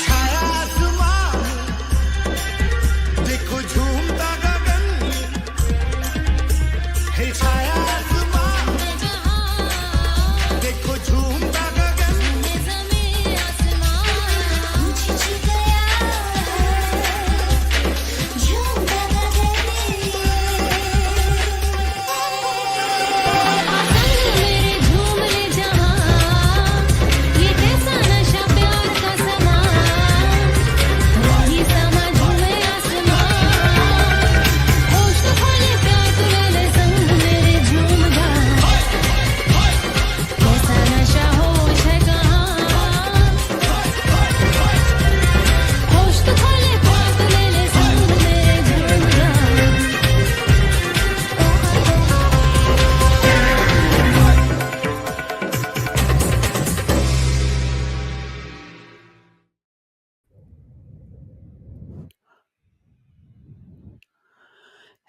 छाया आसमान देखो झूमता गगन हे छाया आसमान देखो झूमता गगन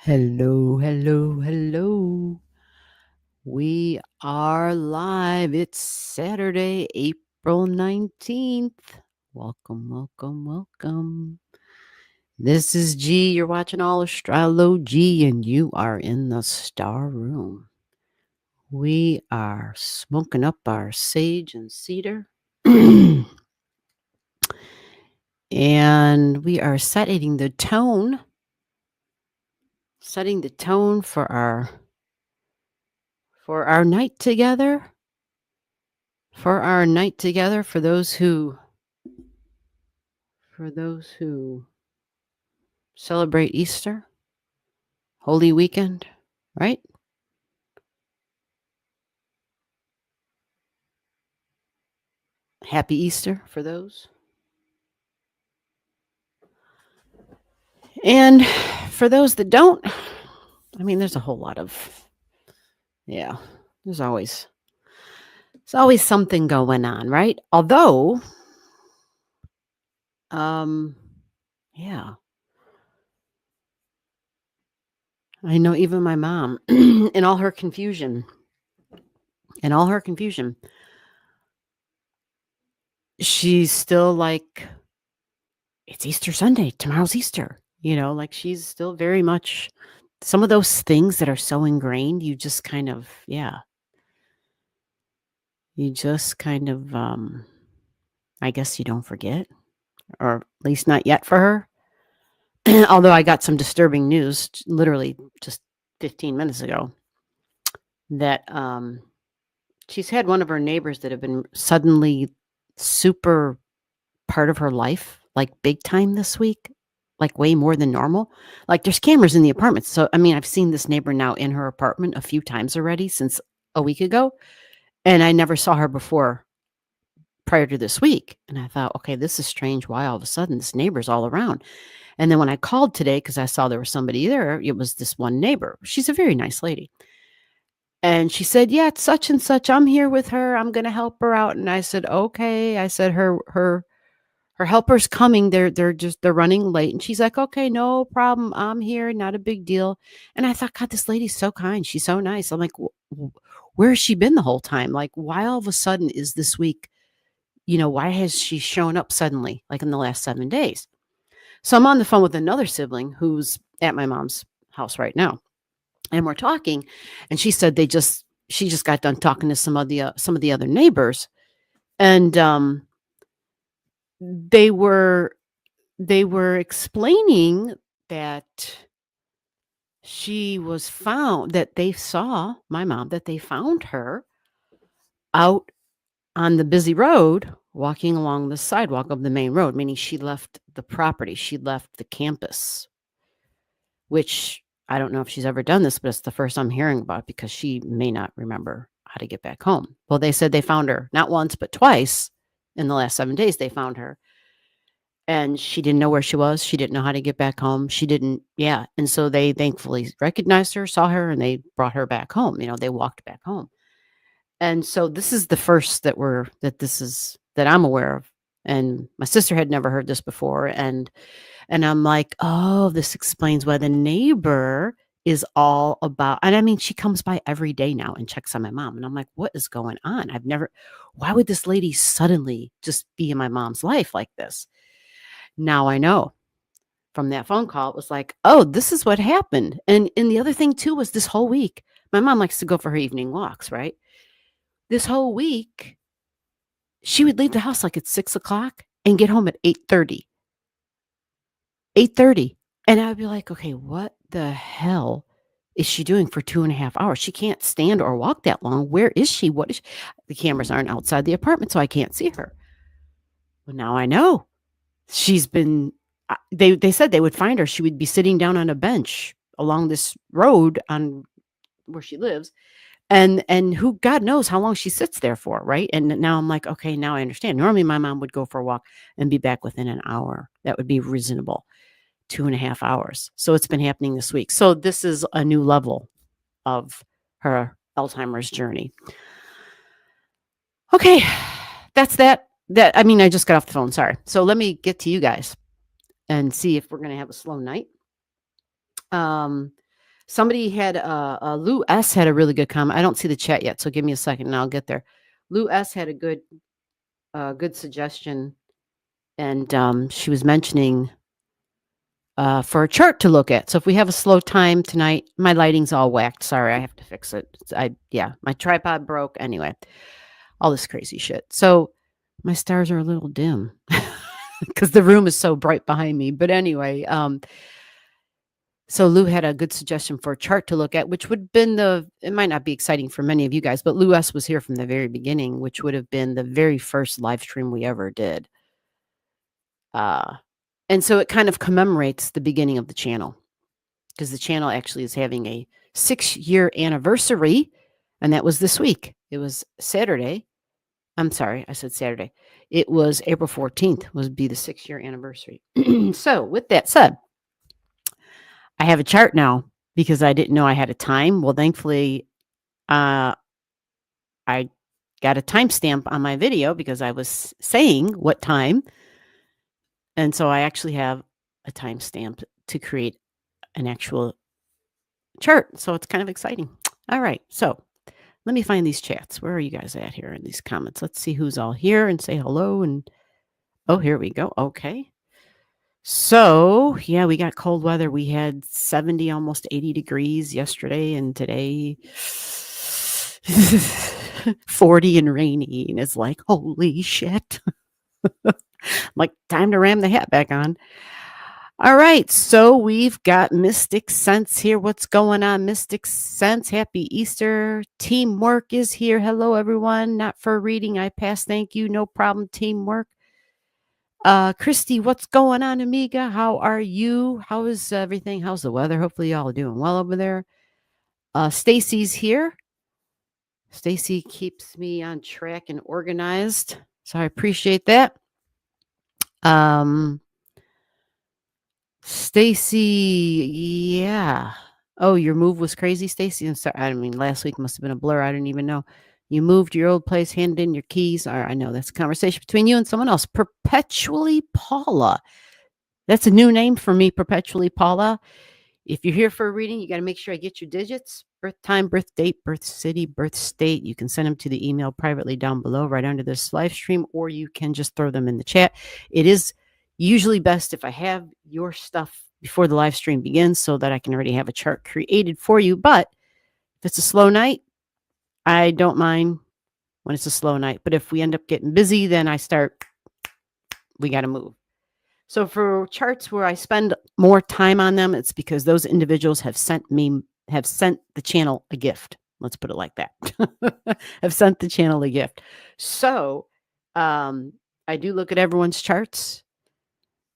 Hello, hello, hello. We are live. It's Saturday, April 19th. Welcome, welcome, welcome. This is G. You're watching Allastrology, and you are in the star room. We are smoking up our sage and cedar. And we are setting the tone for our night together. For those who celebrate Easter, Holy Weekend, right? Happy Easter for those. And for those that don't, I mean, there's a whole lot of, there's always something going on, right? Although, I know even my mom, in all her confusion, she's still like, it's Easter Sunday, tomorrow's Easter, like she's still very much some of those things that are so ingrained, I guess you don't forget, or at least not yet for her. Although I got some disturbing news literally just 15 minutes ago that she's had one of her neighbors that have been suddenly super part of her life, like big time this week, like way more than normal. Like there's cameras in the apartment. So, I mean, I've seen this neighbor now in her apartment a few times already since a week ago. And I never saw her before prior to this week. And I thought, okay, this is strange. Why all of a sudden this neighbor's all around? And then when I called today, because I saw there was somebody there, it was this one neighbor. She's a very nice lady. And she said, yeah, it's such and such. I'm here with her. I'm going to help her out. And I said, okay. I said, her helper's coming. They're running late. And she's like, okay, no problem. I'm here. Not a big deal. And I thought, God, this lady's so kind. She's so nice. I'm like, where has she been the whole time? Like, why all of a sudden is this week, why has she shown up suddenly, like in the last 7 days? So I'm on the phone with another sibling who's at my mom's house right now. And we're talking, and she said she just got done talking to some of the other neighbors, and they were explaining that they saw my mom, that they found her out on the busy road walking along the sidewalk of the main road, meaning she left the property, she left the campus, which I don't know if she's ever done this, but it's the first I'm hearing about because she may not remember how to get back home. Well, they said they found her not once, but twice in the last 7 days. They found her and she didn't know where she was. She didn't know how to get back home. She didn't. Yeah. And so they thankfully recognized her, saw her, and they brought her back home. They walked back home. And so this is the first that I'm aware of. And my sister had never heard this before. And I'm like, oh, this explains why the neighbor is all about, and I mean, she comes by every day now and checks on my mom. And I'm like, what is going on? Why would this lady suddenly just be in my mom's life like this? Now I know from that phone call, it was like, oh, this is what happened. And the other thing too was this whole week, my mom likes to go for her evening walks, right? This whole week, she would leave the house like at 6 o'clock and get home at 8:30. 8:30. And I would be like, okay, what the hell is she doing for 2.5 hours? She can't stand or walk that long. Where is she? What is she? The cameras aren't outside the apartment, so I can't see her. Well, now I know. She's been they said they would find her. She would be sitting down on a bench along this road on where she lives. And who God knows how long she sits there for, right? And now I'm like, okay, now I understand. Normally my mom would go for a walk and be back within an hour. That would be reasonable. 2.5 hours. So it's been happening this week. So this is a new level of her Alzheimer's journey. Okay, that's that. I mean, I just got off the phone. Sorry. So let me get to you guys and see if we're going to have a slow night. Somebody had Lou S had a really good comment. I don't see the chat yet, so give me a second and I'll get there. Lou S had a good suggestion, and she was mentioning for a chart to look at. So if we have a slow time tonight, my lighting's all whacked. Sorry, I have to fix it. My tripod broke. Anyway, all this crazy shit. So my stars are a little dim because the room is so bright behind me. But anyway, so Lou had a good suggestion for a chart to look at, which would have been it might not be exciting for many of you guys, but Lou S was here from the very beginning, which would have been the very first live stream we ever did. And so it kind of commemorates the beginning of the channel because the channel actually is having a 6-year anniversary. And that was this week. It was Saturday. I'm sorry, I said Saturday. It was April 14th would be the 6-year anniversary. So with that said, I have a chart now because I didn't know I had a time. Well, thankfully, I got a timestamp on my video because I was saying what time. And so I actually have a timestamp to create an actual chart. So it's kind of exciting. All right. So let me find these chats. Where are you guys at here in these comments? Let's see who's all here and say hello. And oh, here we go. Okay. So yeah, we got cold weather. We had 70, almost 80 degrees yesterday, and today 40 and rainy. And it's like, holy shit. Like, time to ram the hat back on. All right, so we've got Mystic Sense here. What's going on, Mystic Sense? Happy Easter. Teamwork is here. Hello, everyone. Not for reading. I pass. Thank you. No problem. Teamwork. Christy, what's going on, Amiga? How are you? How is everything? How's the weather? Hopefully, y'all are doing well over there. Stacy's here. Stacy keeps me on track and organized, so I appreciate that. Stacy, yeah. Oh, your move was crazy, Stacy. I'm sorry. I mean, last week must have been a blur. I didn't even know. You moved your old place, handed in your keys. I know that's a conversation between you and someone else. Perpetually Paula. That's a new name for me, Perpetually Paula. If you're here for a reading, you got to make sure I get your digits, birth time, birth date, birth city, birth state. You can send them to the email privately down below, right under this live stream, or you can just throw them in the chat. It is usually best if I have your stuff before the live stream begins so that I can already have a chart created for you. But if it's a slow night, I don't mind when it's a slow night. But if we end up getting busy, then we got to move. So for charts where I spend more time on them, it's because those individuals have sent the channel a gift. Let's put it like that. Have sent the channel a gift. So I do look at everyone's charts.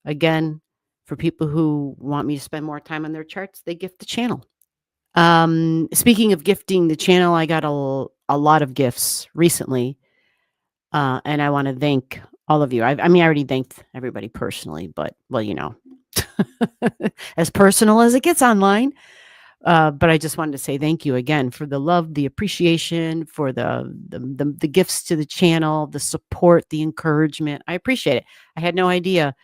Again, for people who want me to spend more time on their charts, they gift the channel. Speaking of gifting the channel, I got a lot of gifts recently. And I want to thank all of you. I already thanked everybody personally, but well, as personal as it gets online. But I just wanted to say thank you again for the love, the appreciation, for the gifts to the channel, the support, the encouragement. I appreciate it. I had no idea.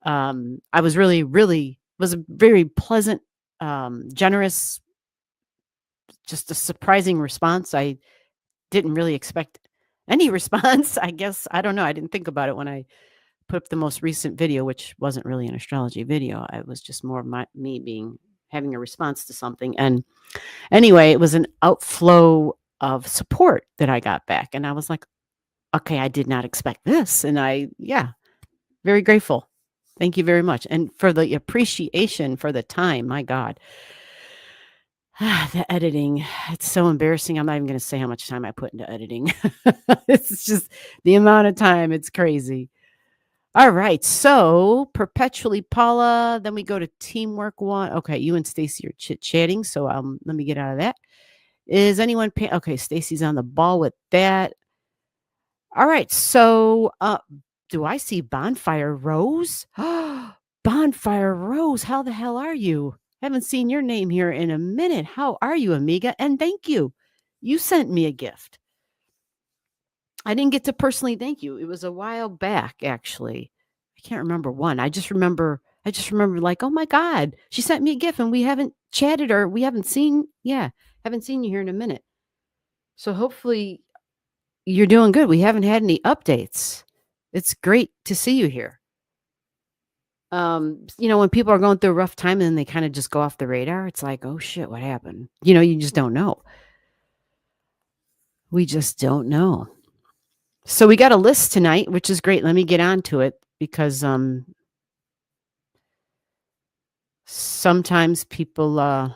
I was really was a very pleasant, generous just a surprising response. I didn't really expect any response. I guess, I don't know. I didn't think about it when I put up the most recent video, which wasn't really an astrology video. It was just more of me having a response to something. And anyway, it was an outflow of support that I got back. And I was like, okay, I did not expect this. And very grateful. Thank you very much. And for the appreciation for the time, my God. The editing, it's so embarrassing. I'm not even going to say how much time I put into editing. It's just the amount of time. It's crazy. All right. So perpetually Paula. Then we go to teamwork one. Okay. You and Stacy are chit-chatting. So let me get out of that. Is anyone okay, Stacy's on the ball with that. All right. So do I see Bonfire Rose? Bonfire Rose, how the hell are you? Haven't seen your name here in a minute. How are you, amiga? And thank you. You sent me a gift. I didn't get to personally thank you. It was a while back, actually. I can't remember when. I just remember like, oh my God, she sent me a gift and we haven't chatted or we haven't seen. Yeah, haven't seen you here in a minute. So hopefully you're doing good. We haven't had any updates. It's great to see you here. When people are going through a rough time and then they kind of just go off the radar, it's like, oh shit, what happened? You just don't know. We just don't know. So we got a list tonight, which is great. Let me get on to it because sometimes people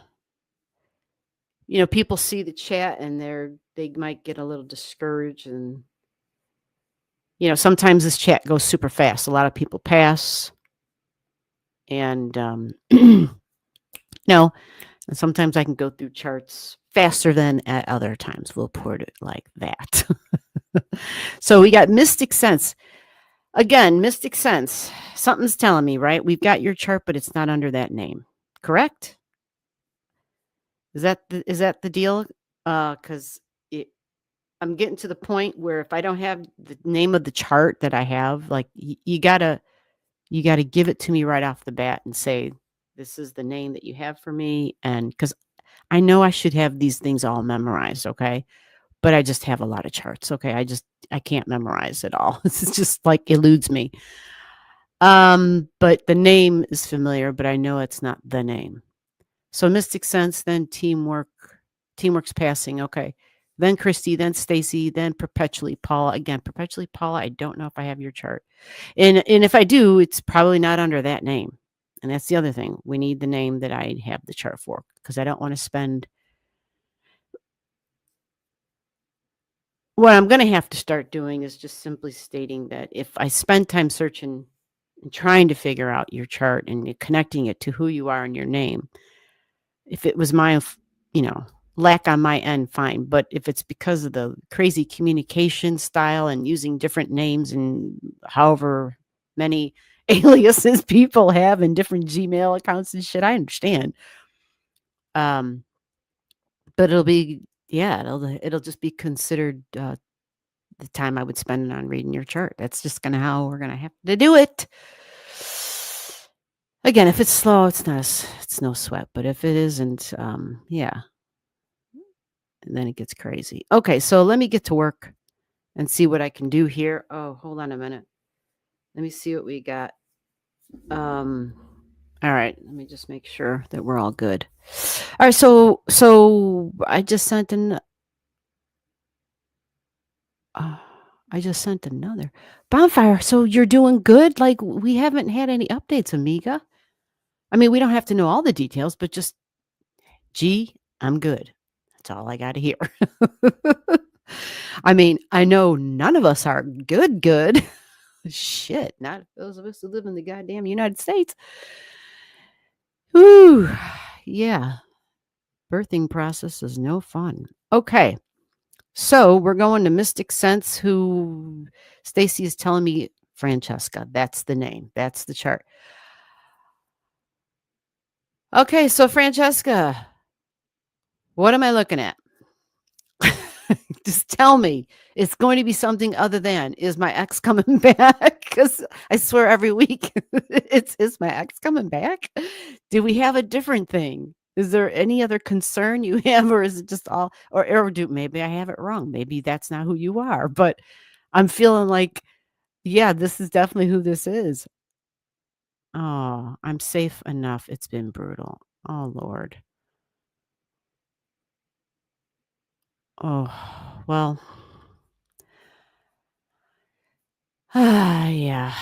people see the chat and they might get a little discouraged, and sometimes this chat goes super fast. A lot of people pass, and no, and sometimes I can go through charts faster than at other times. We'll put it like that. So we got Mystic Sense. Again, Mystic Sense. Something's telling me, right? We've got your chart, but it's not under that name. Correct? Is that the deal? Because I'm getting to the point where if I don't have the name of the chart that I have, like you gotta give it to me right off the bat and say, this is the name that you have for me. And because I know I should have these things all memorized, okay? But I just have a lot of charts, okay? I can't memorize it all. It's just like eludes me. But the name is familiar, but I know it's not the name. So Mystic Sense, then Teamwork's passing, okay. Then Christy, then Stacy, then Perpetually Paula. Again, Perpetually Paula, I don't know if I have your chart. And if I do, it's probably not under that name. And that's the other thing. We need the name that I have the chart for, because I don't want to spend. What I'm going to have to start doing is just simply stating that if I spend time searching and trying to figure out your chart and connecting it to who you are and your name, if it was my, lack on my end, fine. But if it's because of the crazy communication style and using different names and however many aliases people have in different Gmail accounts and shit, I understand. But it'll be, it'll just be considered the time I would spend on reading your chart. That's just how we're gonna have to do it. Again, if it's slow, it's no sweat. But if it isn't, and then it gets crazy. Okay, so let me get to work and see what I can do here. Oh, hold on a minute. Let me see what we got. All right, let me just make sure that we're all good. All right, so I just sent another Bonfire. So you're doing good? Like, we haven't had any updates, amiga. I mean, we don't have to know all the details, but just, gee, I'm good. That's all I got to hear. I mean, I know none of us are good. Shit, not those of us who live in the goddamn United States. Whew, yeah. Birthing process is no fun. Okay. So we're going to Mystic Sense, who Stacy is telling me, Francesca. That's the name. That's the chart. Okay, so Francesca, what am I looking at? Just tell me. It's going to be something other than, is my ex coming back? Because I swear every week, is my ex coming back? Do we have a different thing? Is there any other concern you have, or is it just all, or do maybe I have it wrong? Maybe that's not who you are, but I'm feeling like, yeah, this is definitely who this is. Oh, I'm safe enough. It's been brutal. Oh, Lord. Oh, well, yeah,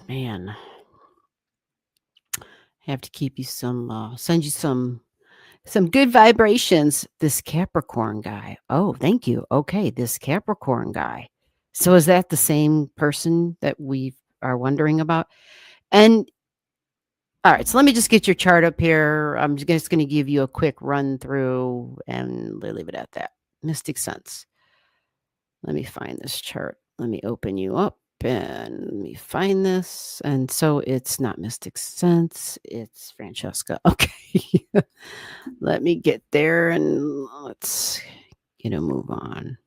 man. Have to keep you send you some good vibrations. This Capricorn guy. Oh, thank you. Okay, this Capricorn guy. So is that the same person that we are wondering about? And all right, so let me just get your chart up here. I'm just going to give you a quick run through and leave it at that. Mystic Sense. Let me find this chart. Let me open you up and let me find this. And so it's not Mystic Sense, it's Francesca. Okay. Let me get there and let's get a move on.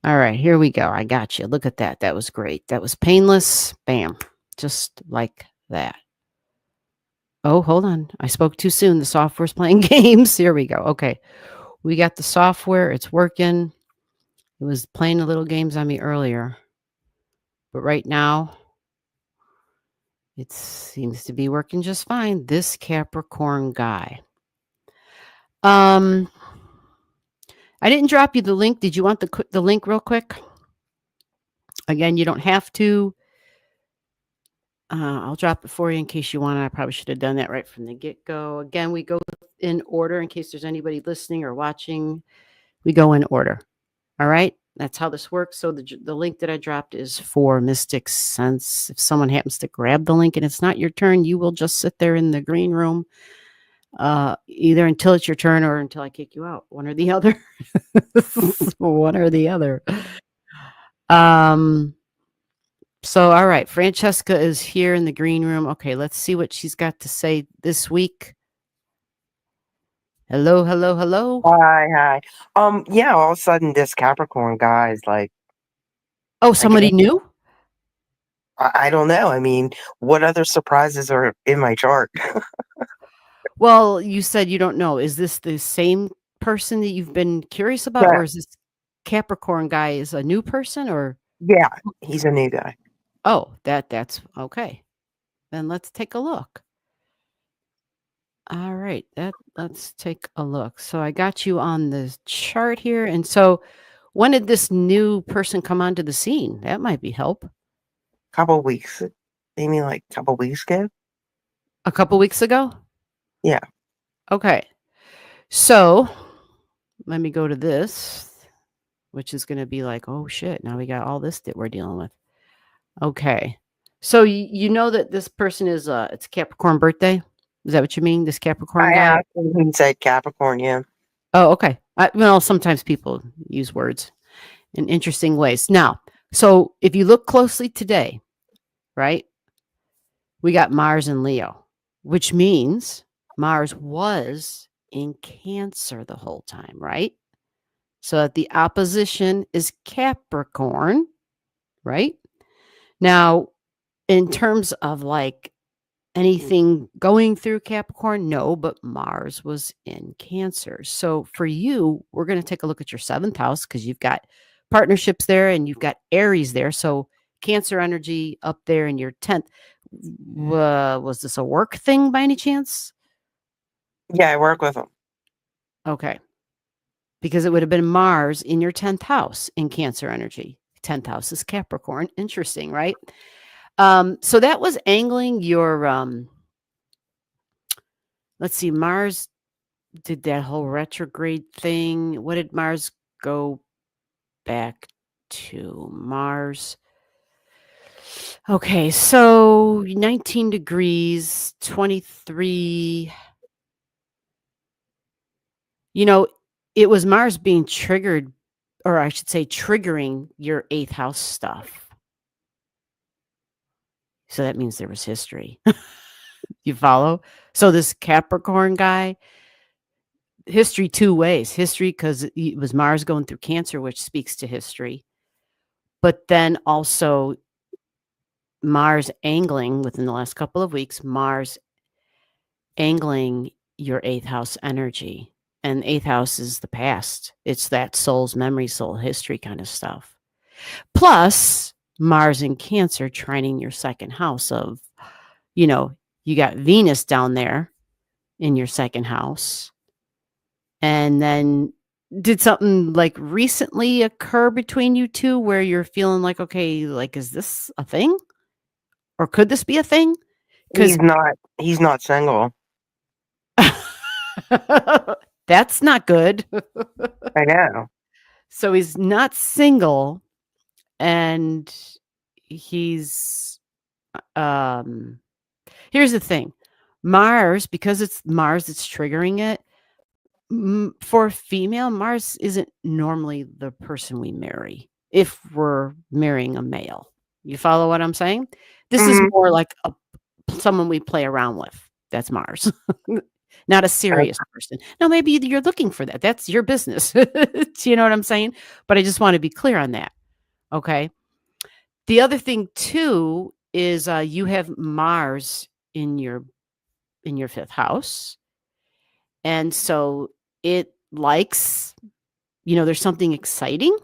All right, here we go. I got you. Look at that. That was great. That was painless. Bam. Just like that. Oh, hold on. I spoke too soon. The software's playing games. Here we go. Okay. We got the software. It's working. It was playing the little games on me earlier. But right now, it seems to be working just fine. This Capricorn guy. I didn't drop you the link. Did you want the link real quick? Again, you don't have to. I'll drop it for you in case you want it. I probably should have done that right from the get-go. Again, we go in order in case there's anybody listening or watching. We go in order. All right? That's how this works. So the link that I dropped is for Mystic Sense. If someone happens to grab the link and it's not your turn, you will just sit there in the green room either until it's your turn or until I kick you out. One or the other. One or the other. So, all right, Francesca is here in the green room. Okay, let's see what she's got to say this week. Hello, hello, hello. Hi, hi. Yeah, all of a sudden this Capricorn guy is like, Oh, I somebody guess, new? I don't know. I mean, what other surprises are in my chart? Well, you said you don't know. Is this the same person that you've been curious about, Yeah, or is this Capricorn guy is a new person, or yeah, he's a new guy. oh, that's okay. Then let's take a look. All right, let's take a look. So I got you on the chart here, and so when did this new person come onto the scene? That might be help. Couple weeks, maybe like couple weeks ago. A couple weeks ago? Yeah, Okay. So, let me go to this, which is gonna be like, "Oh, shit, now we got all this that we're dealing with." Okay. So, you know that this person is, it's Capricorn birthday? Is that what you mean, this Capricorn I guy? asked him. He said Capricorn. Yeah, Oh, okay. Well, sometimes people use words in interesting ways. Now, so if you look closely today, right, we got Mars and Leo, which means Mars was in Cancer the whole time, right? So that the opposition is Capricorn, right? Now, in terms of like anything going through Capricorn, no, but Mars was in Cancer. So for you, we're going to take a look at your seventh house because you've got partnerships there and you've got Aries there. So Cancer energy up there in your 10th. Was this a work thing by any chance? yeah, I work with him. Okay. Because it would have been Mars in your 10th house in Cancer energy. 10th house is Capricorn. Interesting, right? So that was angling your let's see, Mars did that whole retrograde thing. What did Mars go back to? Mars. Okay, so 19 degrees, 23. You know, it was Mars being triggered, or I should say, triggering your eighth house stuff. So that means there was history. You follow? So this Capricorn guy, history two ways. History because it was Mars going through Cancer, which speaks to history. But then also Mars angling within the last couple of weeks, Mars angling your eighth house energy. And eighth house is the past. It's that soul's memory, soul history kind of stuff. Plus, Mars in Cancer trining your second house of, you got Venus down there in your second house. And then did something like recently occur between you two where you're feeling like, okay, like, is this a thing? Or could this be a thing? Because He's not single. that's not good. I know. So he's not single and he's here's the thing. Mars, because it's Mars that's triggering it, for a female, Mars isn't normally the person we marry if we're marrying a male. You follow what I'm saying? This is Mhm. more like someone we play around with. That's Mars. Not a serious person. Now, maybe you're looking for that. That's your business. You know what I'm saying? But I just want to be clear on that. Okay. The other thing too is you have Mars in your fifth house. And so it likes, there's something exciting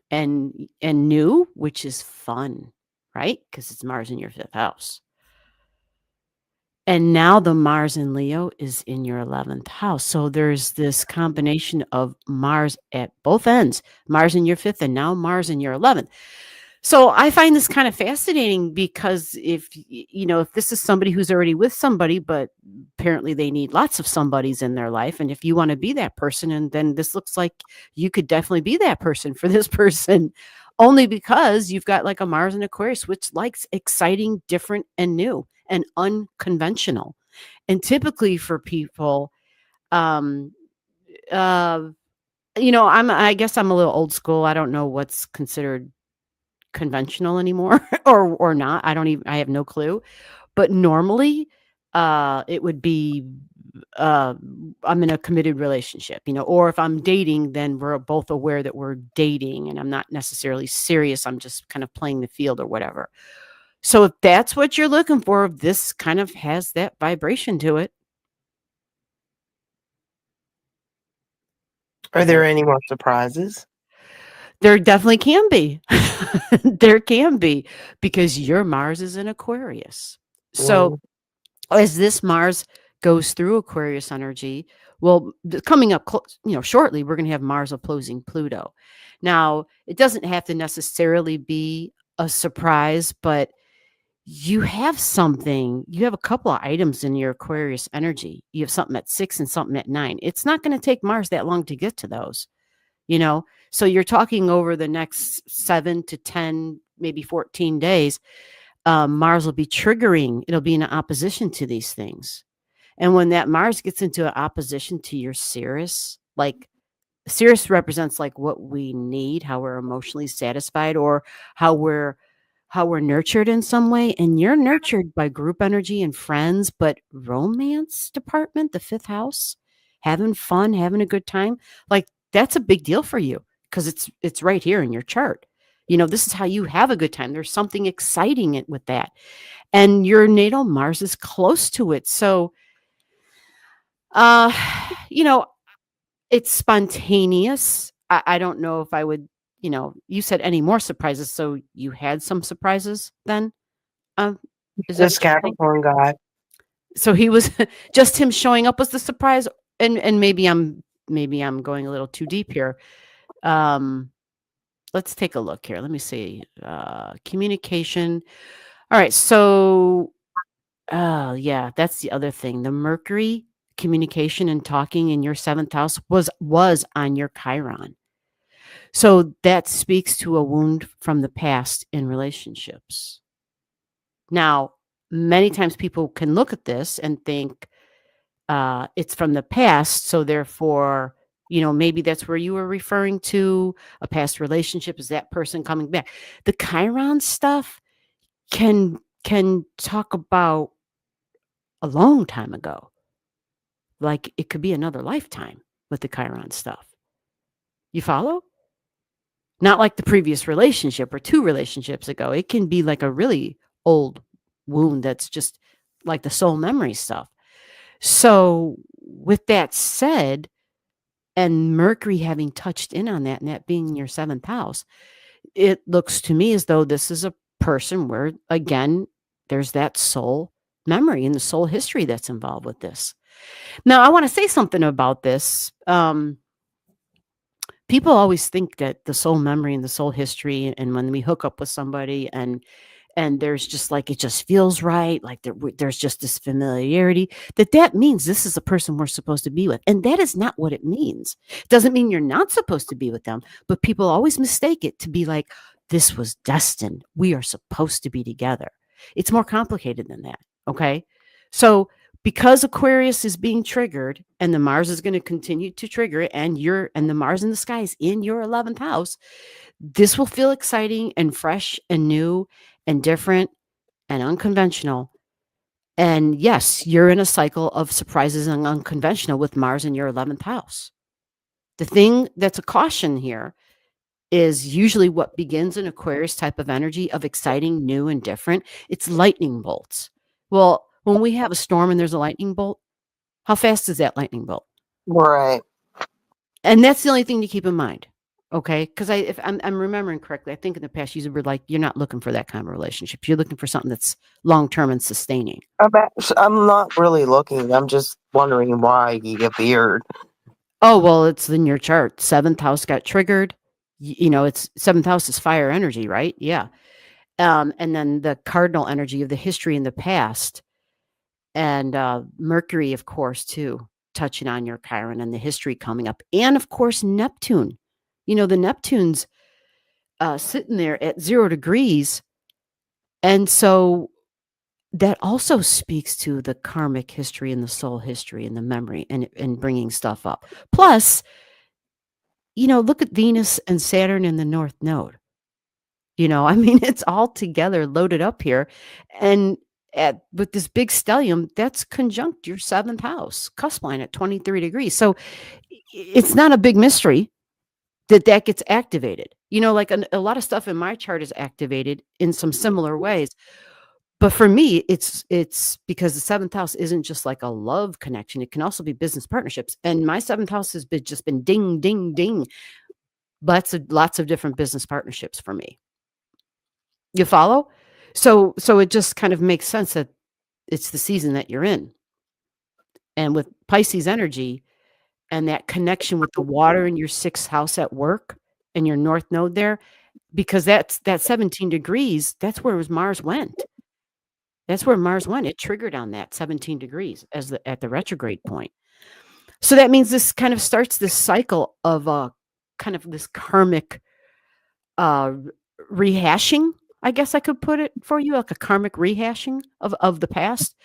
and new, which is fun, right? Because it's Mars in your fifth house. And now the Mars in Leo is in your 11th house. So there's this combination of Mars at both ends, Mars in your fifth and now Mars in your 11th. So I find this kind of fascinating because if this is somebody who's already with somebody, but apparently they need lots of somebodies in their life. And if you want to be that person, and then this looks like you could definitely be that person for this person, only because you've got like a Mars in Aquarius, which likes exciting, different, and new and unconventional. And typically for people, I guess I'm a little old school. I don't know what's considered conventional anymore or not. I have no clue. But normally it would be I'm in a committed relationship, or if I'm dating, then we're both aware that we're dating and I'm not necessarily serious. I'm just kind of playing the field or whatever. So if that's what you're looking for, this kind of has that vibration to it. Are there any more surprises? There definitely can be. There can be, because your Mars is in Aquarius. So as this Mars goes through Aquarius energy, well, coming up shortly, we're going to have Mars opposing Pluto. Now, it doesn't have to necessarily be a surprise, but you have a couple of items in your Aquarius energy. You have something at 6 and something at 9. It's not going to take Mars that long to get to those. So you're talking over the next 7 to 10, maybe 14 days, Mars will be triggering. It'll be in opposition to these things. And when that Mars gets into an opposition to your Sirius, like Sirius represents like what we need, how we're emotionally satisfied, or how we're nurtured in some way. And you're nurtured by group energy and friends, but romance department, the fifth house, having fun, having a good time, like that's a big deal for you because it's right here in your chart. This is how you have a good time. There's something exciting with that. And your natal Mars is close to it. So, it's spontaneous. I don't know if I would, you said any more surprises. So you had some surprises then? Is that This what you're saying? Capricorn guy. So he was just him showing up was the surprise. And maybe I'm going a little too deep here. Let's take a look here. Let me see. Communication. All right. So, yeah, that's the other thing. The Mercury communication and talking in your 7th house was on your Chiron. So that speaks to a wound from the past in relationships. Now, many times people can look at this and think it's from the past. So therefore, maybe that's where you were referring to a past relationship. Is that person coming back? The Chiron stuff can talk about a long time ago. Like it could be another lifetime with the Chiron stuff. You follow? Not like the previous relationship or 2 relationships ago. It can be like a really old wound that's just like the soul memory stuff. So, with that said, and Mercury having touched in on that, and that being your seventh house, it looks to me as though this is a person where, again, there's that soul memory and the soul history that's involved with this. Now, I want to say something about this. People always think that the soul memory and the soul history, and when we hook up with somebody and there's just like it just feels right, like there's just this familiarity, that means this is the person we're supposed to be with, and that is not what it means. It doesn't mean you're not supposed to be with them, but people always mistake it to be like, this was destined, we are supposed to be together. It's more complicated than that. Okay, so because Aquarius is being triggered and the Mars is going to continue to trigger it, and the Mars in the sky is in your 11th house, this will feel exciting and fresh and new and different and unconventional. And yes, you're in a cycle of surprises and unconventional with Mars in your 11th house. The thing that's a caution here is usually what begins an Aquarius type of energy of exciting, new, and different. It's lightning bolts. Well, when we have a storm and there's a lightning bolt, how fast is that lightning bolt? Right. And that's the only thing to keep in mind. Okay, because if I'm remembering correctly, I think in the past you were like, you're not looking for that kind of relationship. You're looking for something that's long term and sustaining. I'm not really looking. I'm just wondering why he appeared. Oh well, it's in your chart. Seventh house got triggered. You know, it's seventh house is fire energy, right? Yeah. And then the cardinal energy of the history in the past, and Mercury, of course, too, touching on your Chiron and the history coming up, and of course Neptune. You know, the Neptune's sitting there at 0 degrees. And so that also speaks to the karmic history and the soul history and the memory and bringing stuff up. Plus, you know, look at Venus and Saturn in the North Node. You know, I mean, it's all together loaded up here. And with this big stellium, that's conjunct your seventh house, cusp line at 23 degrees. So it's not a big mystery that gets activated. You know, like a lot of stuff in my chart is activated in some similar ways. But for me, it's because the seventh house isn't just like a love connection. It can also be business partnerships. And my seventh house has just been ding, ding, ding. Lots of different business partnerships for me. You follow? So it just kind of makes sense that it's the season that you're in. And with Pisces energy and that connection with the water in your sixth house at work and your North Node there, because that 17 degrees, that's where Mars went. That's where Mars went. It triggered on that 17 degrees at the retrograde point. So that means this kind of starts this cycle of kind of this karmic rehashing, I guess I could put it for you, like a karmic rehashing of the past.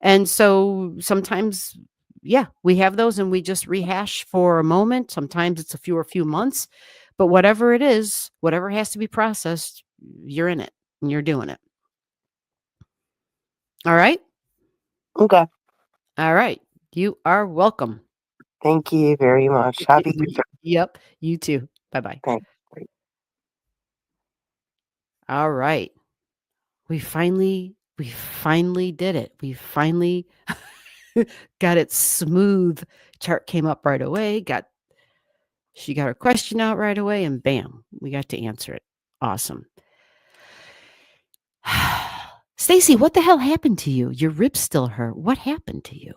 And so sometimes, yeah, we have those and we just rehash for a moment. Sometimes it's a few months, but whatever it is, whatever has to be processed, you're in it and you're doing it. All right. Okay. All right. You are welcome. Thank you very much. Happy weekend. Yep. You too. Bye-bye. Thanks. All right. We finally did it. We finally got it smooth. Chart came up right away. She got her question out right away, and bam, we got to answer it. Awesome. Stacy, what the hell happened to you? Your ribs still hurt. What happened to you?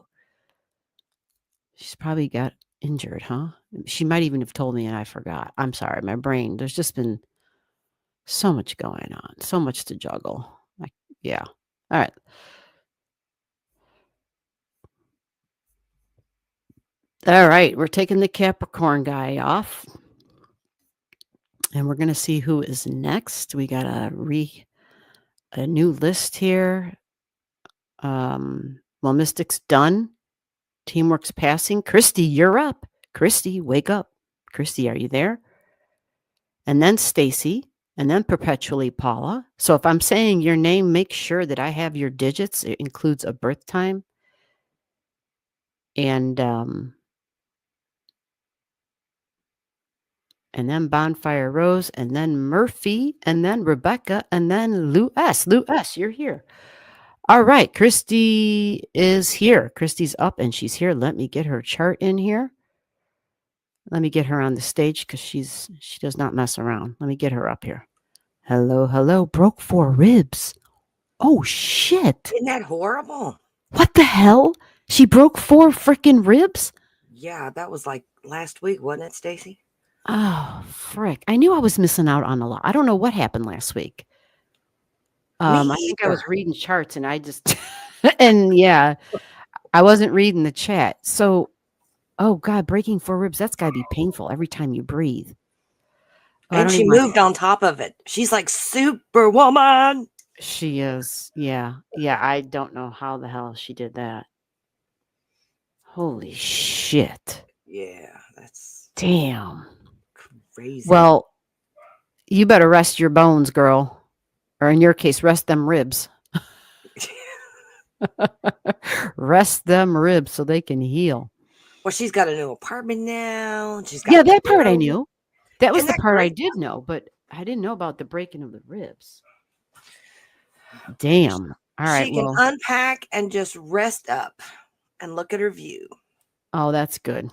She's probably got injured, huh? She might even have told me and I forgot. I'm sorry, my brain. There's just been so much going on, so much to juggle. Yeah. All right. All right. We're taking the Capricorn guy off. And we're going to see who is next. We got a new list here. Well, Mystic's done. Teamwork's passing. Christy, you're up. Christy, wake up. Christy, are you there? And then Stacy, and then perpetually Paula. So if I'm saying your name, make sure that I have your digits. It includes a birth time. And then Bonfire Rose, and then Murphy, and then Rebecca, and then Lou S. Lou S., you're here. All right, Christy is here. Christy's up and she's here. Let me get her chart in here. Let me get her on the stage because she does not mess around. Let me get her up here. Hello, hello. Broke 4 ribs. Oh shit. Isn't that horrible? What the hell? She broke 4 freaking ribs? Yeah, that was like last week, wasn't it, Stacy? Oh, frick. I knew I was missing out on a lot. I don't know what happened last week. I think I was either. reading charts and I just and yeah, I wasn't reading the chat. So, oh God, breaking 4 ribs, that's gotta be painful every time you breathe. Oh, I And don't she even want moved on top of it. She's like Superwoman. she is. Yeah. Yeah. I don't know how the hell she did that. Holy shit. Yeah, that's Damn. crazy. Well, you better rest your bones, girl. Or in your case, rest them ribs. Rest them ribs so they can heal. Well, she's got a new apartment now. She's got Yeah, that part I pillows. knew. That was Isn't the that part I great? did know, but I didn't know about the breaking of the ribs. Damn. All right. She can Well, unpack and just rest up and look at her view. oh, that's good.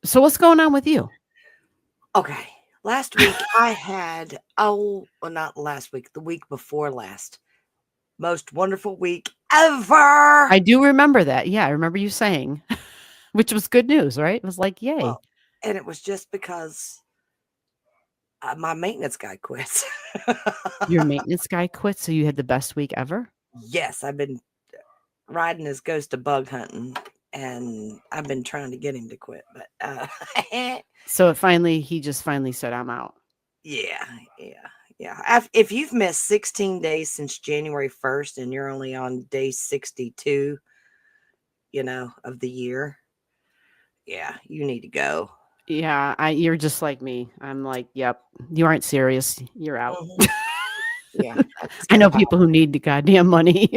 So what's going on with you? Okay. Last week I had, well, not last week, the week before last. Most wonderful week ever. I do remember that. Yeah, I remember you saying, which was good news, right? It was like, yay. Well, and it was just because my maintenance guy quit. Your maintenance guy quit, so you had the best week ever? Yes, I've been riding his ghost to bug hunting, and I've been trying to get him to quit, but So he just finally said, I'm out. yeah. If you've missed 16 days since January 1st and you're only on day 62, of the year, yeah, you need to go. Yeah, you're just like me. I'm like, yep, you aren't serious. You're out. Mhm. Yeah, I know people who need the goddamn money.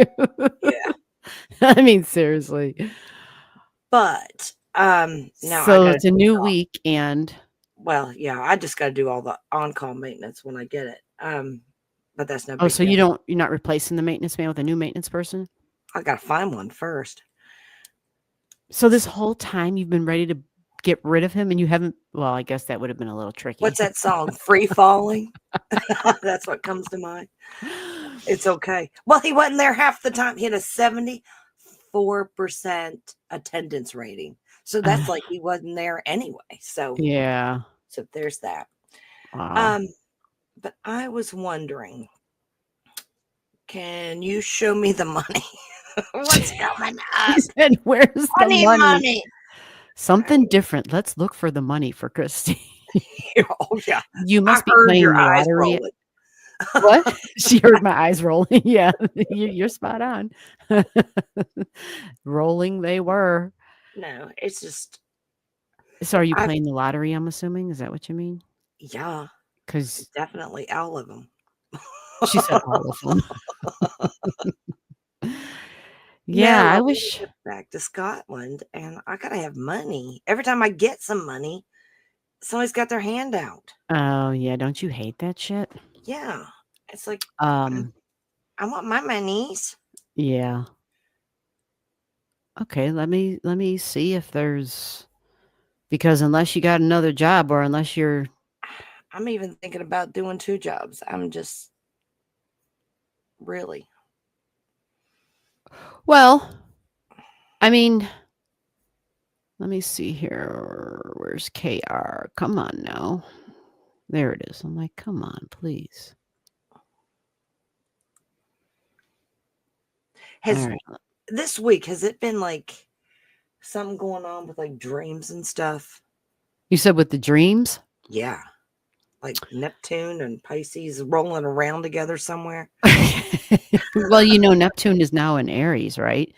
yeah, I mean, seriously. but now I So gotta it's a do new all, week and well, yeah, I just gotta do all the on-call maintenance when I get it. But that's no oh, big so deal. you're not replacing the maintenance man with a new maintenance person? I gotta find one first. So this whole time you've been ready to get rid of him and you haven't, well, I guess that would have been a little tricky. What's that song? Free Falling? That's what comes to mind. It's okay. Well, he wasn't there half the time. He had a 74% attendance rating. So that's like he wasn't there anyway. So Yeah. so there's that. Wow. But I was wondering, can you show me the money? What's going He up? said, where's the I need money? money. Something different. Let's look for the money for Christy. Oh yeah. You I must be heard playing your the eyes lottery. rolling. What? She heard my eyes rolling. Yeah, you're spot on. Rolling they were. No, it's just So are you I playing the lottery, I'm assuming? Is that what you mean? yeah, Because definitely all of them. she said all of them. No, Yeah, I I want wish. to get back to Scotland and I gotta have money. Every time I get some money, somebody's got their hand out. Oh, yeah. Don't you hate that shit? Yeah. It's like Um, I want my monies. yeah. Okay, let me see if there's because unless you got another job or unless you're I'm even thinking about doing 2 jobs. I'm just really. well, I mean, let me see here. Where's KR? Come on now. There it is. I'm like, come on, please. All Has right. this week has it been like something going on with like dreams and stuff? You said with the dreams? Yeah. Like Neptune and Pisces rolling around together somewhere. Well, Neptune is now in Aries, right?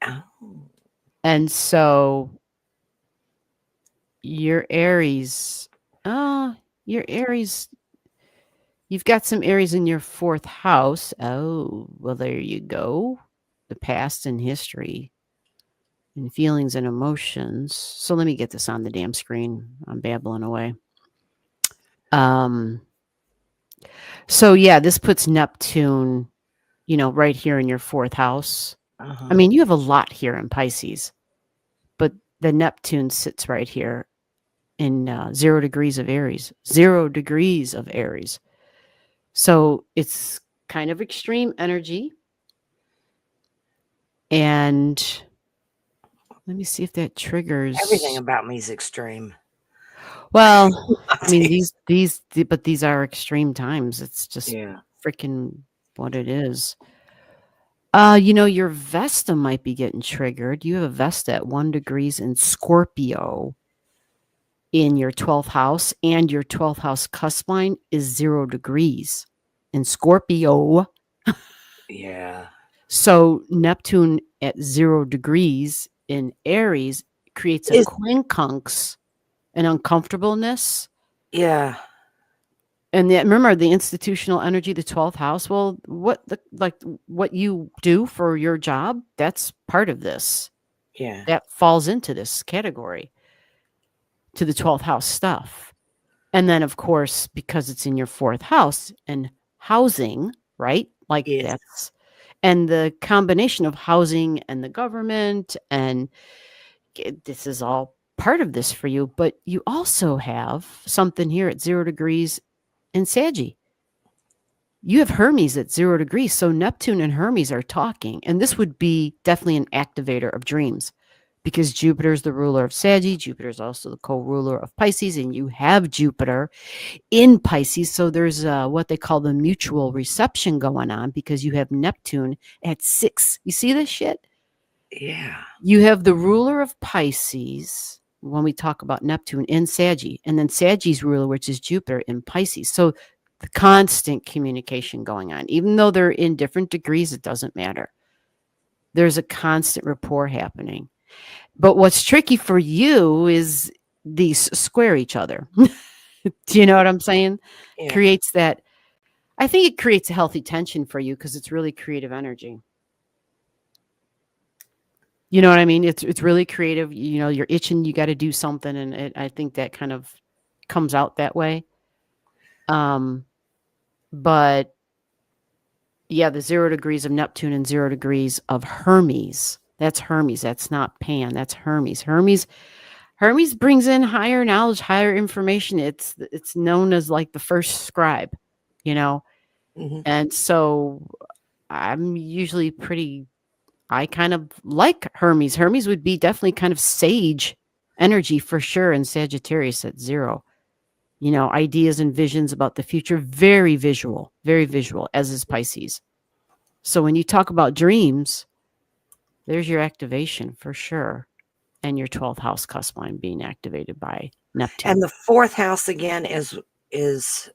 Oh. And so your Aries, your Aries, you've got some Aries in your 4th house. Oh, well, there you go. The past and history and feelings and emotions. So let me get this on the damn screen. I'm babbling away. So yeah, this puts Neptune right here in your 4th house. I Uh-huh. mean, you have a lot here in Pisces, but the Neptune sits right here in 0 degrees of Aries. 0 degrees of Aries. So it's kind of extreme energy. And let me see if that triggers. Everything about me is extreme. Well, I mean, Nowadays. but these are extreme times. It's just Yeah. freaking what it is. Your Vesta might be getting triggered. You have a Vesta at 1 degrees in Scorpio in your 12th house, and your 12th house cusp line is 0 degrees in Scorpio. Yeah. So Neptune at 0 degrees in Aries creates a Is quincunx, an uncomfortableness. yeah. And remember the institutional energy, the 12th house. Well, what you do for your job, that's part of this. Yeah. That falls into this category, to the 12th house stuff. And then, of course, because it's in your 4th house and housing, right? Like Yes. and the combination of housing and the government, and this is all part of this for you. But you also have something here at 0 degrees in Saggy. You have Hermes at 0 degrees. So Neptune and Hermes are talking. And this would be definitely an activator of dreams, because Jupiter is the ruler of Saggy. Jupiter is also the co-ruler of Pisces. And you have Jupiter in Pisces. So there's what they call the mutual reception going on, because you have Neptune at 6. You see this shit? Yeah. You have the ruler of Pisces when we talk about Neptune in Saggy, and then Saggy's ruler, which is Jupiter, in Pisces. So the constant communication going on, even though they're in different degrees, it doesn't matter. There's a constant rapport happening. But what's tricky for you is these square each other. Do you know what I'm saying? Yeah. Creates that. I think it creates a healthy tension for you, because it's really creative energy. You know what I mean? It's really creative. You're itching. You got to do something, and I think that kind of comes out that way. But yeah, the 0 degrees of Neptune and 0 degrees of Hermes. That's Hermes. That's not Pan. That's Hermes. Hermes brings in higher knowledge, higher information. It's known as like the first scribe, Hmm. and so I'm usually I kind of like Hermes. Hermes would be definitely kind of sage energy for sure in Sagittarius at 0. Ideas and visions about the future, very visual, as is Pisces. So when you talk about dreams, there's your activation for sure. And your 12th house cusp line being activated by Neptune. And the 4th house again is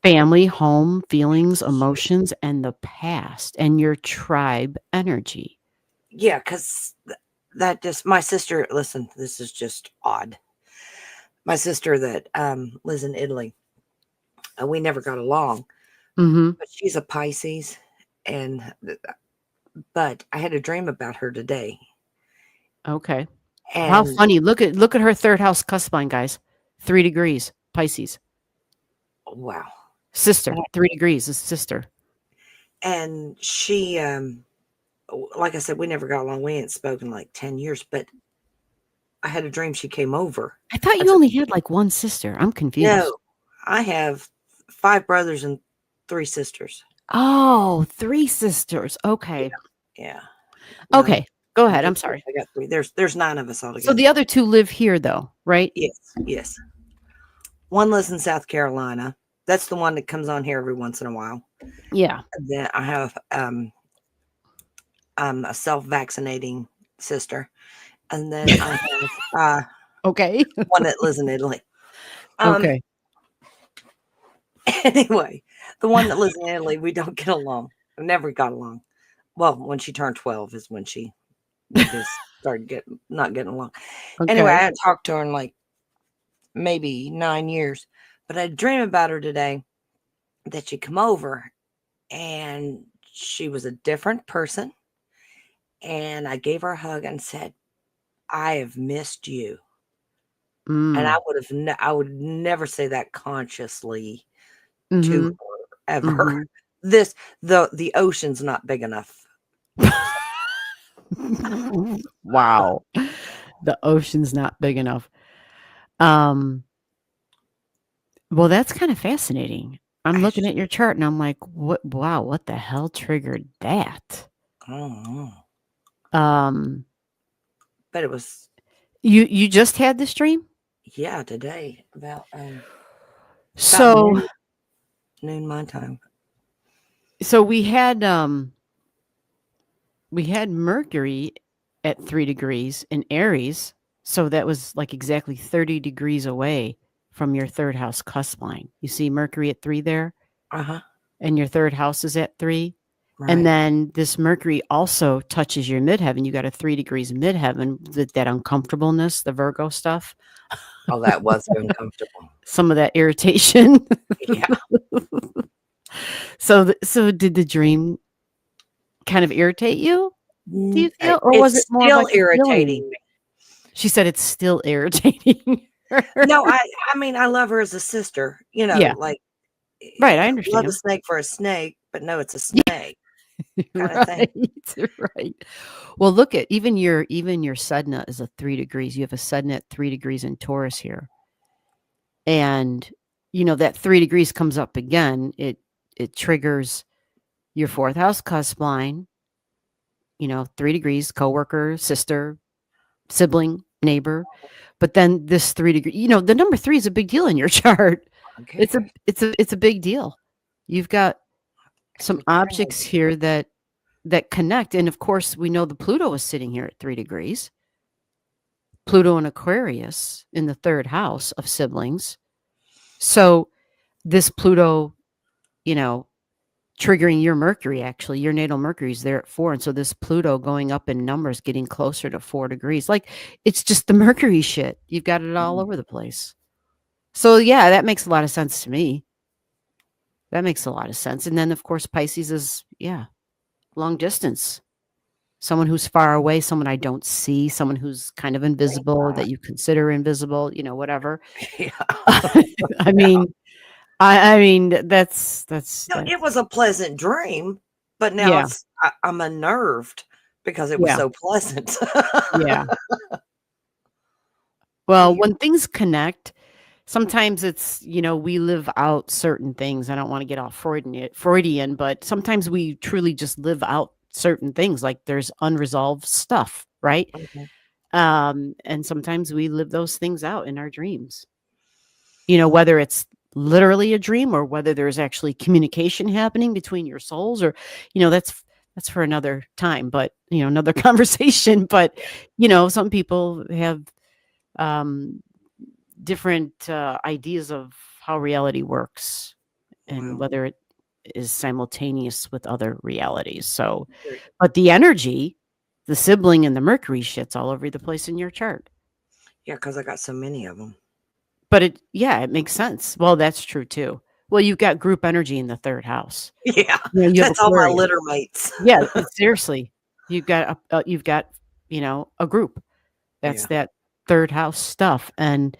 family, home, feelings, emotions, and the past, and your tribe energy. yeah, because that just my sister. Listen, this is just odd. My sister that lives in Italy, we never got along, Mm-hmm. but she's a Pisces, but I had a dream about her today, Okay. How and funny. Look at her 3rd house cusp line, guys. 3 degrees, Pisces. wow, Sister, 3 degrees is sister. and she like I said, we never got along. We ain't spoken like 10 years, but I had a dream she came over. I thought I you took, only had like one sister. I'm confused. no, I have 5 brothers and 3 sisters. Oh, 3 sisters. Okay. Yeah. No, Okay. Go ahead. I'm that's sorry. I got 3. There's 9 of us So altogether. the other 2 live here though, right? Yes, yes. One lives in South Carolina. That's the one that comes on here every once in a while. Yeah. And then I have a self-vaccinating sister, and then I have Okay. one that lives in Italy. Okay. Anyway, the one that lives in Italy, we don't get along. We never got along. Well, when she turned 12 is when we just started not getting along. Anyway, I Okay. hadn't talked to her in like maybe 9 years, but I dream about her today that she'd come over and she was a different person. And I gave her a hug and said, I have missed you. And I Mm. I would never say that consciously to Mhm. her ever. Mhm. The ocean's not big enough. Wow. The ocean's not big enough. Well, that's kind of fascinating. I'm I looking just at your chart and I'm like, what the hell triggered that? I don't know. Um, But it was you just had this dream? today about So noon my time. so we had Mercury at 3 degrees in Aries, so that was like exactly 30 degrees away from your third house cusp line. You see Mercury at 3 there, Uh-huh. and your third house is at 3. Right. And then this Mercury also touches your midheaven. You got a 3 degrees midheaven, that uncomfortableness, the Virgo stuff, Oh, that was uncomfortable. some of that irritation. Yeah. So did the dream kind of irritate you? Do you feel, or was it It's more of still like a feeling? irritating me. She said it's still irritating her. No, I mean I love her as a sister, Yeah. like Right, I love understand. a snake for a snake, but no, it's a snake. Kinda Right, right. Well, look at even your Sedna is a 3 degrees. You have a Sedna at 3 degrees in Taurus here. And that 3 degrees comes up again. It triggers your fourth house cusp line, 3 degrees, coworker, sister, sibling, neighbor. But then this 3 degree, the number 3 is a big deal in your chart. Okay. It's a big deal. You've got some objects here that connect, and of course we know the Pluto is sitting here at 3 degrees. Pluto and Aquarius in the third house of siblings. So this Pluto, triggering your Mercury, actually your natal Mercury is there at 4, and so this Pluto going up in numbers, getting closer to 4 degrees, like it's just the Mercury shit. You've got it all over the place. So yeah, that makes a lot of sense to me. That makes a lot of sense. And then of course Pisces is long distance. Someone who's far away, someone I don't see, someone who's kind of invisible, that you consider invisible, whatever. Yeah. I mean, I mean that's No, it was a pleasant dream, but now Yeah. I'm unnerved because it was Yeah. so pleasant. yeah. Well, when things connect, sometimes it's, we live out certain things. I don't want to get all Freudian, but sometimes we truly just live out certain things. Like there's unresolved stuff, right? Okay. And sometimes we live those things out in our dreams. Whether it's literally a dream or whether there's actually communication happening between your souls, or, that's for another time, but, another conversation. But, some people have different ideas of how reality works and Wow. whether it is simultaneous with other realities. So, Great. but the energy, the sibling and the Mercury shit's all over the place in your chart. Yeah, because I got so many of them. But it makes sense. Well, that's true too. Well, you've got group energy in the third house. Yeah, You have that's all my Aquarius. litter mates. Yeah, seriously. You've got a group. That's that third house stuff. And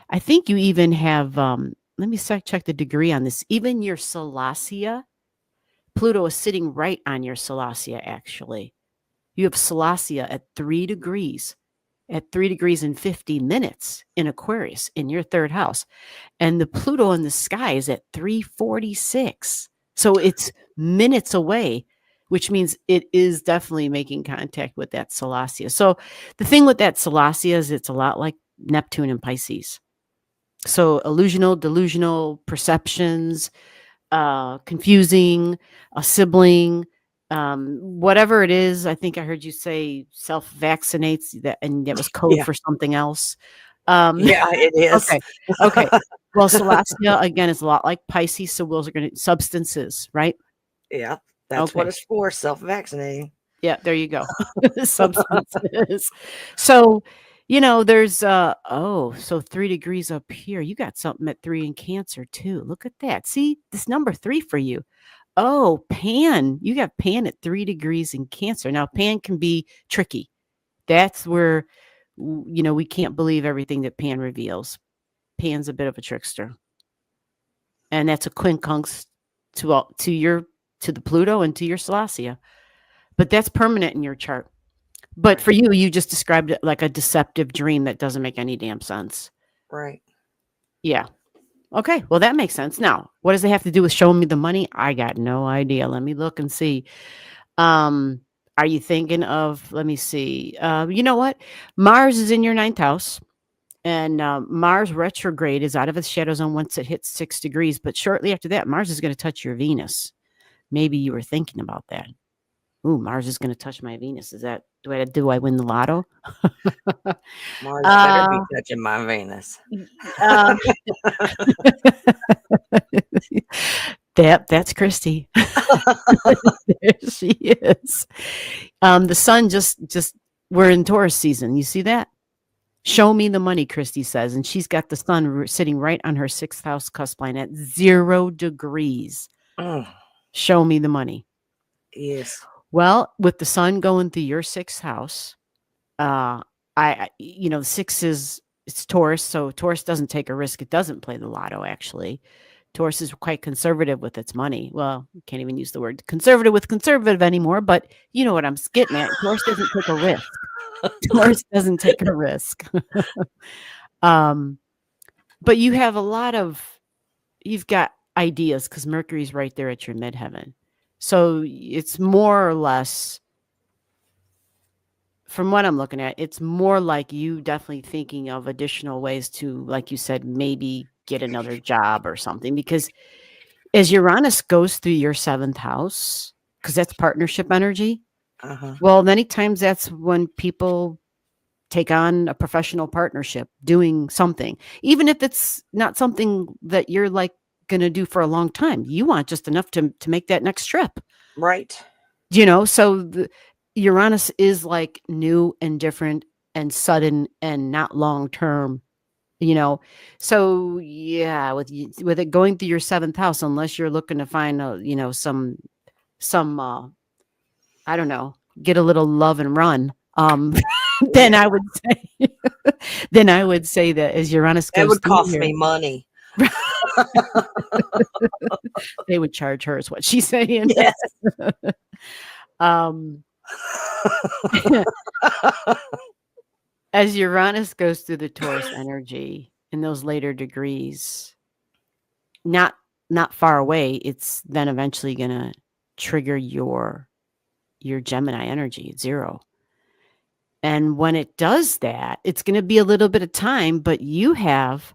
I think you even have let me check the degree on this. Even your Salacia, Pluto is sitting right on your Salacia, actually. You have Salacia at 3 degrees, at 3 degrees and 50 minutes in Aquarius in your third house. And the Pluto in the sky is at 346. So it's minutes away, which means it is definitely making contact with that Salacia. So the thing with that Salacia is it's a lot like Neptune and Pisces. So illusional, delusional perceptions, confusing, a sibling, whatever it is. I think I heard you say self-vaccinates, and that was code for something else. Yeah, it is. Okay. Well, Celestia again is a lot like Pisces, so those are going to substances, right? Yeah, that's what Okay. it's for, self-vaccinating. Yeah, there you go. Substances. So, there's so 3 degrees up here. You got something at 3 in Cancer too. Look at that. See, this number 3 for you. Oh, Pan. You got Pan at 3 degrees in Cancer. Now, Pan can be tricky. That's where we can't believe everything that Pan reveals. Pan's a bit of a trickster. And that's a quincunx to your to the Pluto and to your Salacia. But that's permanent in your chart. But Right. for you, you just described it like a deceptive dream that doesn't make any damn sense. Right. Yeah. Okay. Well, that makes sense. Now, what does it have to do with showing me the money? I got no idea. Let me look and see. Are you thinking of, let me see. You know what? Mars is in your ninth house. And Mars retrograde is out of its shadow zone once it hits 6 degrees. But shortly after that, Mars is going to touch your Venus. Maybe you were thinking about that. Ooh, Mars is going to touch my Venus. Is that, do I win the lotto? Mars better be Uh, touching my Venus. um, that's Christy. There she is. The sun just we're in Taurus season. You see that? Show me the money, Christy says, and she's got the sun sitting right on her 6th house cusp line at 0 degrees. Mm, Show me the money. yes. Well, with the sun going through your 6th house, you know, 6 is it's Taurus, so Taurus doesn't take a risk. It doesn't play the lotto, actually. Taurus is quite conservative with its money. Well, you can't even use the word conservative with conservative anymore, but you know what I'm getting at. Taurus doesn't take a risk. Taurus doesn't take a risk. But you have you've got ideas because Mercury's right there at your midheaven. So it's more or less, from what I'm looking at, it's more like you definitely thinking of additional ways to, like you said, maybe get another job or something. Because as Uranus goes through your 7th house, because that's partnership energy, Uh-huh. well, many times that's when people take on a professional partnership, doing something, even if it's not something that you're like going to do for a long time. You want just enough to make that next trip, Right. you know? So Uranus is like new and different and sudden and not long term, you know? So yeah, with it going through your 7th house, unless you're looking to find you know, some I don't know, get a little love and run. Then Yeah. I would say that as Uranus That goes would through cost here, me money. they would charge her, is what she's saying. Yes. Um, as Uranus goes through the Taurus energy in those later degrees, not far away, it's then eventually going to trigger your Gemini energy at 0. And when it does that, it's going to be a little bit of time, but you have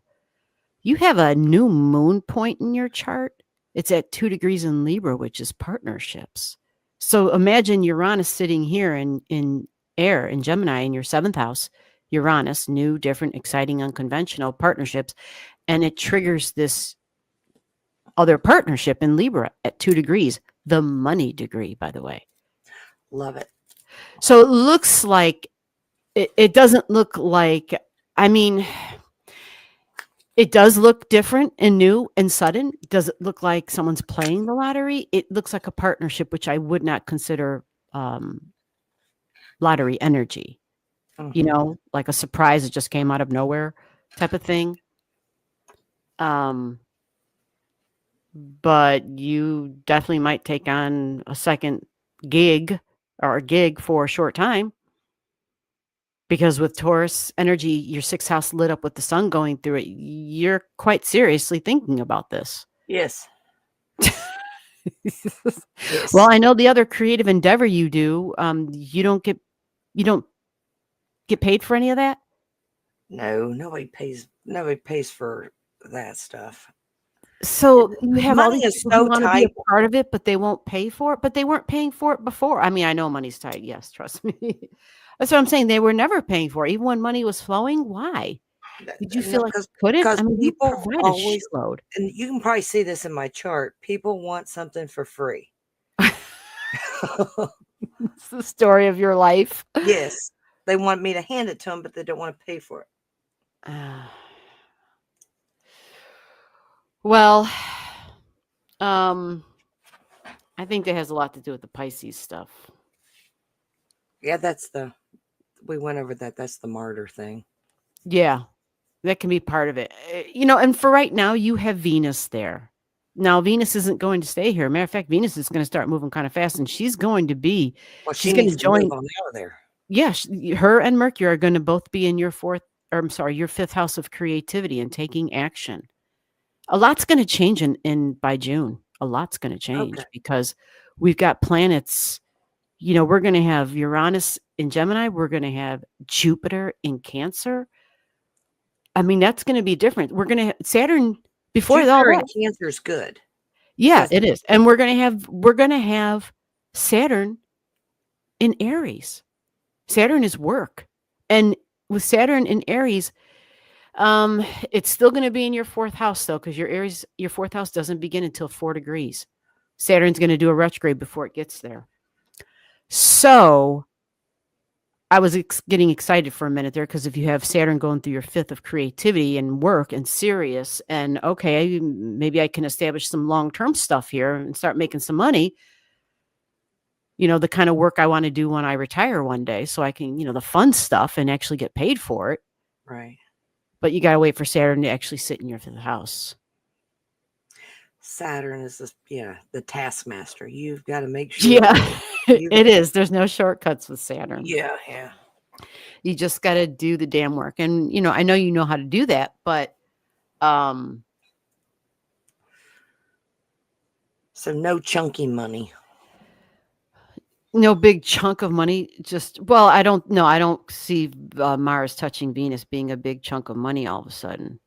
a new moon point in your chart. It's at 2 degrees in Libra, which is partnerships. So imagine Uranus sitting here in air in Gemini in your 7th house. Uranus, new, different, exciting, unconventional partnerships. And it triggers this other partnership in Libra at 2 degrees, the money degree, by the way. Love it. So it looks like, it doesn't look like, I mean, it does look different and new and sudden. Does it look like someone's playing the lottery? It looks like a partnership, which I would not consider lottery energy. You Mhm. know, like a surprise that just came out of nowhere type of thing. But you definitely might take on a second gig or a gig for a short time. Because with Taurus energy, your 6th house lit up with the sun going through it, you're quite seriously thinking about this. Yes. Yes. Well, I know the other creative endeavor you do, you don't get paid for any of that? No, nobody pays for that stuff. So you have all Money these is people who so want to be tight. a part of it, but they won't pay for it. But they weren't paying for it before. I mean, I know money's tight. Yes, trust me. That's what I'm saying. They were never paying for it, even when money was flowing. Why? Did you feel No, like you couldn't? I mean, you people provide a always, shitload. and you can probably see this in my chart. People want something for free. It's the story of your life. Yes, they want me to hand it to them, but they don't want to pay for it. Well, I think that has a lot to do with the Pisces stuff. Yeah, we went over that. That's the martyr thing. Yeah, that can be part of it. You know, and for right now, you have Venus there. Now, Venus isn't going to stay here. Matter of fact, Venus is going to start moving kind of fast, and she's going to be, Well, she's she going to needs to move join. on out of there. Yeah, her and Mercury are going to both be in your your fifth house of creativity and taking action. A lot's going to change in by June. A lot's going to change Okay. because we've got planets. We're going to have Uranus in Gemini. We're going to have Jupiter in Cancer. I mean, that's going to be different. We're going to have Saturn before all Jupiter in that. Cancer is good. Yeah, Because it is. And we're going to have Saturn in Aries. Saturn is work. And with Saturn in Aries, it's still going to be in your fourth house though, because your fourth house doesn't begin until 4 degrees. Saturn's going to do a retrograde before it gets there. So I was getting excited for a minute there, because if you have Saturn going through your fifth of creativity and work and serious, and okay, maybe I can establish some long-term stuff here and start making some money. The kind of work I want to do when I retire one day, so I can, the fun stuff and actually get paid for it. right. But you got to wait for Saturn to actually sit in your fifth house. Saturn is the taskmaster. You've got to make sure. Yeah, it is. There's no shortcuts with Saturn. Yeah. You just got to do the damn work. And, I know you know how to do that, but So no chunky money. no big chunk of money. I don't see Mars touching Venus being a big chunk of money all of a sudden,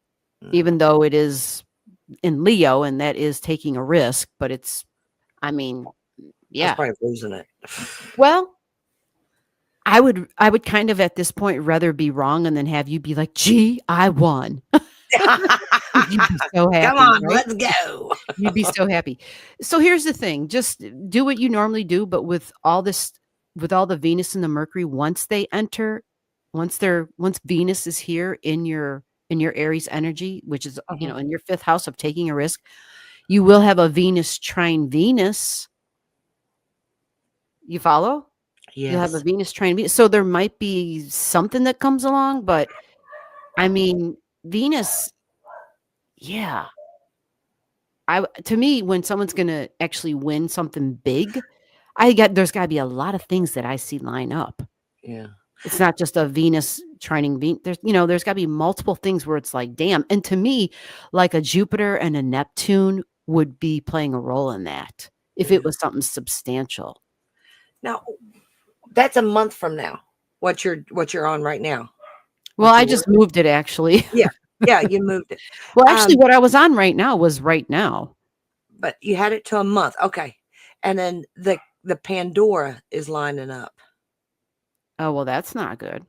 even though it is in Leo and that is taking a risk, but it's, yeah. That's probably losing it. Well, I would kind of at this point rather be wrong and then have you be like, gee, I won. You'd be so happy. Come on, right? let's go. You'd be so happy. So here's the thing. Just do what you normally do, but with all the Venus and the Mercury, once Venus is here in your Aries energy, which is, in your fifth house of taking a risk, you will have a Venus trine Venus. You follow? Yes. You'll have a Venus trine Venus. So there might be something that comes along, but Venus, yeah. To me, when someone's going to actually win something big, there's got to be a lot of things that I see line up. Yeah. It's not just a Venus trining Venus. There's got to be multiple things where it's like, damn. And to me, like a Jupiter and a Neptune would be playing a role in that if it was something substantial. Now, that's a month from now. What you're on right now? Well, I just moved it actually. Yeah, you moved it. Well, actually, what I was on right now was right now. But you had it to a month. Okay. And then the Pandora is lining up. Oh, well, that's not good.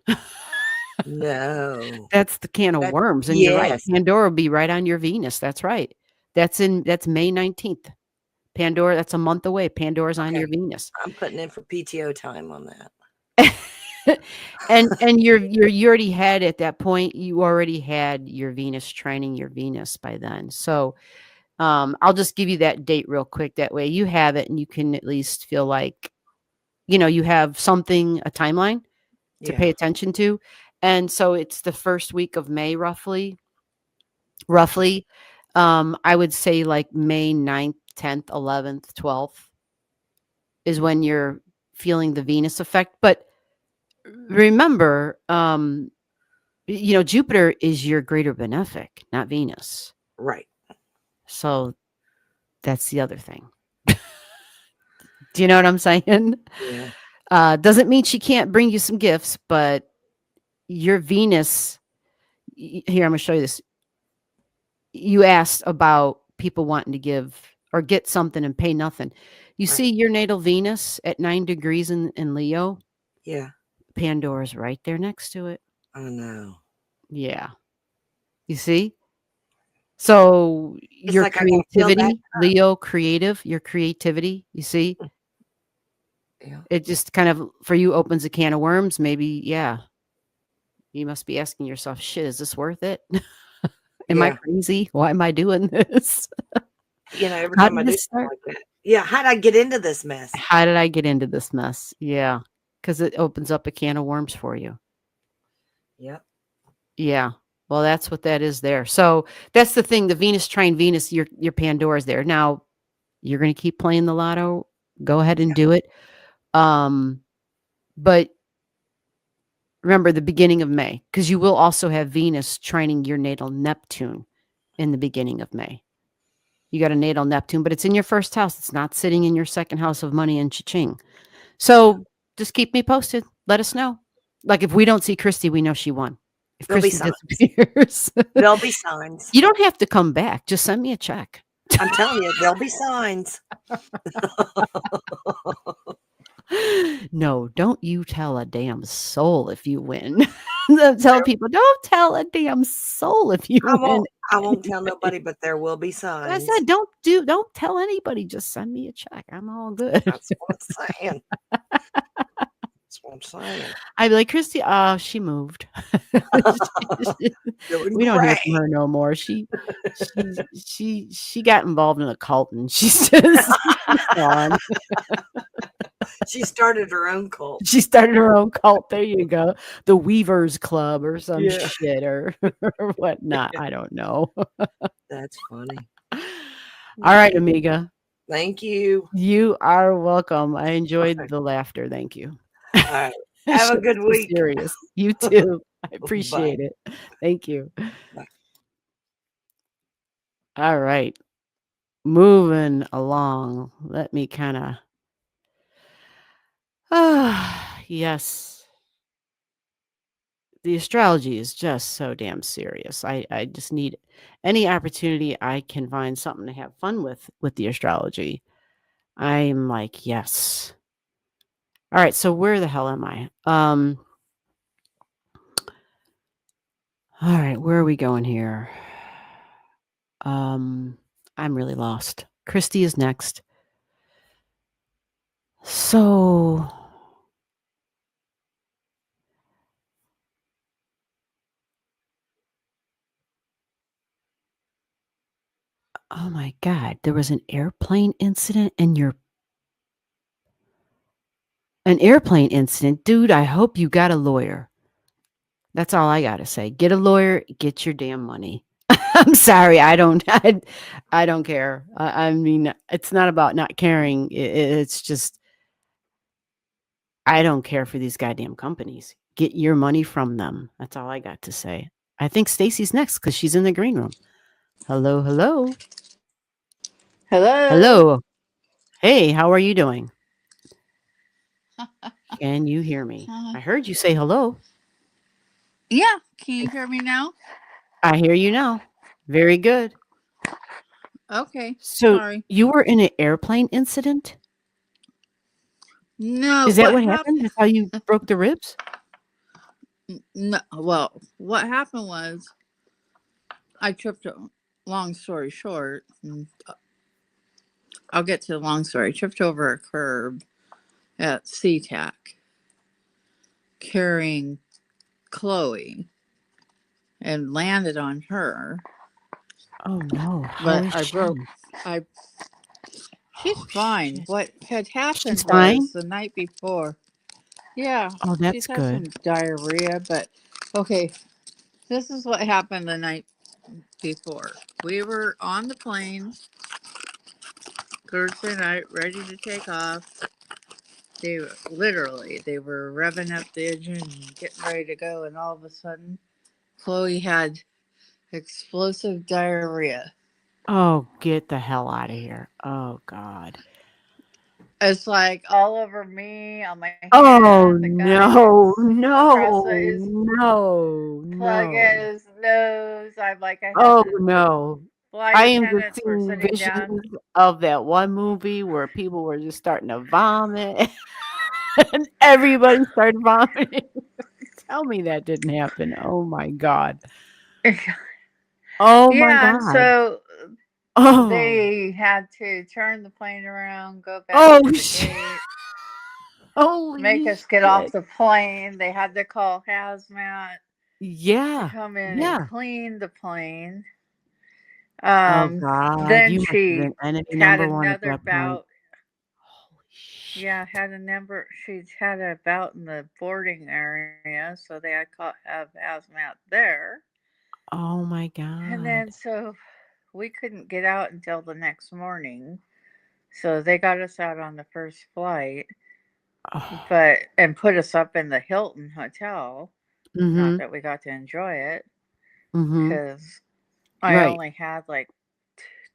No. That's the can of worms. And you're right. Yes. Pandora will be right on your Venus. That's right. That's May 19th. Pandora, that's a month away. Pandora's on your Venus. I'm putting in for PTO time on that. and you already had at that point, you already had your Venus trining your Venus by then. So I'll just give you that date real quick. That way you have it and you can at least feel like, you have something, a timeline to pay attention to. And so it's the first week of May, roughly. I would say like May 9th, 10th, 11th, 12th is when you're feeling the Venus effect. But remember, Jupiter is your greater benefic, not Venus. Right. So that's the other thing. Do you know what I'm saying? Yeah. Doesn't mean she can't bring you some gifts, but your Venus, here, I'm going to show you this. You asked about people wanting to give or get something and pay nothing. You see your natal Venus at 9 degrees in Leo? Yeah. Pandora's right there next to it. Oh, no. Yeah. You see? So It's your like I can feel creativity, that. Leo creative, your creativity, you see? Yeah. It just kind of, for you, opens a can of worms. Maybe, yeah. You must be asking yourself, shit, is this worth it? Am I crazy? Why am I doing this? Every time I do something like that. Yeah. How did I get into this mess? How did I get into this mess? Yeah. Because it opens up a can of worms for you. Yep. Yeah. Well, that's what that is there. So that's the thing. The Venus trine Venus, your Pandora's there. Now you're going to keep playing the lotto. Go ahead and do it. But remember the beginning of May, because you will also have Venus trining your natal Neptune in the beginning of May. You got a natal Neptune, but it's in your first house. It's not sitting in your second house of money and cha-ching. So just keep me posted. Let us know. Like if we don't see Christy, we know she won. If There'll be Christy signs. disappears, There'll be signs. you don't have to come back. Just send me a check. I'm telling you, there'll be signs. No, don't you tell a damn soul if you win. Tell people, don't tell a damn soul if you win. I won't tell nobody, but there will be I signs. said, don't tell anybody. Just send me a check. I'm all good. That's what I'm saying. That's what I'm saying. I'd be like, Christy, she moved. Doing We don't hear great. from her no more. She got involved in a cult and she's just gone. She started her own cult. She started her own cult. There you go. The Weavers Club or some Yeah. shit or whatnot. I don't know. That's funny. All right, amiga. Thank you. You are welcome. I enjoyed Okay. the laughter. Thank you. All right. Have a Shouldn't good be week. Serious. You too. I appreciate it. Thank you. Bye. All right. Moving along. Let me kind of. Yes. The astrology is just so damn serious. I just need any opportunity I can find something to have fun with the astrology. I'm like, yes. All right, so where the hell am I? All right, where are we going here? I'm really lost. Christy is next. So oh my God, there was an airplane incident and an airplane incident. Dude, I hope you got a lawyer. That's all I got to say. Get a lawyer, get your damn money. I'm sorry. I don't care. I mean, it's not about not caring. It's just, I don't care for these goddamn companies. Get your money from them. That's all I got to say. I think Stacy's next because she's in the green room. Hello, hello. Hello. Hello. Hey, how are you doing? Can you hear me? I heard you say hello. Yeah, can you hear me now? I hear you now. Very good. Okay. So Sorry. you were in an airplane incident? No. Is that what happened? That's how you broke the ribs? No. Well, what happened was I tripped. Long story short, I'll get to the long story. I tripped over a curb at SeaTac carrying Chloe and landed on her. Oh no. How But is I she? broke. She's fine. shit. What had happened She's fine? was the night before. Yeah. Oh, that's She's had some good. diarrhea, but okay. This is what happened the night before. We were on the plane Thursday night, ready to take off. They were revving up the engine and getting ready to go, and all of a sudden, Chloe had explosive diarrhea. Oh, get the hell out of here. Oh God. It's like all over me, on my hand. Oh The guy no, across his plug no. in his nose. I'm like, I had Oh the no. flight I am just attendants were seeing sitting down. visions of that one movie where people were just starting to vomit and everybody started vomiting. Tell me that didn't happen. Oh my God. Oh my Yeah, and God. so Oh. they had to turn the plane around, go back Oh to the shit. gate, Holy make us get off shit. the plane. They had to call hazmat to Yeah. come in Yeah. and clean the plane. Oh God. Then You must have she been enemy had number one at another that point. bout. Holy shit. Yeah, she'd had a bout in the boarding area, so they had have hazmat there. Oh my And God. then so we couldn't get out until the next morning. So they got us out on the first flight, Oh. and put us up in the Hilton hotel. Not Mm-hmm. that we got to enjoy it, Mm-hmm. because I Right. only had like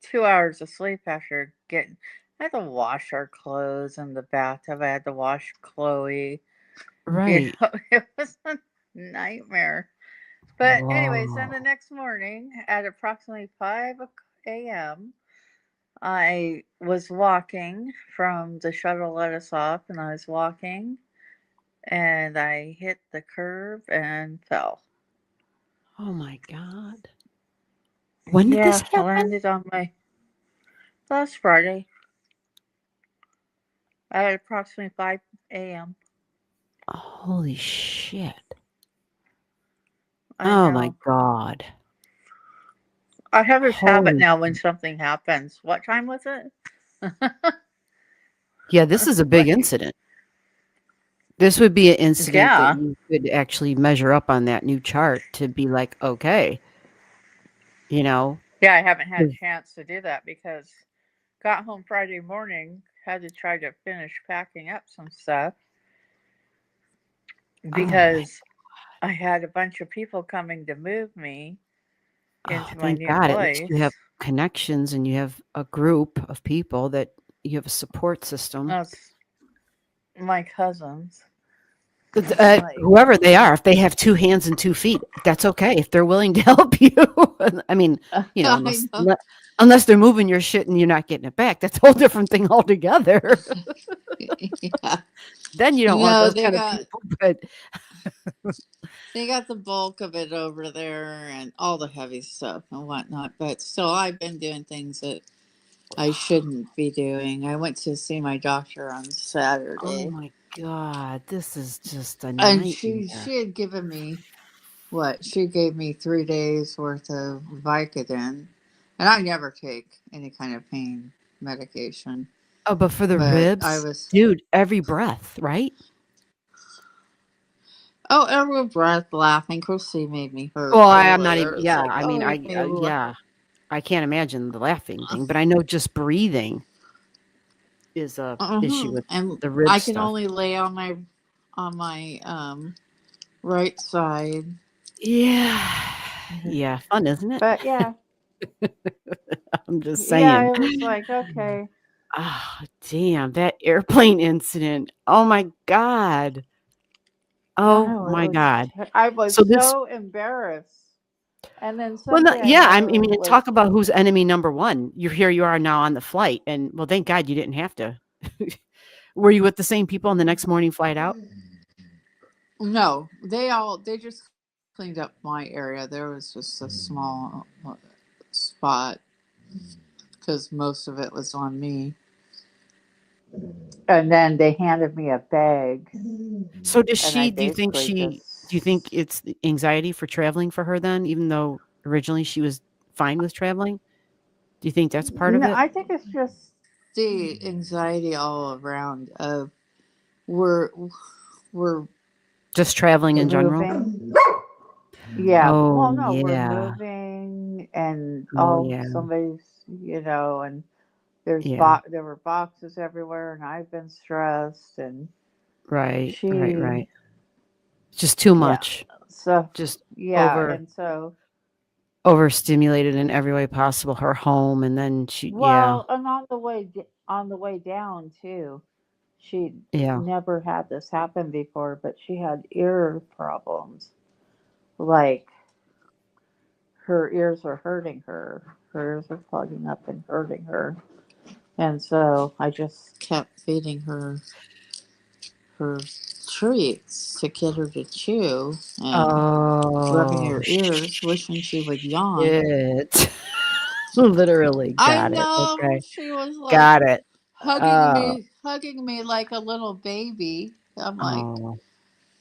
2 hours of sleep after getting. I had to wash our clothes in the bathtub. I had to wash Chloe. Right. It was a nightmare. But anyways, then the Whoa. next morning at approximately 5 a.m., I was walking from the shuttle let us off, and I was walking, and I hit the curb and fell. Oh my God. When did this Yeah, I happen? landed on my last Friday at approximately 5 a.m. Holy shit. I Oh my know. God. I have this habit Holy. now when something happens. What time was it? Yeah, this is a big Like, incident. This would be an incident that yeah. you could actually measure up on that new chart to be like, okay, you know. Yeah, I haven't had a 'Cause- chance to do that because got home Friday morning, had to try to finish packing up some stuff Oh my. because I had a bunch of people coming to move me Oh, into my thank new God. At least you place. have connections and you have a group of people that you have a support system. That's my cousins. Like, Whoever they are, if they have 2 hands and 2 feet, that's okay. If they're willing to help you. I mean, I know. unless they're moving your shit and you're not getting it back, that's a whole different thing altogether. Yeah. Then you don't want No, those kind of people, but they got the bulk of it over there and all the heavy stuff and whatnot. But still, I've been doing things that I shouldn't be doing. I went to see my doctor on oh Saturday, my God, this is just a and she nightmare. had given me what? She gave me 3 days worth of Vicodin, and I never take any kind of pain medication. Oh, but for the But I ribs, was dude, every breath, right? every breath laughing. Chrissy made me hurt Well, I'm not even, earlier. It's yeah, like, I mean, oh, ew. yeah, I can't imagine the laughing thing, but I know just breathing is a issue with And the rib I can stuff. only lay on my right side. Yeah. Yeah, fun, isn't it? But yeah, I'm just saying. yeah, it was like, okay. Ah, damn, that airplane incident. Oh my God. I Oh know my God. I was So this so embarrassed. And then well, no, Sunday I yeah, I know mean, was talk about who's enemy number 1. Here you are now on the flight, and, well, thank God you didn't have to. Were you with the same people on the next morning flight out? no, they just cleaned up my area. There was just a small spot because most of it was on me. And then they handed me a bag, So does and I she basically do you think just it's the anxiety for traveling for her then, even though originally she was fine with traveling? Do you think that's part of no, it? I think it's just the anxiety all around of we're we're Just traveling in general? moving. Yeah. Oh, Well, no, we're yeah. moving, and Oh, yeah. somebody's, and Yeah. there were boxes everywhere, and I've been stressed, and Right, right, she, right. Just too yeah. much. So, Just yeah, over and so, overstimulated in every way possible, her home, and then she yeah, well, and on the way down too, she yeah. never had this happen before, but she had ear problems. Like her ears were hurting her. Her ears were plugging up and hurting her. And so I just kept feeding her treats to get her to chew and rubbing Oh, her ears, wishing she would yawn. shit. Literally, I got it. know Okay. she was like Got it. Oh, hugging me like a little baby. I'm like, oh,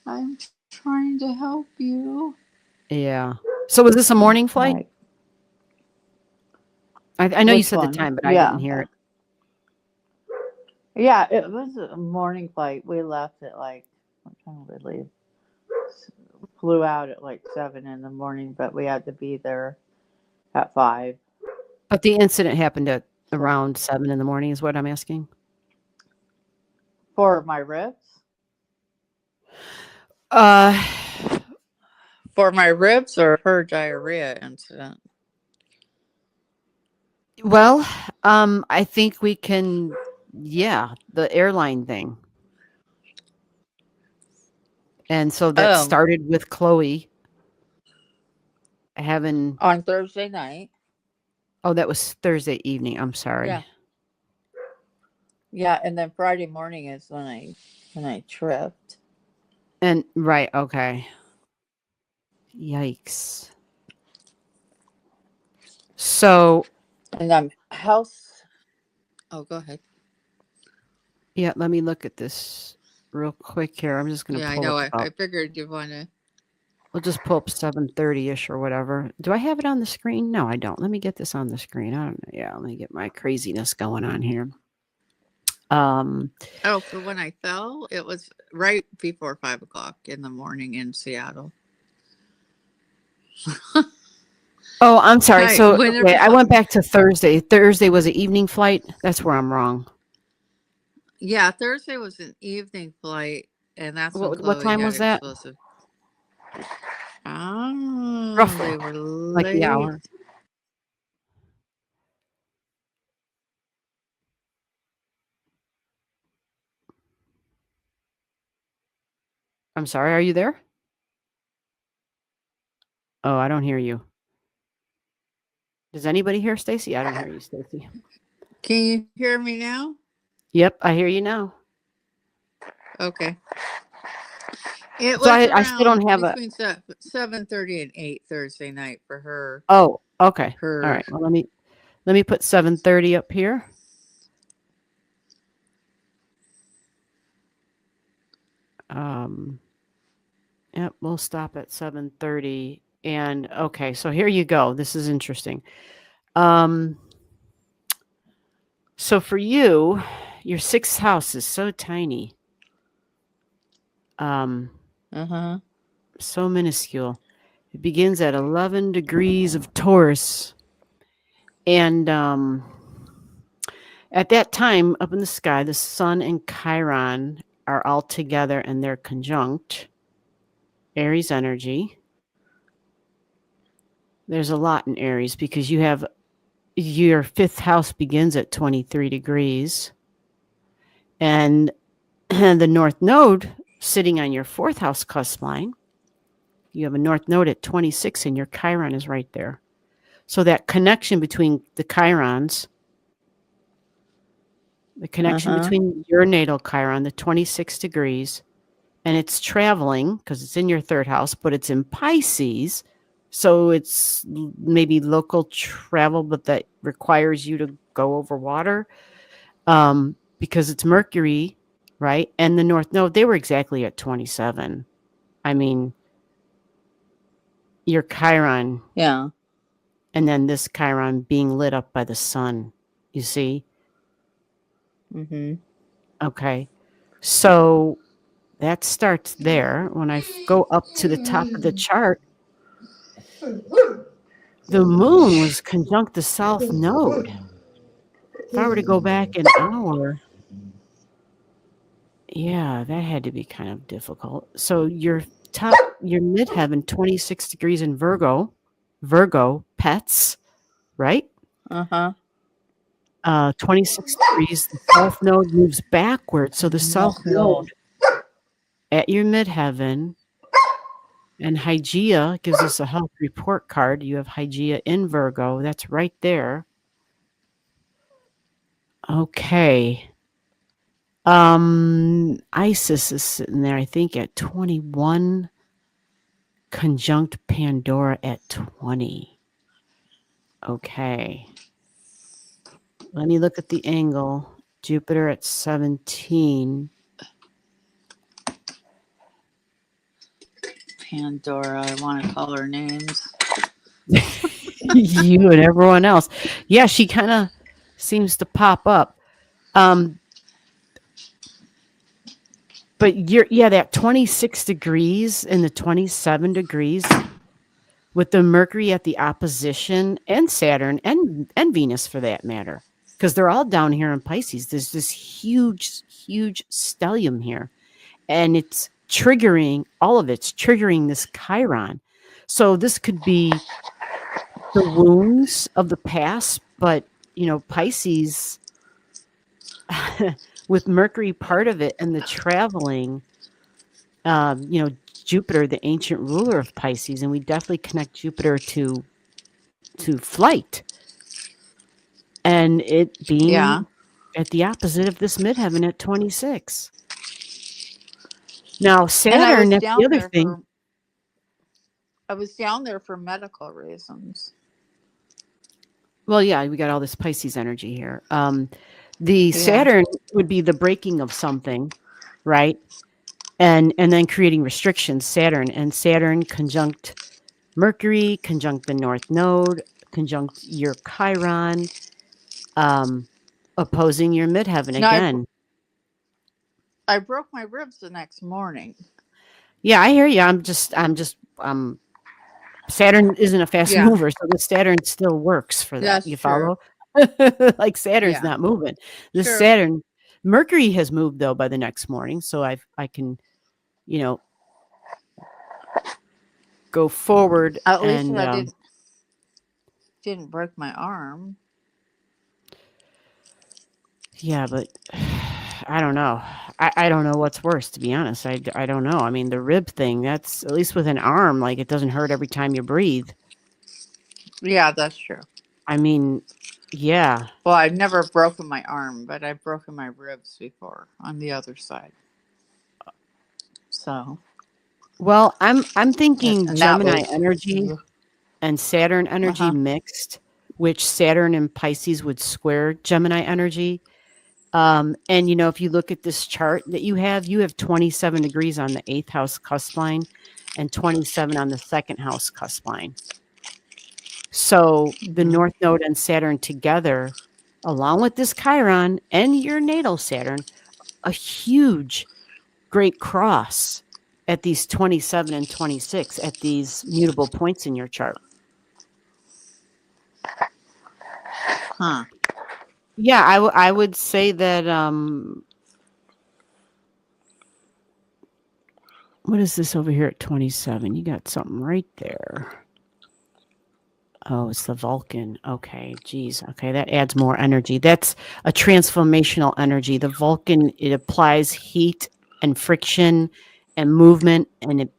I'm trying to help you. yeah. So was this a morning flight? Like, I know you which said the one? time, but I didn't Yeah. hear it. Yeah, it was a morning flight. We left at like, what time did we leave? flew out at like 7 in the morning, but we had to be there at 5. But the incident happened at around 7 in the morning is what I'm asking. For my ribs? Uh, For my ribs or her diarrhea incident? well, I think we can, the airline thing. And so that Oh, started with Chloe having, on Thursday night. oh, that was Thursday evening. I'm sorry. Yeah. Yeah, and then Friday morning is when I tripped. And right, okay. Yikes. So, And I'm house. Oh, go ahead. yeah, let me look at this real quick here. I'm just going to Yeah, I pull know. up I about, figured you want to. we'll just pull up 7:30ish or whatever. Do I have it on the screen? No, I don't. Let me get this on the screen. I don't know. Yeah, let me get my craziness going on here. Oh, for when I fell, it was right before 5 o'clock in the morning in Seattle. Oh, I'm sorry. Hi, So, whenever okay, I went back to Thursday. Thursday was an evening flight. That's where I'm wrong. Yeah, Thursday was an evening flight, and that's when What Chloe time had was that? explosive. Oh, Roughly, they were like the late. hour. I'm sorry. Are you there? Oh, I don't hear you. Does anybody hear Stacy? I don't hear you, Stacy. Can you hear me now? Yep, I hear you now. Okay. It So was I still around don't have a. between 7:30 and 8 Thursday night for her. Oh, okay. All Her. right. Well, let me put 7:30 up here. Yep, we'll stop at 7:30. And okay, so here you go. This is interesting. So for you, your sixth house is so tiny. Uh-huh. So minuscule. It begins at 11 degrees of Taurus. And at that time, up in the sky, the sun and Chiron are all together and they're conjunct. Aries energy. There's a lot in Aries because you have your fifth house begins at 23 degrees. And the North Node sitting on your fourth house cusp line. You have a North Node at 26 and your Chiron is right there. So that connection between the Chirons, the connection between your natal Chiron, the 26 degrees, and it's traveling because it's in your third house, but it's in Pisces. So it's maybe local travel, but that requires you to go over water because it's Mercury, right? And the North Node, they were exactly at 27. I mean, your Chiron. Yeah. And then this Chiron being lit up by the sun, you see? Mm-hmm. Okay. So that starts there. When I go up to the top of the chart, the moon was conjunct the south node. If I were to go back an hour, yeah, that had to be kind of difficult. So your midheaven, 26 degrees in Virgo, pets, right? Uh-huh. 26 degrees, the south node moves backwards. So the south node at your midheaven, and Hygeia gives us a health report card. You have Hygeia in Virgo. That's right there. Okay. Isis is sitting there, I think, at 21, conjunct Pandora at 20. Okay. Let me look at the angle. Jupiter at 17. Pandora, I want to call her names. You and everyone else. Yeah, she kind of seems to pop up. But you're that 26 degrees and the 27 degrees with the Mercury at the opposition and Saturn and Venus for that matter, because they're all down here in Pisces. There's this huge stellium here, and it's triggering all of it's triggering this Chiron. So this could be the wounds of the past, but Pisces with Mercury part of it and the traveling, Jupiter, the ancient ruler of Pisces, and we definitely connect Jupiter to flight, and it being Yeah. at the opposite of this midheaven at 26. Now And I Saturn, was that's the down other there thing. for I was down there for medical reasons. Well, yeah, we got all this Pisces energy here. The Yeah. Saturn would be the breaking of something, right? And then creating restrictions. Saturn conjunct Mercury, conjunct the North Node, conjunct your Chiron, opposing your midheaven No, again. I broke my ribs the next morning. Yeah, I hear you. Saturn isn't a fast Yeah. mover, so the Saturn still works for that. That's You true. follow? Like Saturn's Yeah. not moving. The Sure. Saturn, Mercury has moved though by the next morning, so I can, go forward At least and I didn't break my arm. yeah, but I don't know. I don't know what's worse, to be honest. I don't know. I mean, the rib thing, that's at least with an arm, like it doesn't hurt every time you breathe. Yeah, that's true. I mean, yeah. Well, I've never broken my arm, but I've broken my ribs before on the other side. So, Well, I'm thinking and that Gemini was energy and Saturn energy mixed, which Saturn and Pisces would square Gemini energy. And if you look at this chart that you have 27 degrees on the 8th house cusp line and 27 on the 2nd house cusp line. So the North Node and Saturn together, along with this Chiron and your natal Saturn, a huge, great cross at these 27 and 26 at these mutable points in your chart. Huh. Yeah, I would say that what is this over here at 27? You got something right there. Oh, it's the Vulcan. Okay, geez. Okay, that adds more energy. That's a transformational energy. The Vulcan, it applies heat and friction and movement, and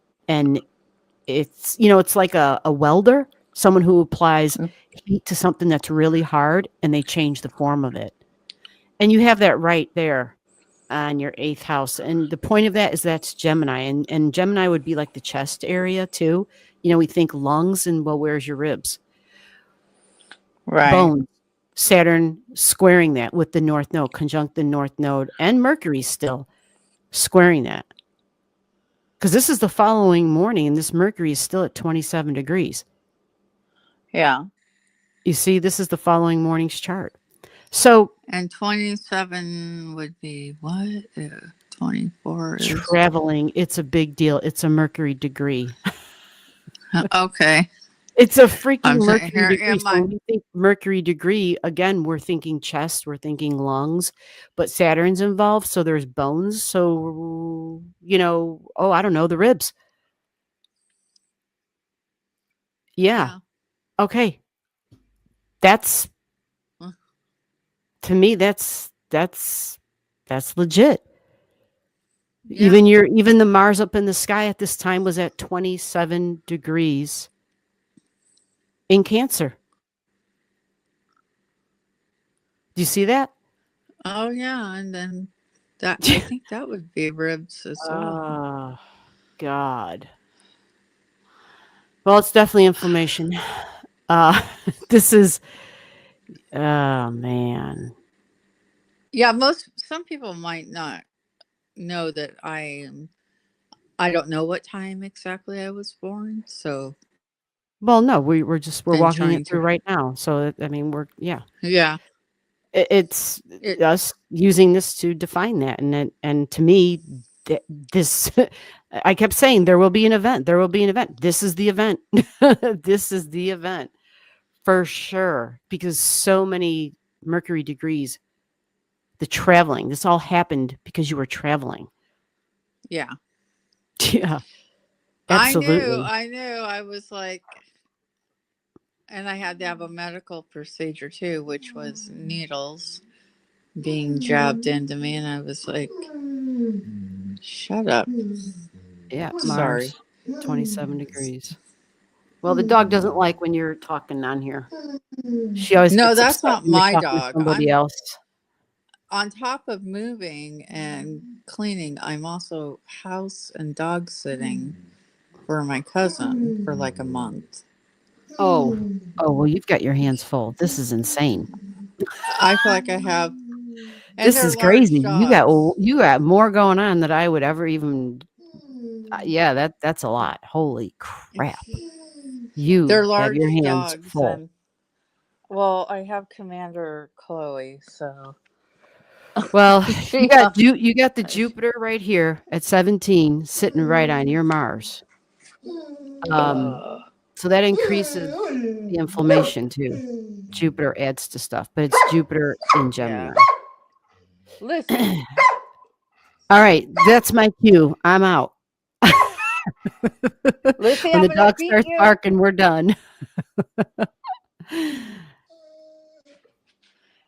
it's it's like a welder, someone who applies heat to something that's really hard and they change the form of it. And you have that right there on your 8th house. And the point of that is that's Gemini. And Gemini would be like the chest area too. We think lungs and, well, where's your ribs? Right. Bones. Saturn squaring that with the North Node, conjunct the North Node, and Mercury still squaring that. Because this is the following morning, and this Mercury is still at 27 degrees. Yeah. You see, this is the following morning's chart. So, And 27 would be what? 24 is... traveling, it's a big deal. It's a Mercury degree. Okay. It's a freaking saying, Mercury here degree. am So I. when we think Mercury degree, again, we're thinking chest, we're thinking lungs, but Saturn's involved. So there's bones. So, I don't know, the ribs. Yeah. Okay. That's, to me, that's legit. Yeah. Even the Mars up in the sky at this time was at 27 degrees in Cancer. Do you see that? Oh yeah, and then that I think that would be ribs as well. Oh, God. Well, it's definitely inflammation. This is, oh man. Yeah, some people might not know that I don't know what time exactly I was born, so. Well, no, we're walking it through to... right now. So I mean, yeah. It, It's us using this to define that, and to me, this I kept saying there will be an event. There will be an event. This is the event. This is the event for sure, because so many Mercury degrees, the traveling, this all happened because you were traveling. Yeah. Yeah, absolutely. I knew. I was like, and I had to have a medical procedure too, which was needles being jabbed into me. And I was like, shut up. Yeah, Sorry. Mars, 27 degrees. Well, the dog doesn't like when you're talking on here. She always No, gets that's upset not when you're my talking to dog. somebody else. On top of moving and cleaning, I'm also house and dog sitting for my cousin for like a month. Oh, well, you've got your hands full. This is insane. I feel like I have, and This they're is large crazy. dogs. You got more going on than I would ever even. Yeah, that's a lot. Holy crap! You They're have large your hands dogs, full. and well, I have Commander Chloe, so Well, you yeah. got the Jupiter right here at 17, sitting right on your Mars. So that increases the inflammation too. Jupiter adds to stuff, but it's Jupiter in Gemini. Listen, All right, that's my cue. I'm out. Lucy, When I'm the gonna dog beat starts you. barking, we're done.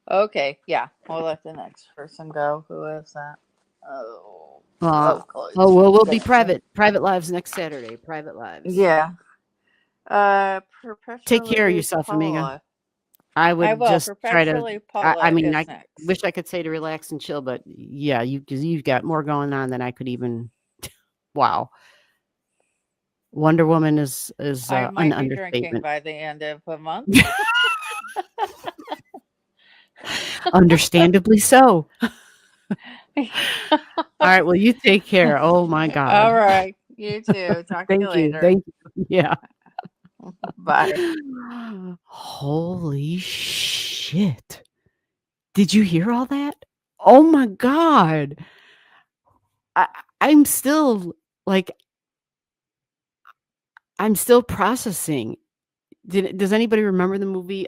Okay, yeah, we'll let the next person go. Who is that? Chloe. Well, we'll be private lives next Saturday. Private lives. Yeah. Take care of Perpetually yourself, amiga. Paula. I I would will. just try to. Perpetually Paula I mean, is I next. wish I could say to relax and chill, but yeah, because you've got more going on than I could even. Wow. Wonder Woman is I an might be drinking understatement. by the end of the month. Understandably so. All right. Well, you take care. Oh my God. All right. You too. Talk to you Thank you. later. Thank you. Yeah. Bye. Holy shit. Did you hear all that? Oh my God. I'm still like, I'm still processing. Does anybody remember the movie?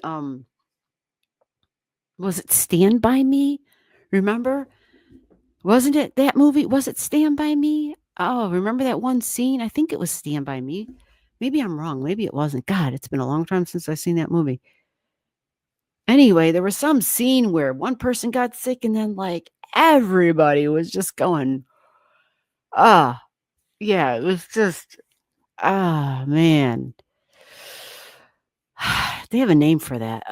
Was it Stand By Me? Remember? Wasn't it that movie? Was it Stand By Me? Oh, remember that one scene? I think it was Stand By Me. Maybe I'm wrong. Maybe it wasn't. God, it's been a long time since I've seen that movie. Anyway, there was some scene where one person got sick and then like everybody was just going, yeah, it was just, man. They have a name for that.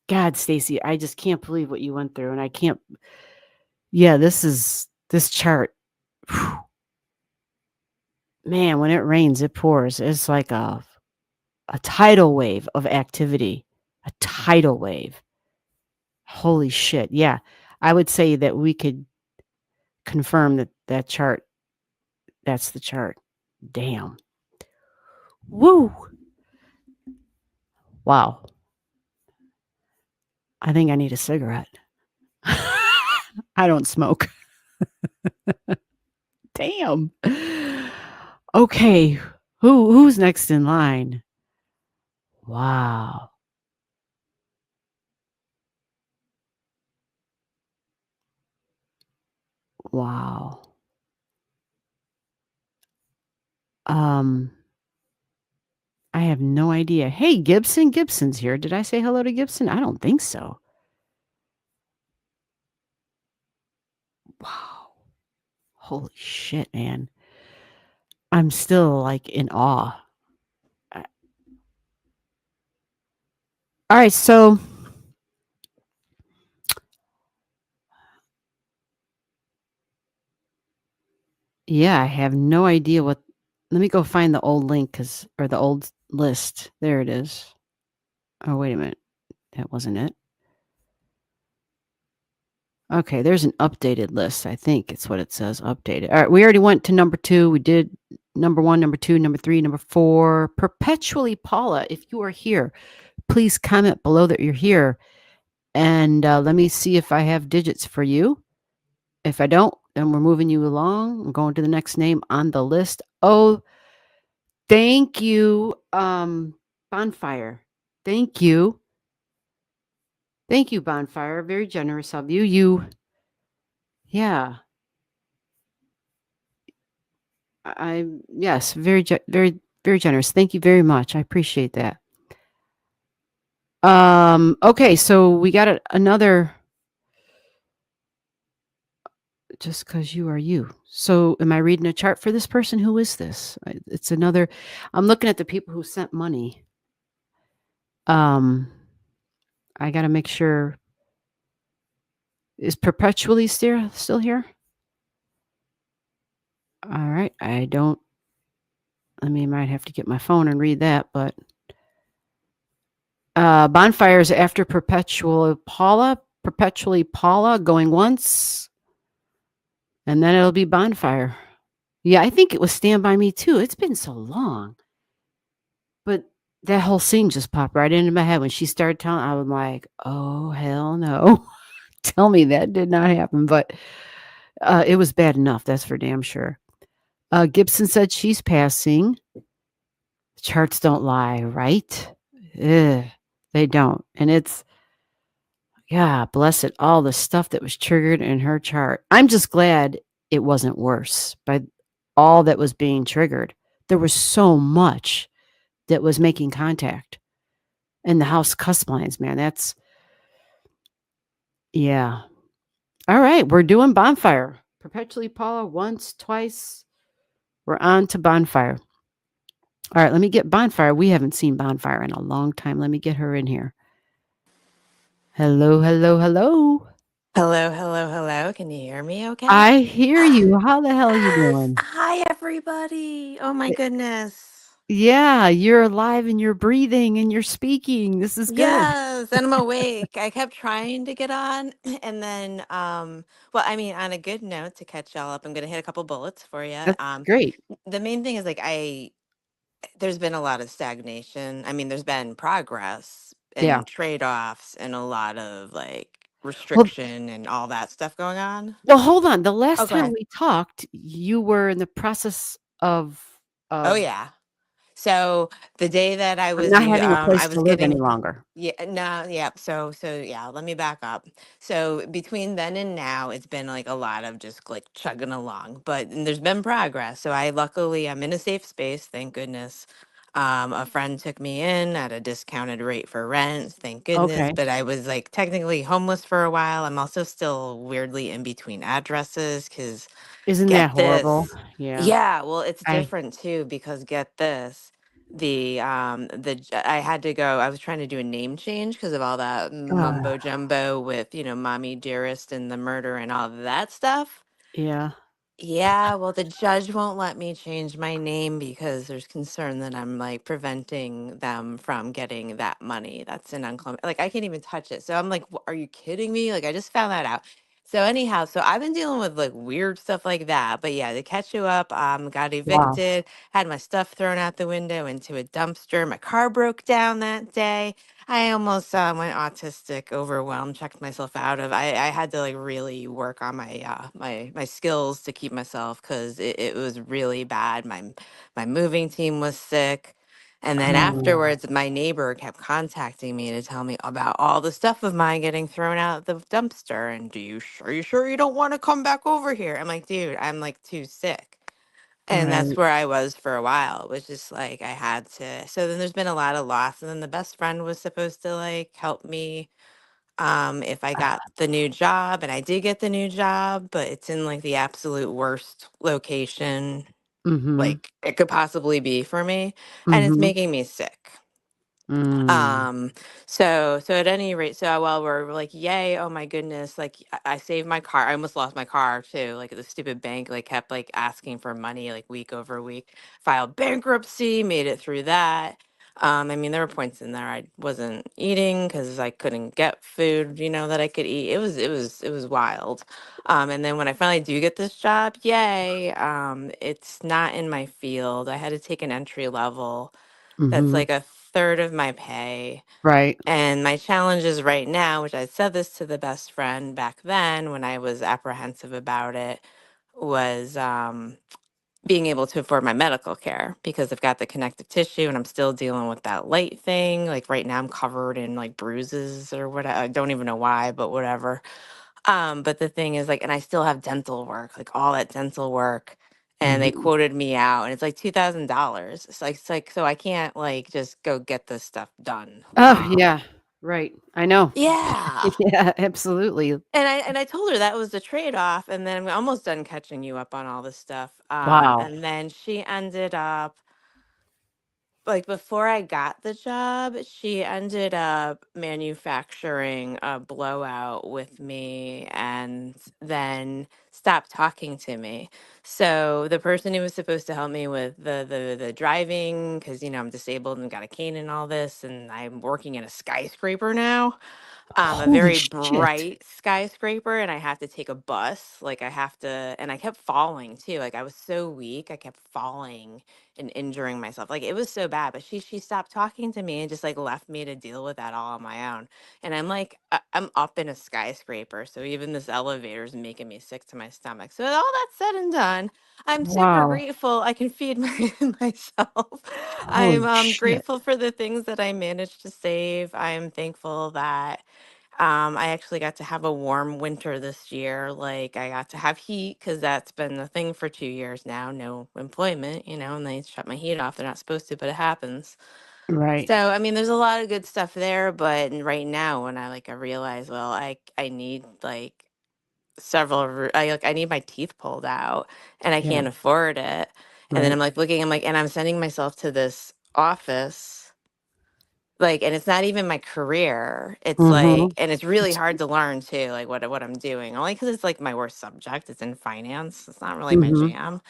God, Stacy, I just can't believe what you went through. And I can't, yeah, this chart. Whew. Man, when it rains, it pours. It's like a tidal wave of activity, a tidal wave. Holy shit. Yeah. I would say that we could confirm that chart, that's the chart. Damn. Woo. Wow. I think I need a cigarette. I don't smoke. Damn. Okay. Who's next in line? Wow. Wow. I have no idea. Hey, Gibson. Gibson's here. Did I say hello to Gibson? I don't think so. Wow. Holy shit, man. I'm still like in awe. All right, so yeah, I have no idea what. Let me go find the old link or the old list. There it is. Oh, wait a minute. That wasn't it. Okay, there's an updated list. I think it's what it says, updated. All right, we already went to number 2. We did number 1, number 2, number 3, number 4. Perpetually Paula, if you are here, please comment below that you're here. And let me see if I have digits for you. If I don't, and we're moving you along. I'm going to the next name on the list. Oh, thank you, Bonfire. Thank you. Thank you, Bonfire. Very generous of you. Yeah. Yes, very, very generous. Thank you very much. I appreciate that. Okay, so we got another just because you are you. So am I reading a chart for this person? Who is this? It's another. I'm looking at the people who sent money. I got to make sure. Is perpetually still here? All right. I don't. I mean, might have to get my phone and read that, but bonfires after perpetually Paula going once, and then it'll be bonfire. Yeah, I think it was Stand By Me too. It's been so long. But that whole scene just popped right into my head when she started telling. I was like, "Oh hell no!" Tell me that did not happen, but it was bad enough. That's for damn sure. Gibson said she's passing. Charts don't lie, right? Ugh, they don't, and it's yeah. Bless it, all the stuff that was triggered in her chart. I'm just glad it wasn't worse by all that was being triggered. There was so much that was making contact. And the house cusp lines, man, that's yeah. All right, we're doing bonfire. Perpetually Paula once, twice. We're on to bonfire. All right, let me get bonfire. We haven't seen bonfire in a long time. Let me get her in here. Hello, hello, hello. Hello, hello, hello. Can you hear me okay? I hear you. How the hell are you doing? Hi, everybody. Oh, my goodness. Yeah, you're alive and you're breathing and you're speaking. This is good. Yes, and I'm awake. I kept trying to get on, and then, well, I mean, on a good note to catch y'all up, I'm gonna hit a couple bullets for you. That's great. The main thing is like there's been a lot of stagnation. I mean, there's been progress Yeah. and trade-offs and a lot of like Well, restriction and all that stuff going on. well, hold on. The Oh, last go time ahead. we talked, you were in the process of Oh, of yeah. So the day that not having a I place to was live any getting, longer. yeah, no, yeah. So yeah, let me back up. So between then and now, it's been like a lot of just like chugging along, but and there's been progress. So I'm in a safe space, thank goodness. A friend took me in at a discounted rate for rent, thank goodness. Okay. But I was like technically homeless for a while. I'm also still weirdly in between addresses because Isn't get that horrible? this. Yeah. Yeah, well, it's I different too because get this. I had to go. I was trying to do a name change because of all that uh, mumbo jumbo with, mommy dearest and the murder and all that stuff. yeah. Yeah, well, the judge won't let me change my name because there's concern that I'm like preventing them from getting that money. That's an unclaimed, like I can't even touch it. So I'm like, Are you kidding me?" Like I just found that out. So anyhow, so I've been dealing with like weird stuff like that. But yeah, to catch you up, got Wow. evicted, had my stuff thrown out the window into a dumpster. My car broke down that day. I almost went autistic, overwhelmed, checked myself out of. I had to like really work on my skills to keep myself because it was really bad. My moving team was sick. And then Oh, afterwards, my neighbor kept contacting me to tell me about all the stuff of mine getting thrown out the dumpster. And are you sure you don't want to come back over here? I'm like, dude, I'm like too sick. And that's right. where I was for a while. It was just like I had to. So then there's been a lot of loss. And then the best friend was supposed to like help me if I got the new job. And I did get the new job, but it's in like the absolute worst location Mhm. like it could possibly be for me. And it's Mhm. making me sick. Mm. Um, so at any rate, so while we're like, yay, oh my goodness, like I saved my car. I almost lost my car too. Like the stupid bank like kept like asking for money like week over week. Filed bankruptcy, made it through that. I mean, there were points in there I wasn't eating because I couldn't get food, that I could eat. It was wild. And then when I finally do get this job, yay, it's not in my field. I had to take an entry level that's Mhm. like a third of my pay. Right. And my challenge is right now, which I said this to the best friend back then when I was apprehensive about it, was being able to afford my medical care because I've got the connective tissue and I'm still dealing with that light thing. Like right now I'm covered in like bruises or whatever. I don't even know why, but whatever. But the thing is like, and I still have dental work, like all that dental work. And they Mhm. quoted me out and it's like $2,000. It's like, so I can't like just go get this stuff done. Oh, yeah. Right. I know. Yeah. Yeah, absolutely. And I told her that was the trade-off, and then I'm almost done catching you up on all this stuff. Wow. And then she ended up like before I got the job, she ended up manufacturing a blowout with me and then stopped talking to me. So the person who was supposed to help me with the driving, because I'm disabled and got a cane and all this, and I'm working in a skyscraper now, a Holy very shit. bright skyscraper, and I have to take a bus. Like I have to, and I kept falling too. Like I was so weak, I kept falling and injuring myself. Like it was so bad. But she stopped talking to me and just like left me to deal with that all on my own. And I'm like, I'm up in a skyscraper, so even this elevator is making me sick to my stomach. So all that said and done, I'm super Wow. grateful I can feed myself. I'm Holy shit. grateful for the things that I managed to save. I'm thankful that I actually got to have a warm winter this year. Like I got to have heat because that's been the thing for 2 years now. No employment, and they shut my heat off. They're not supposed to, but it happens. Right. So I mean, there's a lot of good stuff there. But right now, when I realize, well, I need like I need my teeth pulled out, and I Yeah. can't afford it. And then Right. I'm like looking, I'm like, and I'm sending myself to this office like, and it's not even my career. It's like, Mhm. and it's really It's hard to learn too, like what I'm doing, only because it's like my worst subject. It's in finance. It's not really my mhm. jam.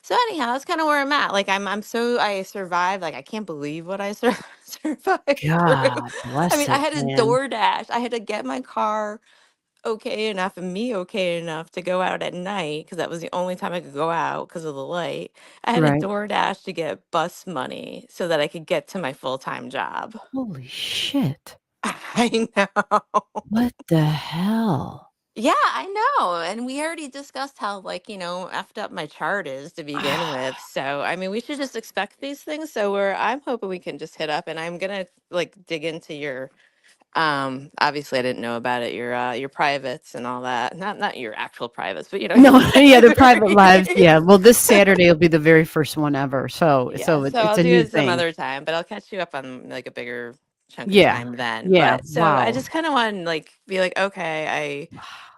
So anyhow, that's kind of where I'm at. Like I survived. Like I can't believe what I survived through. God I bless mean, I it, had to man. DoorDash. I had to get my car okay enough and me okay enough to go out at night because that was the only time I could go out because of the light. I had to Right. DoorDash to get bus money so that I could get to my full-time job. Holy shit. I know. What the hell? Yeah, I know. And we already discussed how, like, effed up my chart is to begin with. So, I mean, we should just expect these things. So, I'm hoping we can just hit up and I'm gonna like dig into your obviously I didn't know about it, your privates and all that. Not your actual privates, but No, yeah, the private lives. Right. Yeah. Well, this Saturday will be the very first one ever. So Yeah, so so it's I'll a do new it some thing. other time, but I'll catch you up on like a bigger chunk of Yeah. time then. Yeah. But so I Wow. just kind of want to like be like, okay,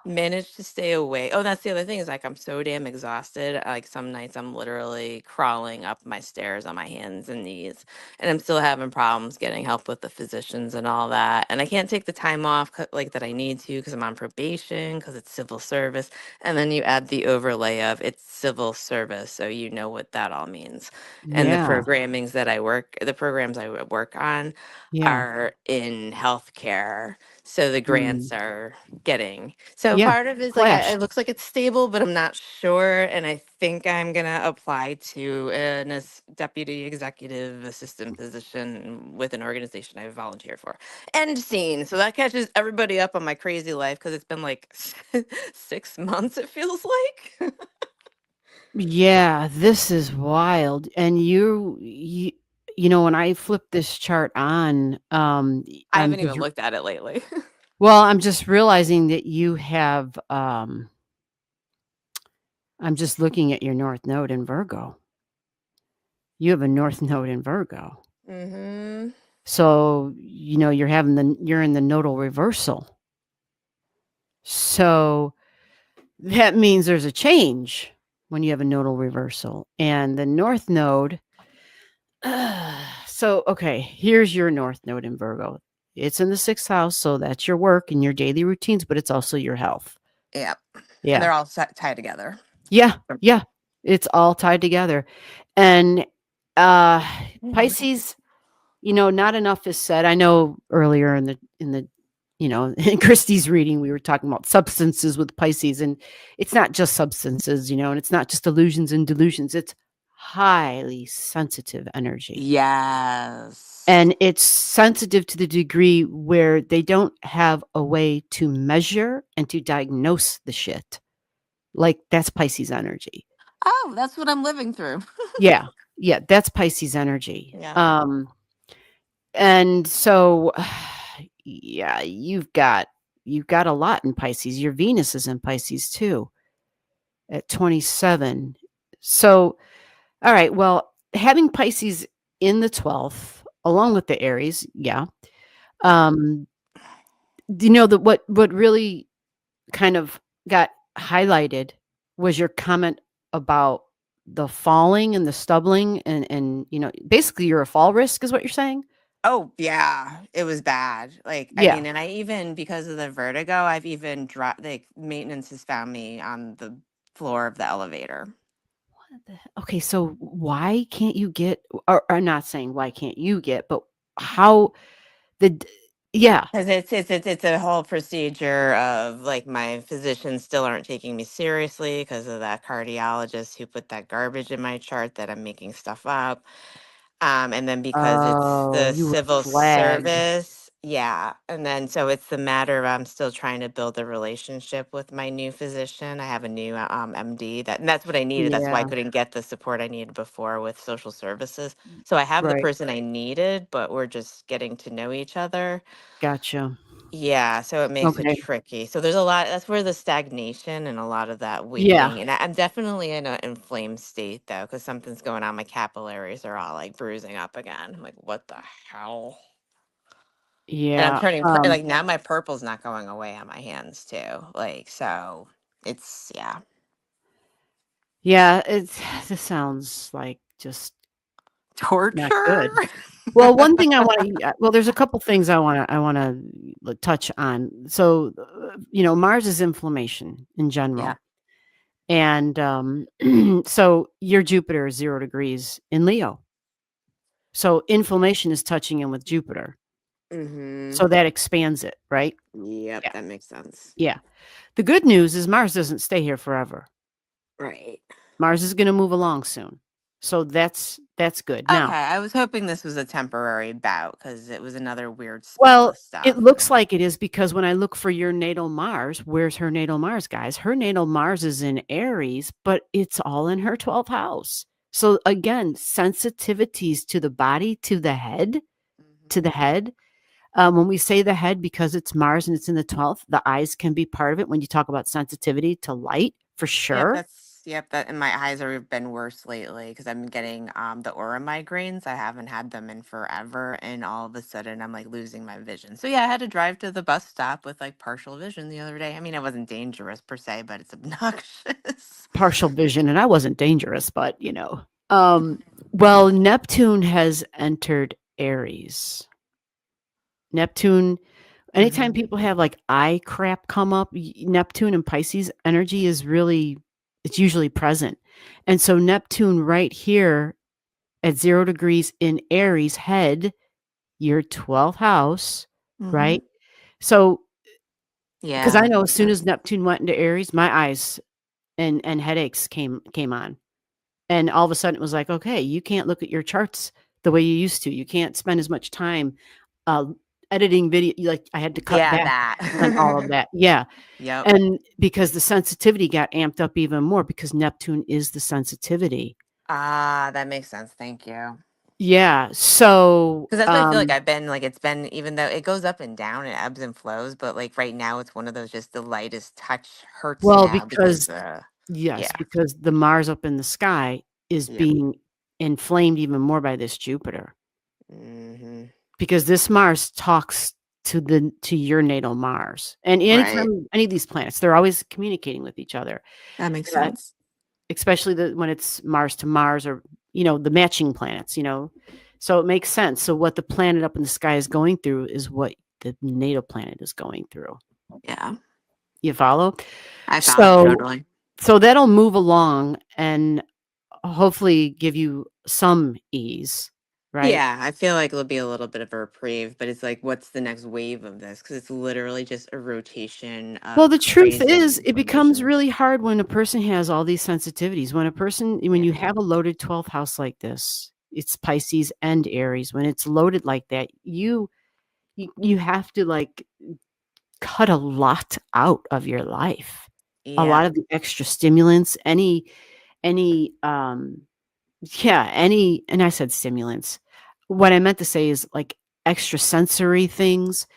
managed to stay awake. Oh, that's the other thing is like I'm so damn exhausted. Like some nights I'm literally crawling up my stairs on my hands and knees, and I'm still having problems getting help with the physicians and all that. And I can't take the time off like that I need to because I'm on probation because it's civil service. And then you add the overlay of it's civil service, so you know what that all means. And Yeah. the programs I work on Yeah. are in healthcare. So the Mm. grants are getting. So Yeah. part of it is like Flash. it looks like it's stable, but I'm not sure. And I think I'm gonna apply to deputy executive assistant position with an organization I volunteer for. End scene. So that catches everybody up on my crazy life because it's been like 6 months. It feels like. Yeah, this is wild. And when I flip this chart on, I haven't even looked at it lately. I'm just realizing that you have, I'm just looking at your North Node in Virgo. You have a North Node in Virgo. Mm-hmm. So, you're in the nodal reversal. So that means there's a change when you have a nodal reversal. And the North Node, so, okay, here's your North Node in Virgo. It's in the sixth house, so that's your work and your daily routines, but it's also your health. Yeah. Yeah. They're all tied together. Yeah. Yeah. It's all tied together. And Pisces, not enough is said. I know earlier in the in Christie's reading, we were talking about substances with Pisces, and it's not just substances, and it's not just illusions and delusions. It's highly sensitive energy. Yes. And it's sensitive to the degree where they don't have a way to measure and to diagnose the shit. like that's Pisces energy. Oh, that's what I'm living through. Yeah. Yeah, that's Pisces energy. Yeah. And so yeah, you've got a lot in Pisces. Your Venus is in Pisces too at 27. So, all right, well, having Pisces in the 12th along with the Aries, yeah. Um do you know that what really kind of got highlighted was your comment about the falling and the stumbling and basically you're a fall risk is what you're saying? Oh, yeah, it was bad. Like, I Yeah. mean, and I even because of the vertigo, I've even dropped like maintenance has found me on the floor of the elevator. What the okay, so why can't you get or I'm not saying why can't you get, but how the d yeah. Because it's a whole procedure of like my physicians still aren't taking me seriously because of that cardiologist who put that garbage in my chart that I'm making stuff up. And then because it's Oh, the you were civil flagged. service, yeah. And then so it's the matter of I'm still trying to build a relationship with my new physician. I have a new MD and that's what I needed. That's why I Yeah, couldn't get the support I needed before with social services. So I have the right. person I needed, but we're just getting to know each other. Gotcha. Yeah, so it makes it Okay. tricky. So there's a lot that's where the stagnation and a lot of that Yeah. waiting. And I'm definitely in an inflamed state though, because something's going on. My capillaries are all like bruising up again. I'm like, what the hell? And I'm Yeah. turning like now my purple's not going away on my hands too. Like, so it's yeah. Yeah, this sounds like just not Torture. good. Well, one thing I wanna well, there's a couple things I wanna touch on. So, Mars is inflammation in Yeah. general. And, so your Jupiter is 0 degrees in Leo. So inflammation is touching in with Jupiter. Mm-hmm. So that expands it, right? Yep, Yeah. that makes sense. Yeah. The good news is Mars doesn't stay here forever. Right. Mars is gonna move along soon. So that's good. Okay, Now I was hoping this was a temporary bout because it was another weird spell well, of it stuff. looks like it is because when I look for your natal Mars, where's her natal Mars, guys? Her natal Mars is in Aries, but it's all in her 12th house. So again, sensitivities to the body, to the head, to Mhm. the head. When we say the head, because it's Mars and it's in the 12th, the eyes can be part of it when you talk about sensitivity to light, for Yep, sure. that and my eyes are been worse lately because I'm getting the aura migraines. I haven't had them in forever, and all of a sudden I'm like losing my vision. So yeah, I had to drive to the bus stop with like partial vision the other day. I mean, it wasn't dangerous per se, but it's obnoxious. Partial vision, and I wasn't dangerous, but Um, well, Neptune has entered Aries. Neptune, anytime Hmm. people have like eye crap come up, Neptune and Pisces energy is really, it's usually present. And so Neptune right here at 0 degrees in Aries head, your 12th house, Hmm. right? So, because I Yeah, know as makes soon sense. as Neptune went into Aries, my eyes and headaches came on. And all of a sudden it was like, okay, you can't look at your charts the way you used to. You can't spend as much time uh, editing video. Like I had to cut Yeah, back on all of that. that. Yeah. Yep. And because the sensitivity got amped up even more because Neptune is the sensitivity. Ah, that makes sense. Thank you. Yeah. So, Because that's what I feel like I've been like it's been even though it goes up and down and ebbs and flows, but like right now it's one of those just the lightest touch hurts well, now because because yes, yeah. because the Mars up in the sky is Yep. being inflamed even more by this Jupiter. Hmm. Because this Mars talks to your natal Mars. And Right. anytime any of these planets, they're always communicating with each other. That makes Uh, sense. especially when it's Mars to Mars or the matching planets. So it makes sense. So what the planet up in the sky is going through is what the natal planet is going through. Yeah. You follow? I follow So totally. so that'll move along and hopefully give you some ease, right? Yeah, I feel like it'll be a little bit of a reprieve, but it's like, what's the next wave of this? Because it's literally just a rotation Well, of the truth crazy is, it becomes inflammation. really hard when a person has all these sensitivities. When Yeah. you have a loaded 12th house like this, it's Pisces and Aries. When it's loaded like that, you have to like cut a lot out of your life. a lot Yeah. of the extra stimulants, any yeah, and I said stimulants. What I meant to say is like extra sensory things,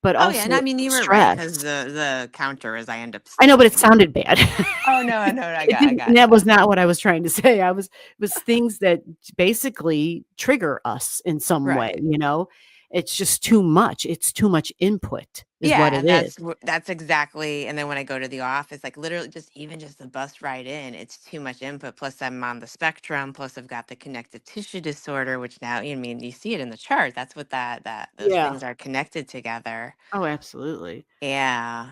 but Oh yeah, and also I mean you were right because stress. the counter is I end up I know, but it standing. sounded bad. Oh no, I know, It I didn't, and that was gotcha. not what I was trying to say. It was things that basically trigger us in some way, Right. you know? It's just too much. It's too much input is what Yeah, it and is. that's exactly. And then when I go to the office, like literally just even just the bus ride in, it's too much input. Plus, I'm on the spectrum. Plus, I've got the connective tissue disorder, which now you mean you see it in the chart. That's what that those Yeah. things are connected together. Oh, absolutely. Yeah,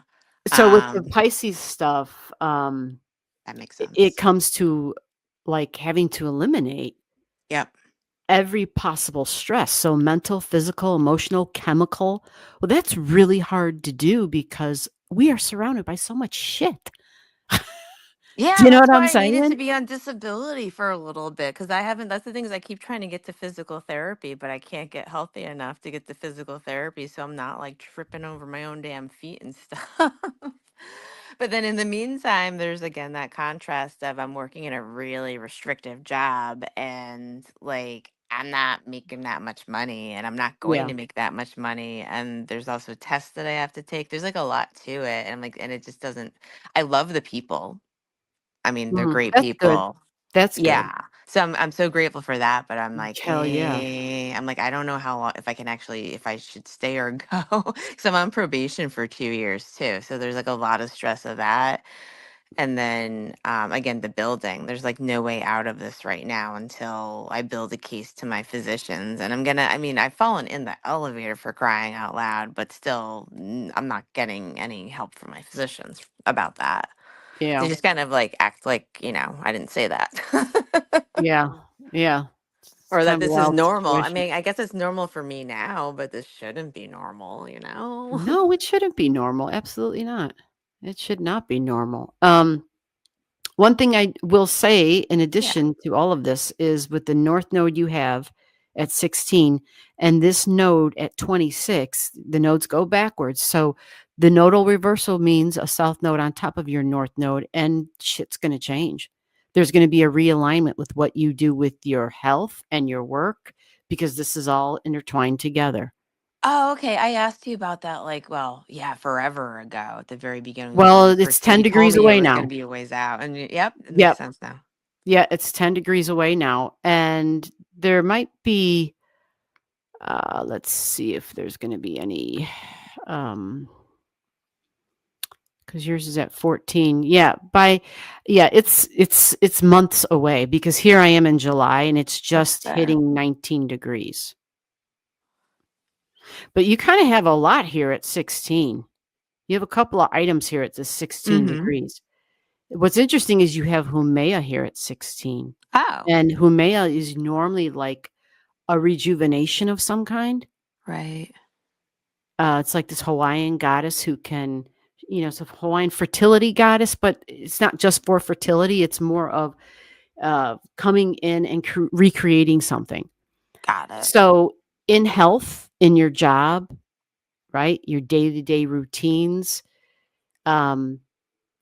So with the um, Pisces stuff, that makes it sense. comes to like having to eliminate Yep. every possible stress. So mental, physical, emotional, chemical. Well, that's really hard to do because we are surrounded by so much shit. Do Yeah, you know that's what I'm why I needed to saying? be on disability for a little bit because I haven't. That's the thing is I keep trying to get to physical therapy, but I can't get healthy enough to get to physical therapy, so I'm not like tripping over my own damn feet and stuff. But then in the meantime, there's again that contrast of I'm working in a really restrictive job and like I'm not making that much money and I'm not going Yeah. to make that much money. And there's also tests that I have to take. There's like a lot to it. And I'm like, and it just doesn't, I love the people. I mean, they're Mhm. great That's good. people. That's good. Yeah. So I'm so grateful for that, but I'm like, Hell yeah. I'm like, I don't know how long, if I can actually, if I should stay or go. So I'm on probation for 2 years too. So there's like a lot of stress of that. And then again, the building, there's like no way out of this right now until I build a case to my physicians. And I mean, I've fallen in the elevator for crying out loud, but still, I'm not getting any help from my physicians about that. They Yeah. just kind of like act like, I didn't say that. Yeah. Yeah. It's Or that kind of a this is wild normal. I situation. mean, I guess it's normal for me now, but this shouldn't be normal? No, it shouldn't be normal. Absolutely not. It should not be normal. One thing I will say in Yeah. addition to all of this is with the north node you have at 16 and this node at 26, the nodes go backwards. So the nodal reversal means a south node on top of your north node and shit's going to change. There's going to be a realignment with what you do with your health and your work because this is all intertwined together. Oh, okay. I asked you about that, like, well, yeah, forever ago at the very beginning when Well, you it's first said 10 you told degrees me it away was going now. to be a ways out. And yep, it makes Yep. sense now. Yeah, it's 10 degrees away now. And there might be let's see if there's going to be any because yours is at 14. It's months away because here I am in July and it's That's just fair. hitting 19 degrees. But you kind of have a lot here at 16. You have a couple of items here at the 16 Mm-hmm. degrees. What's interesting is you have Humea here at 16. Oh, And Humea is normally like a rejuvenation of some kind. right. It's like this Hawaiian goddess who can, it's a Hawaiian fertility goddess, but it's not just for fertility. It's more of coming in and recreating something. Got it. So in health, in your job, right, your day-to-day routines, um,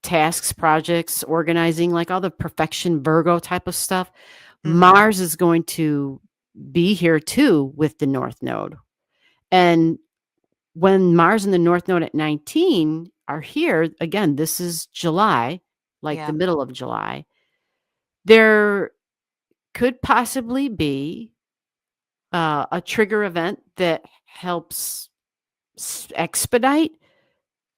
tasks, projects, organizing, like all the perfection Virgo type of stuff, Mm-hmm. Mars is going to be here too with the North Node. And when Mars and the North Node at 19 are here, again, this is July, like the Yep. middle of July, there could possibly be a trigger event that helps expedite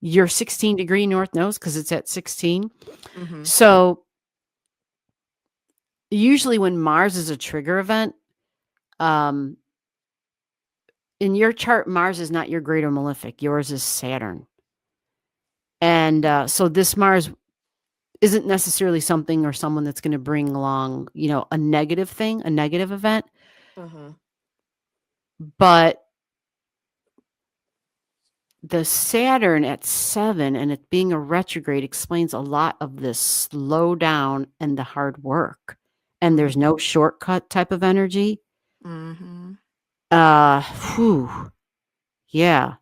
your 16-degree North Node because it's at 16. Mm-hmm. So usually when Mars is a trigger event, um, in your chart, Mars is not your greater malefic. Yours is Saturn. And so this Mars isn't necessarily something or someone that's going to bring along, a negative thing, a negative event, Mm-hmm. but the Saturn at 7 and it being a retrograde explains a lot of this slow down and the hard work. And there's no shortcut type of energy. Mm-hmm. Whew, yeah.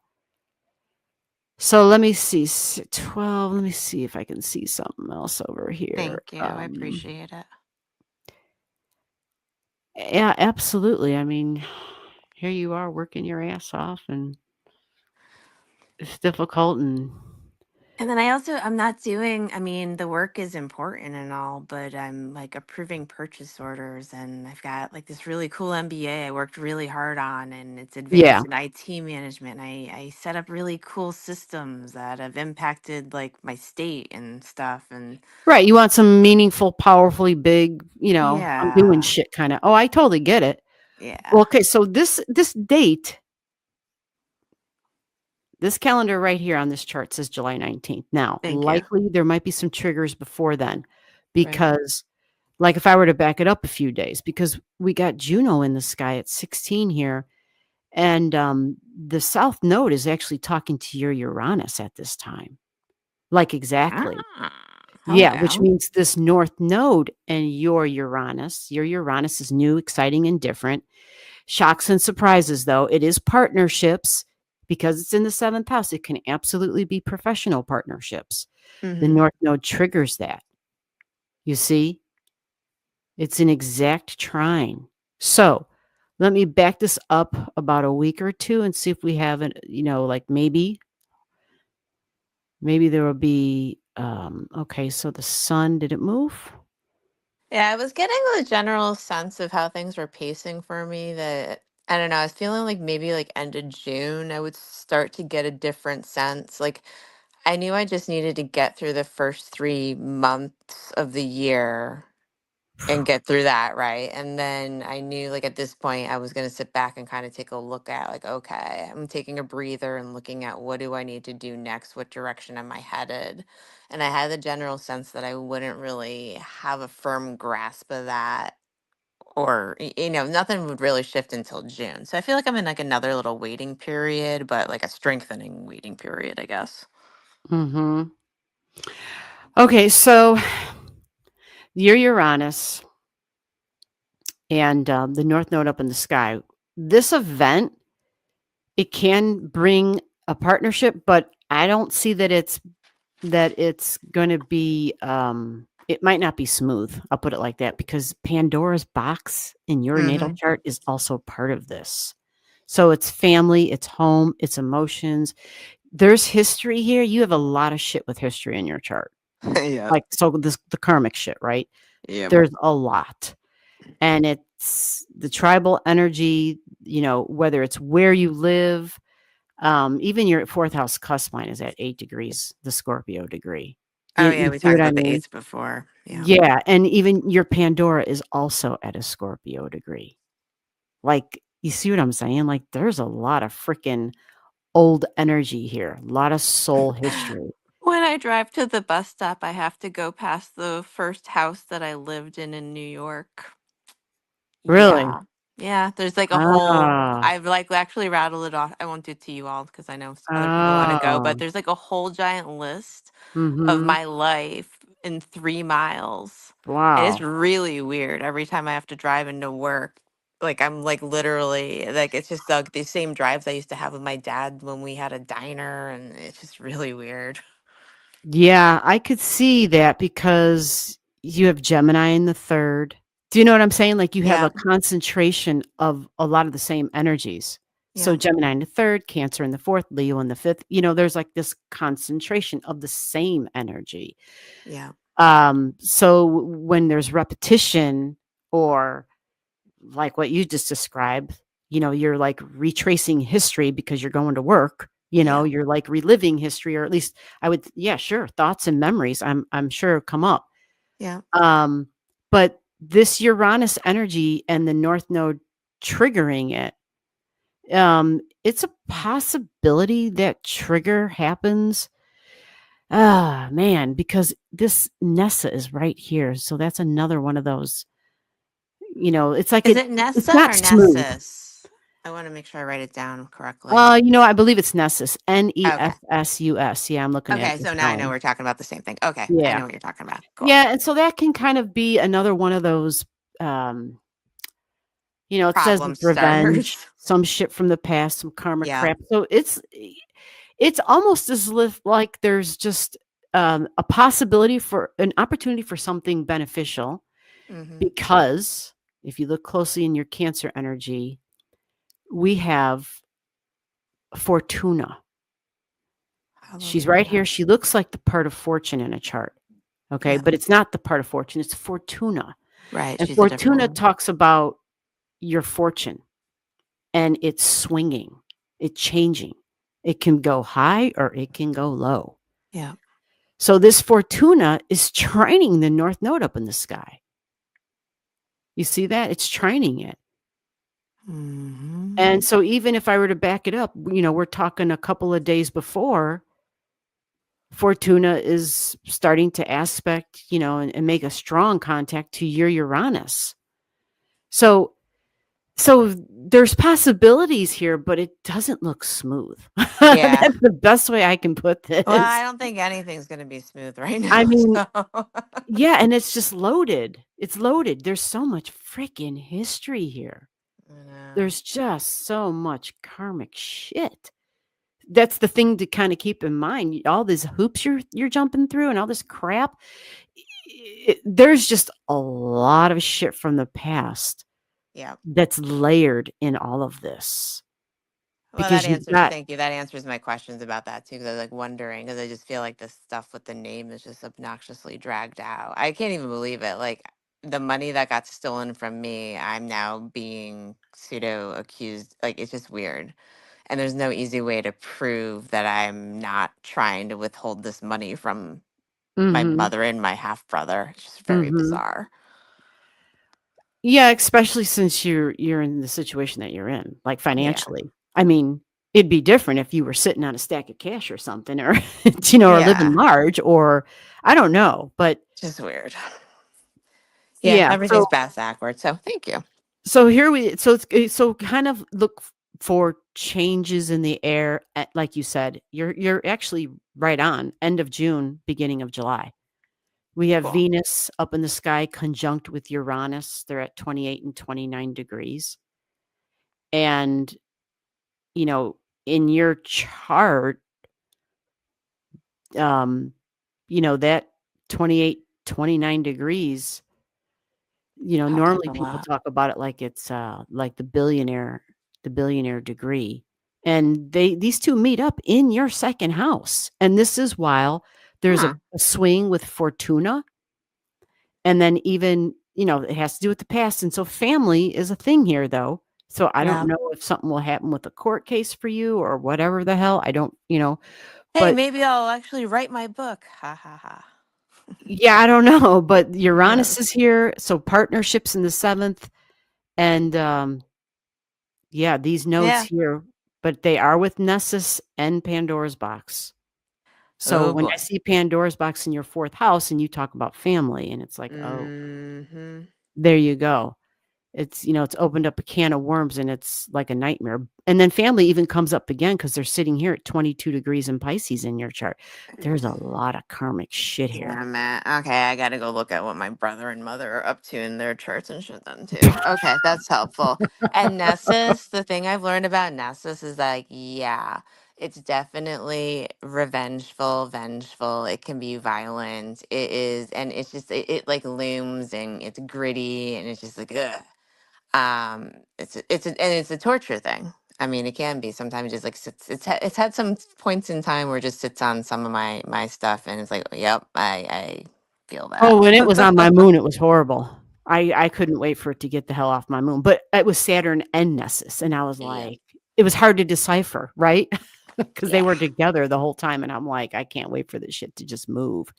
So let me see. 12. Let me see if I can see something else over here. Thank you. I appreciate it. Yeah, absolutely. I mean, here you are working your ass off, and it's difficult. And then I'm not doing, I mean, the work is important and all, but I'm like approving purchase orders, and I've got like this really cool MBA I worked really hard on, and it's Yeah, advanced in IT management. I set up really cool systems that have impacted like my state and stuff. And right. You want some meaningful, powerfully big, I'm doing yeah, shit kind of. Oh, I totally get it. Well, yeah. okay, so this date, this calendar right here on this chart says July 19th. Now, Thank you. likely there might be some triggers before then, Right. because like if I were to back it up a few days, because we got Juno in the sky at 16 here, and the South Node is actually talking to your Uranus at this time. Like exactly. Ah, Yeah, which okay. means this North Node and your Uranus is new, exciting, and different. Shocks and surprises, though. It is partnerships because it's in the seventh house. It can absolutely be professional partnerships. The Mm-hmm. North Node triggers that. You see, it's an exact trine. So let me back this up about a week or two and see if we have it, like maybe there will be, okay, so the sun, did it move? Yeah, I was getting the general sense of how things were pacing for me that I don't know, I was feeling like maybe like end of June I would start to get a different sense. Like I knew I just needed to get through the first 3 months of the year and get through that, right? And then I knew like at this point I was going to sit back and kind of take a look at like, okay, I'm taking a breather and looking at what do I need to do next? What direction am I headed? And I had the general sense that I wouldn't really have a firm grasp of that, or nothing would really shift until June. So I feel like I'm in like another little waiting period, but like a strengthening waiting period, I guess. Mm-hmm. Okay, so your Uranus and the North Node up in the sky. This event, it can bring a partnership, but I don't see that it's going to be. It might not be smooth. I'll put it like that, because Pandora's box in your natal Mm-hmm. chart is also part of this. So it's family, it's home, it's emotions. There's history here. You have a lot of shit with history in your chart. Yeah. Like, so the karmic shit, right? Yep. There's a lot. And it's the tribal energy, whether it's where you live, even your fourth house cusp line is at 8 degrees, the Scorpio degree. Oh You yeah, we see talked what I about the mean? eights before. Yeah. Yeah. And even your Pandora is also at a Scorpio degree. Like, you see what I'm saying? Like, there's a lot of freaking old energy here, a lot of soul history. When I drive to the bus stop, I have to go past the first house that I lived in New York. Really? Yeah. Yeah, there's like a whole, Ah, I've like actually rattled it off. I won't do it to you all because I know other people want to go, ah, but there's like a whole giant list of mm-hmm. my life in 3 miles. And it's Wow. really weird every time I have to drive into work. Like I'm like literally like it's just like the same drives I used to have with my dad when we had a diner, and it's just really weird. Yeah, I could see that because you have Gemini in the third. Do you know what I'm saying? Like, you have Yeah. a concentration of a lot of the same energies. So Yeah. Gemini in the third, Cancer in the fourth, Leo in the fifth. There's like this concentration of the same energy. Yeah. So when there's repetition, or like what you just described, you're like retracing history because you're going to work, Yeah. you're like reliving history, or at least I would, yeah, sure, thoughts and memories, I'm sure come up. Yeah. But this Uranus energy and the North Node triggering it, it's a possibility that trigger happens. Ah, man, because this Nessa is right here. So that's another one of those, it's like Is it it's Nessa not or smooth. Nessus? I want to make sure I write it down correctly. I believe it's Nessus, Okay. Nefsus. Yeah, I'm looking at Okay, the so now I know spelling. we're talking about the same thing. Okay, I Yeah. know what you're talking about. Cool. Yeah, and so that can kind of be another one of those, um, it says Problem it's revenge, starters. some shit from the past, some karma Yeah. crap. So It's almost as if like there's just a possibility for an opportunity for something beneficial, Mm-hmm. because if you look closely in your Cancer energy, we have Fortuna. She's right Hallelujah. here. She looks like the part of fortune in a chart. Okay. Yeah. But it's not the part of fortune, it's Fortuna. Right. And She's a different Fortuna one. talks about your fortune, and it's swinging, it's changing. It can go high or it can go low. Yeah. So this Fortuna is trining the North Node up in the sky. You see that? It's trining it. Mm-hmm. And so even if I were to back it up, we're talking a couple of days before, Fortuna is starting to aspect, and make a strong contact to your Uranus. So there's possibilities here, but it doesn't look smooth. Yeah. That's the best way I can put Well, I this. don't think anything's going to be smooth right I now. mean, So, yeah, and it's just loaded. It's loaded. There's so much freaking history here. I know. There's just so much karmic shit. That's the thing to kind of keep in mind. All these hoops you're jumping through and all this crap. There's just a lot of shit from the past Yeah. that's layered in all of this, Well, because you've got thank you. That answers my questions about that too. Because I was like wondering, because I just feel like the stuff with the name is just obnoxiously dragged out. I can't even believe it. Like the money that got stolen from me, I'm now being pseudo accused. Like it's just weird. And there's no easy way to prove that I'm not trying to withhold this money from my Mhm, mother and my half brother. It's just very mhm. bizarre. Yeah, especially since you're in the situation that you're in, like, Yeah. financially. I mean, it'd be different if you were sitting on a stack of cash or something, or, or living Yeah. large, or I don't know, but Just weird. Yeah. yeah, Everything's backwards. So thank you. so here we so so kind of look for changes in the air, like you said. You're actually right on end of June, beginning of July. We have Cool. Venus up in the sky conjunct with Uranus. They're at 28 and 29 degrees. And, you know, in your chart, um, that 28, 29 degrees, Pops up normally a people lot. talk about it like it's like the billionaire degree. And these two meet up in your second house. And this is while there's Hmm. a swing with Fortuna. And then even, it has to do with the past, and so family is a thing here, though. So I don't Yeah. know if something will happen with a court case for you or whatever the hell. I don't, Hey, but maybe I'll actually write my book. Ha ha ha. yeah, I don't know. But Who Uranus is knows? here, so partnerships in the seventh, and yeah, these nodes Yeah. here, but they are with Nessus and Pandora's box. So Oh when I boy. see Pandora's box in your fourth house, and you talk about family, and it's like, oh, Mm-hmm. there you go. It's opened up a can of worms, and it's like a nightmare. And then family even comes up again because they're sitting here at 22 degrees in Pisces in your chart. There's a lot of karmic shit here. Yeah, man. Okay, I gotta go look at what my brother and mother are up to in their charts and shit then too. Okay, that's helpful. And Nessus, the thing I've learned about Nessus is that, like, yeah, it's definitely revengeful, vengeful. It can be violent. It is, and it's just it like looms and it's gritty and it's just like ugh. And it's a torture thing. I mean, it can be sometimes just like sits. It's had some points in time where it just sits on some of my stuff, and it's like, yep, I feel that. Oh, when it was on my moon, it was horrible. I couldn't wait for it to get the hell off my moon. But it was Saturn and Nessus, and I was Yeah, like, it was hard to decipher, right? Because they yeah, were together the whole time, and I'm like, I can't wait for this shit to just move.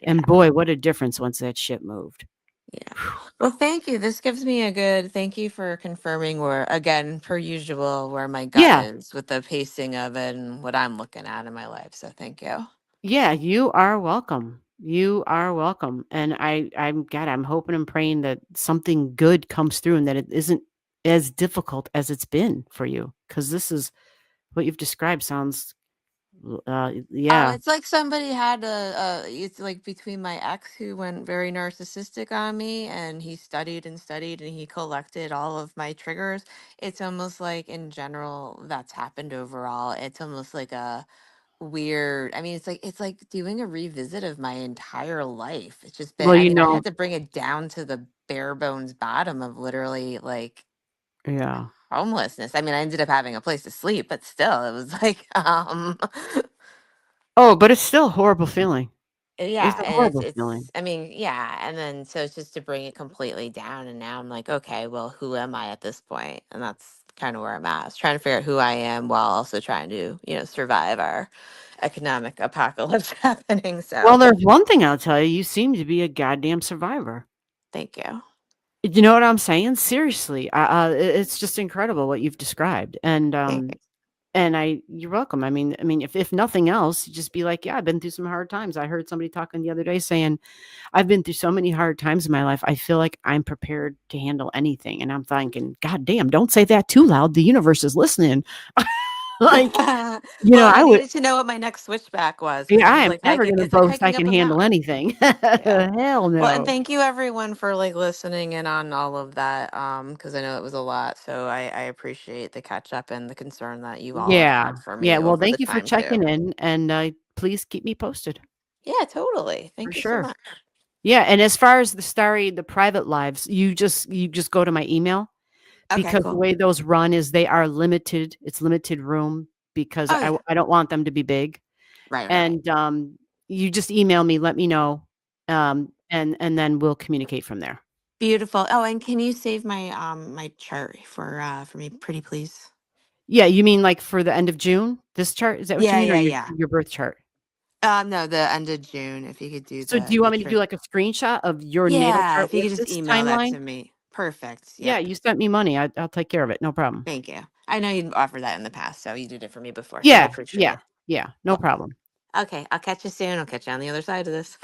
And yeah, boy, what a difference once that shit moved. yeah. Well, thank you. This gives me a good. Thank you for confirming where, again, per usual, where my gut Yeah. is with the pacing of it and what I'm looking at in my life. So thank you. Yeah, you are welcome. You are welcome. And I'm hoping and praying that something good comes through, and that it isn't as difficult as it's been for you. Because this is what you've described sounds, Oh, yeah. it's like somebody had it's like between my ex who went very narcissistic on me and he studied and studied and he collected all of my triggers. It's almost like in general that's happened overall. It's almost like weird. I mean, it's like doing a revisit of my entire life. It's just been, Well, I you mean, I know, had to bring it down to the bare bones bottom of literally like yeah. homelessness. I mean, I ended up having a place to sleep, but still it was like Oh, but it's still a horrible feeling. It's yeah, a and horrible feeling. it's I mean, yeah, and then so it's just to bring it completely down, and now I'm like, okay, well, who am I at this point? And that's kind of where I'm at. I was trying to figure out who I am while also trying to, survive our economic apocalypse happening. Well, So there's one thing I'll tell you. You seem to be a goddamn survivor. thank you. You know what I'm saying? Seriously, it's just incredible what you've described, and Thank you're welcome. I mean, if nothing else, you just be like, yeah, I've been through some hard times. I heard somebody talking the other day saying, I've been through so many hard times in my life. I feel like I'm prepared to handle anything, and I'm thinking, God damn, don't say that too loud. The universe is listening. Like, well, I I would. needed to know what my next switchback was because Yeah, this I is am like never hiking. gonna It's like boast I hiking up can a handle mountain. anything. Yeah. Hell Well, and no. thank you everyone for like listening in on all of that. Because I know it was a lot. So I appreciate the catch up and the concern that you all have Yeah. had for Yeah. me Well, over the thank you for time too. checking in, and please keep me posted Yeah, totally. for Thank you so sure. much. Yeah, and as far as the private lives, you just go to my email, Okay, because the cool. way those run is they are limited. It's limited room because Oh I yeah. I don't want them to be big. Right. And you just email me, let me know, and then we'll communicate from there. Beautiful. Oh, and can you save my my chart for me, pretty please? Yeah, you mean like for the end of June? This chart? Is that what you Yeah, mean, or yeah, your yeah. your birth chart? No, the end of June. If you could do So do you the want me to do trick. like a screenshot of your natal Yeah, chart if you with could just this email that timeline? to me. Perfect. Yeah, Yep. you sent me money. I'll take care of it. No problem. Thank you. I know you'd offered that in the past, so you did it for me before, so I Yeah, appreciate yeah, it. yeah. No Cool. problem. Okay, I'll catch you soon. I'll catch you on the other side of this.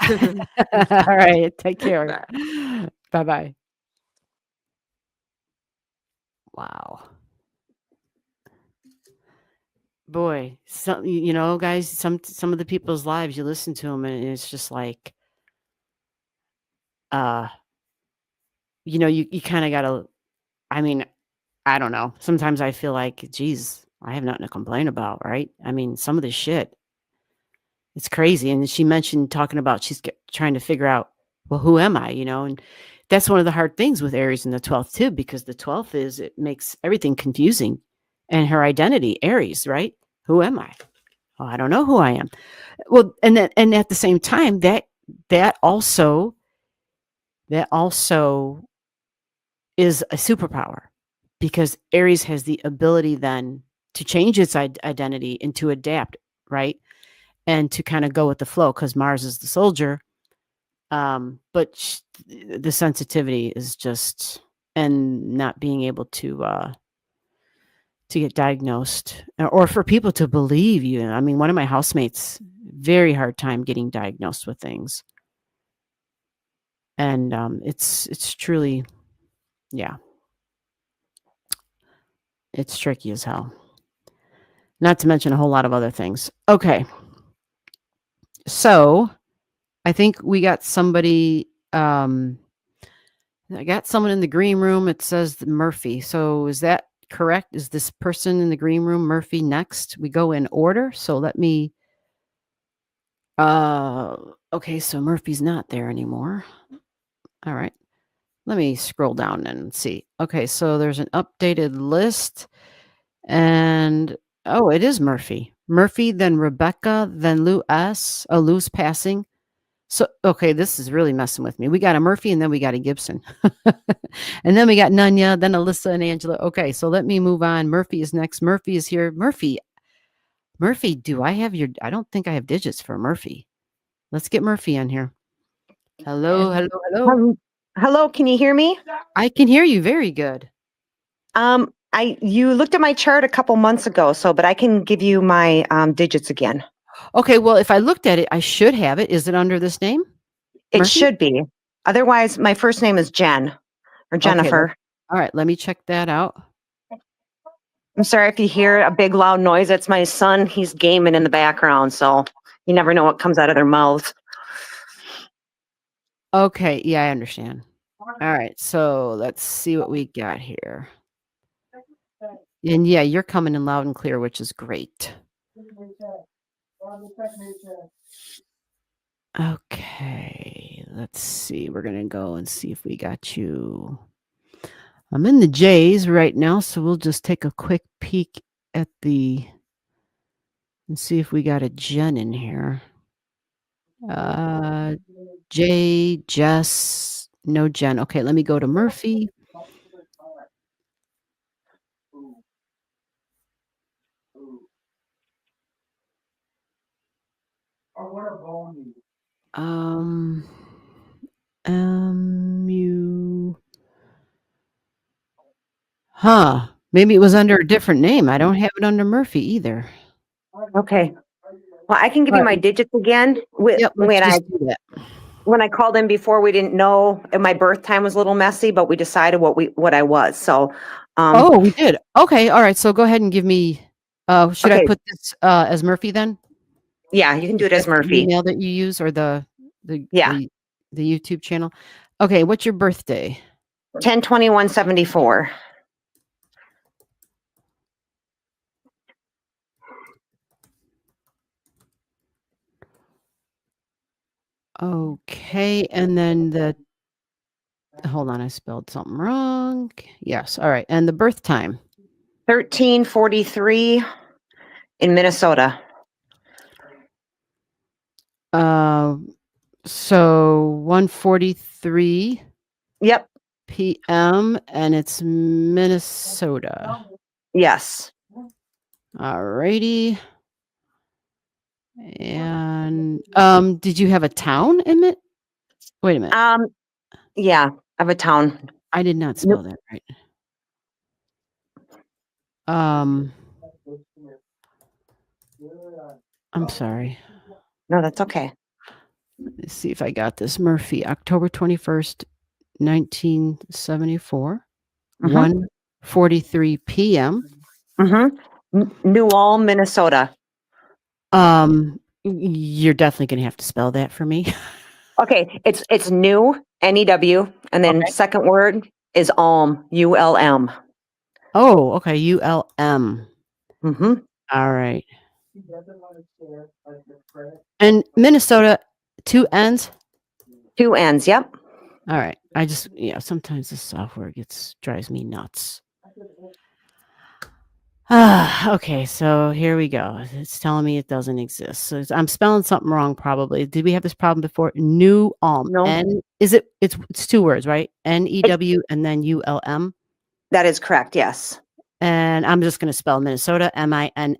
All right. Take care. Bye. Bye bye. Wow. Boy, guys, some of the people's lives, you listen to them, and it's just like, uh, you kind of gotta. I mean, I don't know. Sometimes I feel like, geez, I have nothing to complain about, right? I mean, some of the shit, it's crazy. And she mentioned talking about trying to figure out, well, who am I? And that's one of the hard things with Aries in the 12th too, because the 12th it makes everything confusing, and her identity, Aries, right? Who am I? Oh, I don't know who I am. Well, and at the same time, that also that also is a superpower, because Aries has the ability then to change its identity and to adapt, right? And to kind of go with the flow, because Mars is the soldier. But the sensitivity is just, and not being able to get diagnosed, or for people to believe you. I mean, one of my housemates, very hard time getting diagnosed with things. And it's truly, yeah, it's tricky as hell. Not to mention a whole lot of other things. Okay. So I think we got somebody, I got someone in the green room. It says Murphy. So is that correct? Is this person in the green room Murphy next? We go in order. So let me, uh, okay. So Murphy's not there anymore. All right. Let me scroll down and see. Okay. So there's an updated list. And oh, it is Murphy. Murphy, then Rebecca, then Lou S. Oh, Lou's passing. So okay, this is really messing with me. We got a Murphy, and then we got a Gibson. And then we got Nunya, then Alyssa and Angela. Okay, so let me move on. Murphy is next. Murphy is here. Murphy, I don't think I have digits for Murphy. Let's get Murphy in here. Hello, hello, hello. Hello, can you hear me? I can hear you very good. You looked at my chart a couple months ago, but I can give you my digits again. Okay, well, if I looked at it, I should have it. Is it under this name? It Murphy? should be. Otherwise, my first name is Jen or Okay, Jennifer. all right, let me check that out. I'm sorry if you hear a big loud noise. That's my son. He's gaming in the background, so you never know what comes out of their mouths. Okay, yeah, I understand. All right, so let's see what we got here. And yeah, you're coming in loud and clear, which is great. Okay, let's see. We're going to go and see if we got you. I'm in the J's right now, so we'll just take a quick peek at the and see if we got a Jen in here. J, Jess, no Jen. Okay, let me go to Murphy. You. Huh. Maybe it was under a different name. I don't have it under Murphy either. Okay. Well, I can give All you right. my digits again. Yep, let's just do that. When I called in before, we didn't know, and my birth time was a little messy, but we decided what I was. So, Oh, we did. Okay, all right. So go ahead and give me. Should I Okay. put this as Murphy then? Yeah, you can do it as That's the Murphy. email that you use or the Yeah. the YouTube channel. Okay, what's your birthday? 10/21/74. Okay, and then hold on, I spelled something wrong. Yes, all right. And the birth time. 13:43 in Minnesota. So 1:43 Yep. p.m. and it's Minnesota. Yes. All righty. And did you have a town in it? Wait a minute. Yeah, of a town. I did not spell that right. I'm sorry. No, that's okay. Let's see if I got this. Murphy, October 21st, 1974, 1:43 p.m. New Ulm, Minnesota. You're definitely going to have to spell that for me. Okay, it's new, N-E-W, and then Okay. second word is Ulm, U-L-M. Oh, okay. U-L-M. Mm-hmm. All right. And Minnesota, 2 N's? 2 N's, yep. All right. Sometimes the software drives me nuts. Okay, so here we go. It's telling me it doesn't exist. So I'm spelling something wrong probably. Did we have this problem before? New Ulm. No. It's 2 words, right? N-E-W and then U-L-M. That is correct, yes. And I'm just going to spell Minnesota, M-I-N-N-E-S-O-T-A.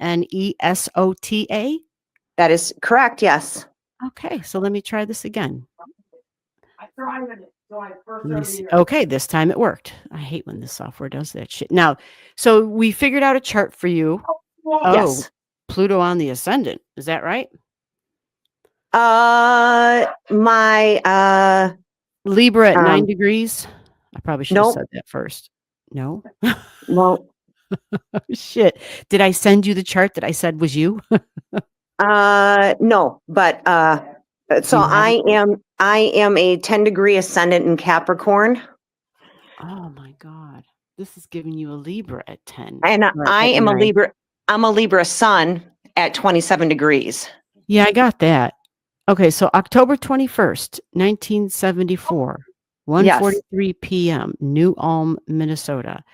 That is correct, yes. Okay, so let me try this again. Let me see. Okay, this time it worked. I hate when the software does that shit. Now, so we figured out a chart for you. Yes. Pluto on the ascendant. Is that right? My Libra at 9 degrees. I probably should have Nope. said that first. No? well, Shit. Did I send you the chart that I said was you? no, but so You haven't? I am a 10-degree ascendant in Capricorn, Oh my God. This is giving you a Libra at 10. and or I at am a 9. Libra. I'm a Libra sun at 27 degrees. Yeah, I got that. Okay, so October 21st, 1974, 1:43 p.m., New Ulm, Minnesota.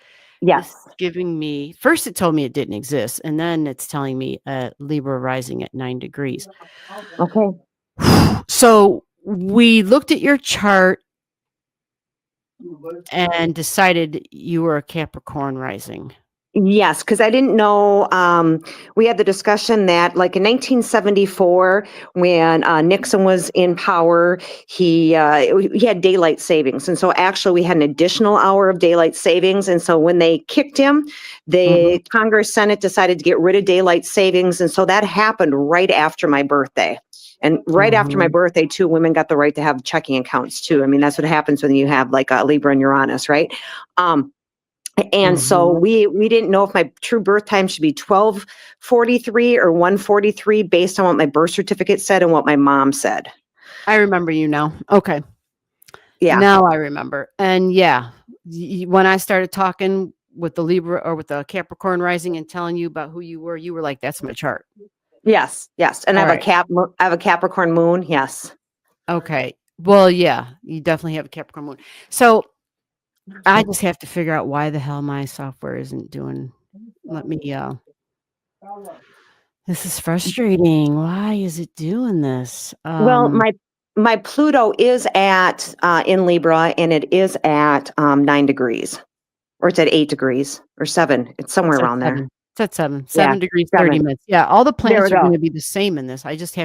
Yes. This is giving me, first it told me it didn't exist, and then it's telling me Libra rising at 9 degrees. Okay. So we looked at your chart and decided you were a Capricorn rising. Yes, because I didn't know. We had the discussion that, like in 1974, when Nixon was in power, he had daylight savings, and so actually we had an additional hour of daylight savings. And so when they kicked him, the Congress Senate decided to get rid of daylight savings, and so that happened right after my birthday. And right after my birthday, too, women got the right to have checking accounts too. I mean, that's what happens when you have like a Libra and Uranus, right? And so we didn't know if my true birth time should be 12:43 or 1:43 based on what my birth certificate said and what my mom said. I remember you now. Okay. Yeah. Now I remember. And yeah, when I started talking with the Libra or with the Capricorn rising and telling you about who you were like, that's my chart. Yes, and I All have right. I have a Capricorn moon. Yes. Okay. Well, yeah, you definitely have a Capricorn moon. So I just have to figure out why the hell my software isn't doing. Let me. This is frustrating. Why is it doing this? Well, my Pluto is at in Libra, and it is at 9 degrees, or it's at 8 degrees or 7. It's somewhere It's at around there. 7. It's at 7. Yeah, 7 degrees, 30 7. minutes. Yeah, all the There we planets are going go. to be the same in this. I just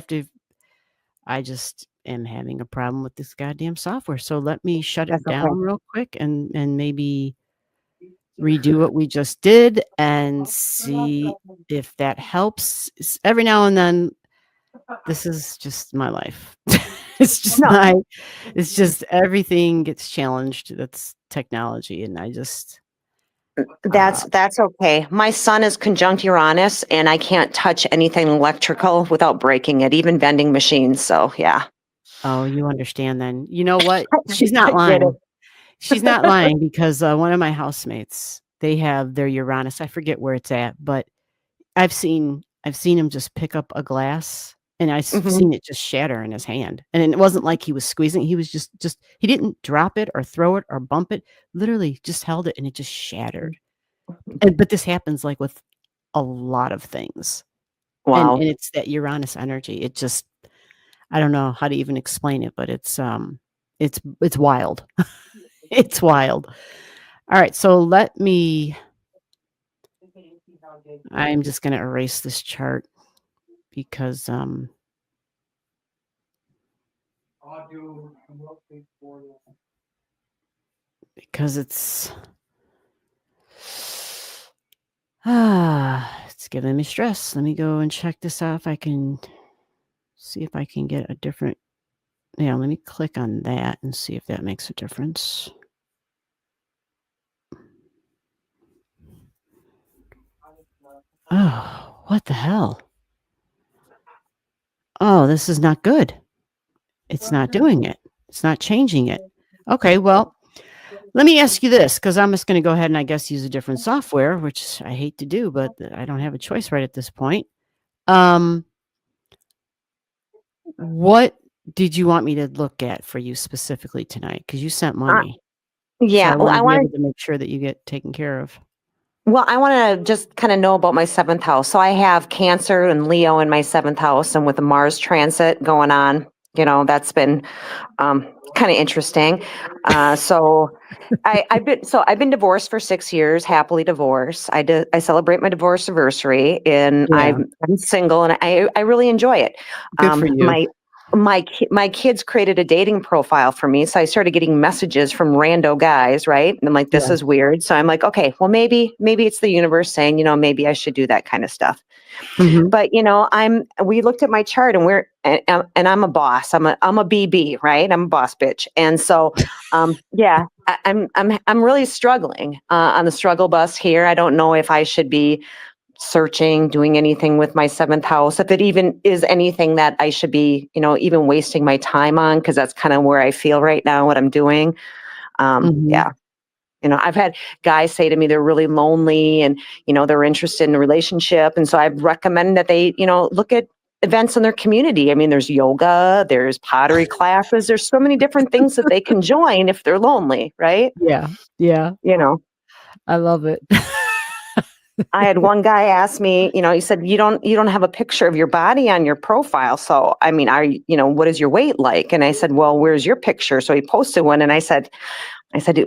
am having a problem with this goddamn software. So let me shut it That's okay. down real quick and maybe redo what we just did and see if that helps. Every now and then, this is just my life. It's just No, it's just everything gets challenged. That's technology. And I just, that's okay. My sun is conjunct Uranus, and I can't touch anything electrical without breaking it, even vending machines. So yeah, oh, you understand then. You know what? She's I not get it. lying. She's not lying because one of my housemates, they have their Uranus. I forget where it's at, but I've seen him just pick up a glass and I've Hmm. seen it just shatter in his hand. And it wasn't like he was squeezing. He was just he didn't drop it or throw it or bump it. Literally just held it and it just shattered. But this happens like with a lot of things. And Wow. it's that Uranus energy. It just, I don't know how to even explain it, but it's wild. It's wild. All right, so I'm just going to erase this chart because it's it's giving me stress. Let me go and check this out if I can see if I can get a different. Yeah, let me click on that and see if that makes a difference. Oh, what the hell? Oh, this is not good. It's not doing it. It's not changing it. Okay, well, let me ask you this, because I'm just going to go ahead and I guess use a different software, which I hate to do, but I don't have a choice right at this point. What did you want me to look at for you specifically tonight? Because you sent money. So Yeah. I Well, want to be able to make sure that you get taken care of. I want to just kind of know about my seventh house. So I have Cancer and Leo in my seventh house, and with the Mars transit going on, that's been kind of interesting. So I've been divorced for 6 years, happily divorced. I celebrate my divorce anniversary, and Yeah, I'm single, and I really enjoy it. good for you. My kids created a dating profile for me, so I started getting messages from rando guys, right? And I'm like, this Yeah. is weird. So I'm like, okay, well maybe it's the universe saying, maybe I should do that kind of stuff. Mhm. But we looked at my chart, and and I'm a boss. I'm a BB, right? I'm a boss bitch. And so yeah, I'm really struggling on the struggle bus here. I don't know if I should be searching, doing anything with my seventh house, if it even is anything that I should be, even wasting my time on, because that's kind of where I feel right now, what I'm doing. Mhm. Yeah. I've had guys say to me they're really lonely, and, they're interested in a relationship. And so I've recommended that they, look at events in their community. I mean, there's yoga, there's pottery classes, there's so many different things that they can join if they're lonely, right? Yeah. Yeah. You know, I love it. I had one guy ask me, he said, you don't have a picture of your body on your profile. So, I mean, what is your weight like? And I said, well, where's your picture? So he posted one, and I said,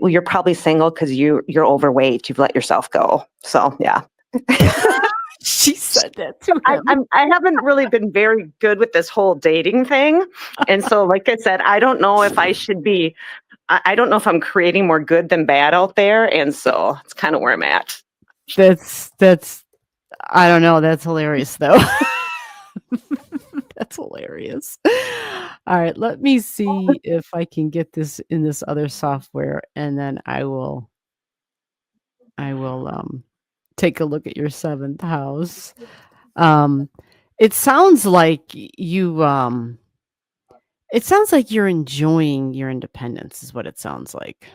well, you're probably single because you're overweight. You've let yourself go. So, yeah. She said that to him. I haven't really been very good with this whole dating thing. And so, like I said, I don't know if I should be, I don't know if I'm creating more good than bad out there. And so it's kind of where I'm at. That's I don't know. That's hilarious though. That's hilarious. All right, let me see if I can get this in this other software, and then I will take a look at your seventh house. It sounds like you're enjoying your independence is what it sounds like.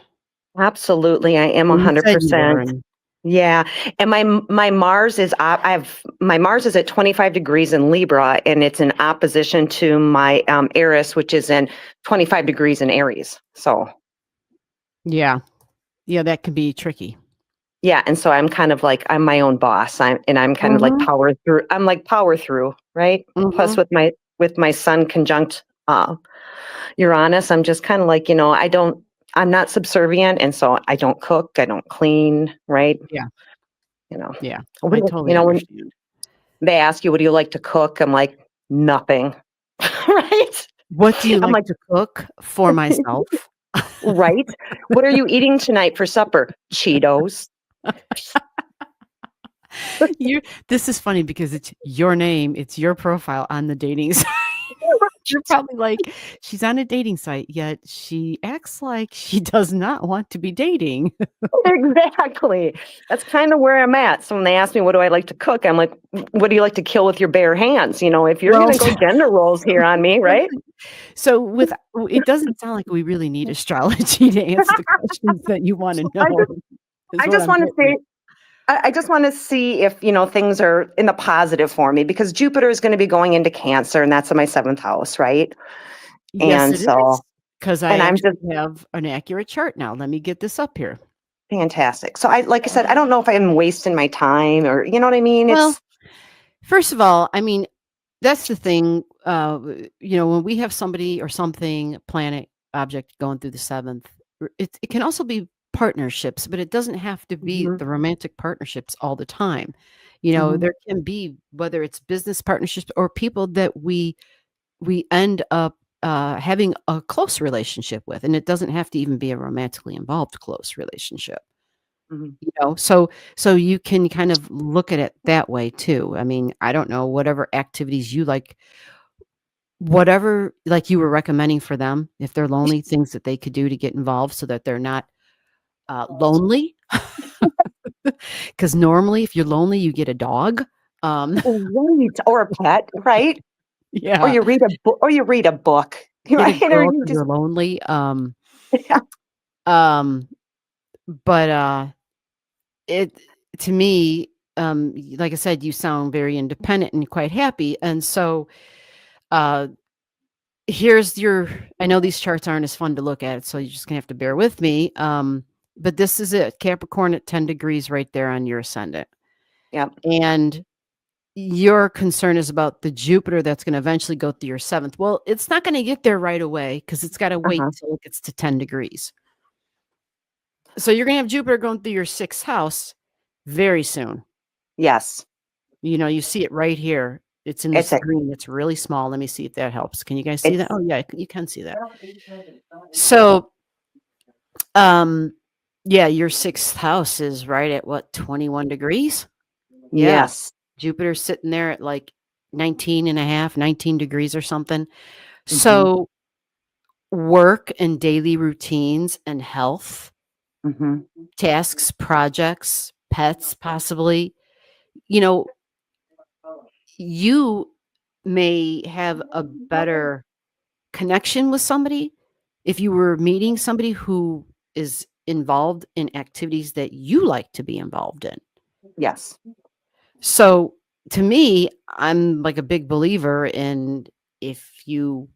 Absolutely. I am And you said you were, 100%. and Yeah, and my Mars is my Mars is at 25 degrees in Libra, and it's in opposition to my Eris, which is in 25 degrees in Aries. So Yeah. Yeah, that can be tricky. yeah, and so I'm kind of like I'm my own boss. I'm kind of like Mhm. power through. I'm like power through, right? Plus Mhm. with my Sun conjunct Uranus, I'm just kind of like I'm not subservient, and so I don't cook, I don't clean, right? Yeah. You know, Yeah. I totally When understand. they ask you, what do you like to cook? I'm like, nothing. Right? What do you I'm like like, to cook for myself? right? What are you eating tonight for supper? Cheetos. You This is funny because it's your name, it's your profile on the dating site. You're probably like, she's on a dating site, yet she acts like she does not want to be dating. Exactly. That's kind of where I'm at. So when they ask me, what do I like to cook? I'm like, what do you like to kill with your bare hands? If you're Well, going to go gender roles here on me, right? so it doesn't sound like we really need astrology to answer the questions that you want to I know, just, is I what just I'm want to getting say, I just want to see if, things are in the positive for me because Jupiter is going to be going into Cancer and that's in my seventh house, right? Yes, And it is. so, Because I and I'm actually just have an accurate chart now. Let me get this up here. fantastic. So like I said, I don't know if I'm wasting my time or, you know what I mean? Well, first of all, I mean, that's the thing. When we have somebody or something, planet, object going through the seventh, it can also be partnerships, but it doesn't have to be Mhm, the romantic partnerships all the time. mhm, There can be, whether it's business partnerships or people that we end up having a close relationship with, and it doesn't have to even be a romantically involved close relationship. mhm. So you can kind of look at it that way too. I mean, I don't know, whatever activities you like, whatever like you were recommending for them, if they're lonely, things that they could do to get involved so that they're not lonely. Because normally, if you're lonely, you get a dog. Um, Right. Or a pet, right? Or yeah, you read a book, get a right? Or girl you because just, you're lonely. yeah. Um, but it to me, like I said, you sound very independent and quite happy, and so uh, here's your. I know these charts aren't as fun to look at, so you're just gonna have to bear with me. But this is it, Capricorn at 10 degrees right there on your ascendant, Yep. and your concern is about the Jupiter that's going to eventually go through your seventh. Well, it's not going to get there right away because it's got to wait Uh-huh. till it gets to 10 degrees. So you're going to have Jupiter going through your sixth house very soon. Yes. You see it right here. It's in It's this a, green. It's really small. Let me see if that helps. Can you guys see that? it's, Oh yeah, you can see that. So, um, yeah, your sixth house is right at what, 21 degrees? Yeah. yes. Jupiter's sitting there at like 19 and a half, 19 degrees or something. Hmm. So work and daily routines and health, Hmm. tasks, projects, pets, possibly, you know, you may have a better connection with somebody if you were meeting somebody who is involved in activities that you like to be involved in. Yes. So to me, I'm like a big believer in if you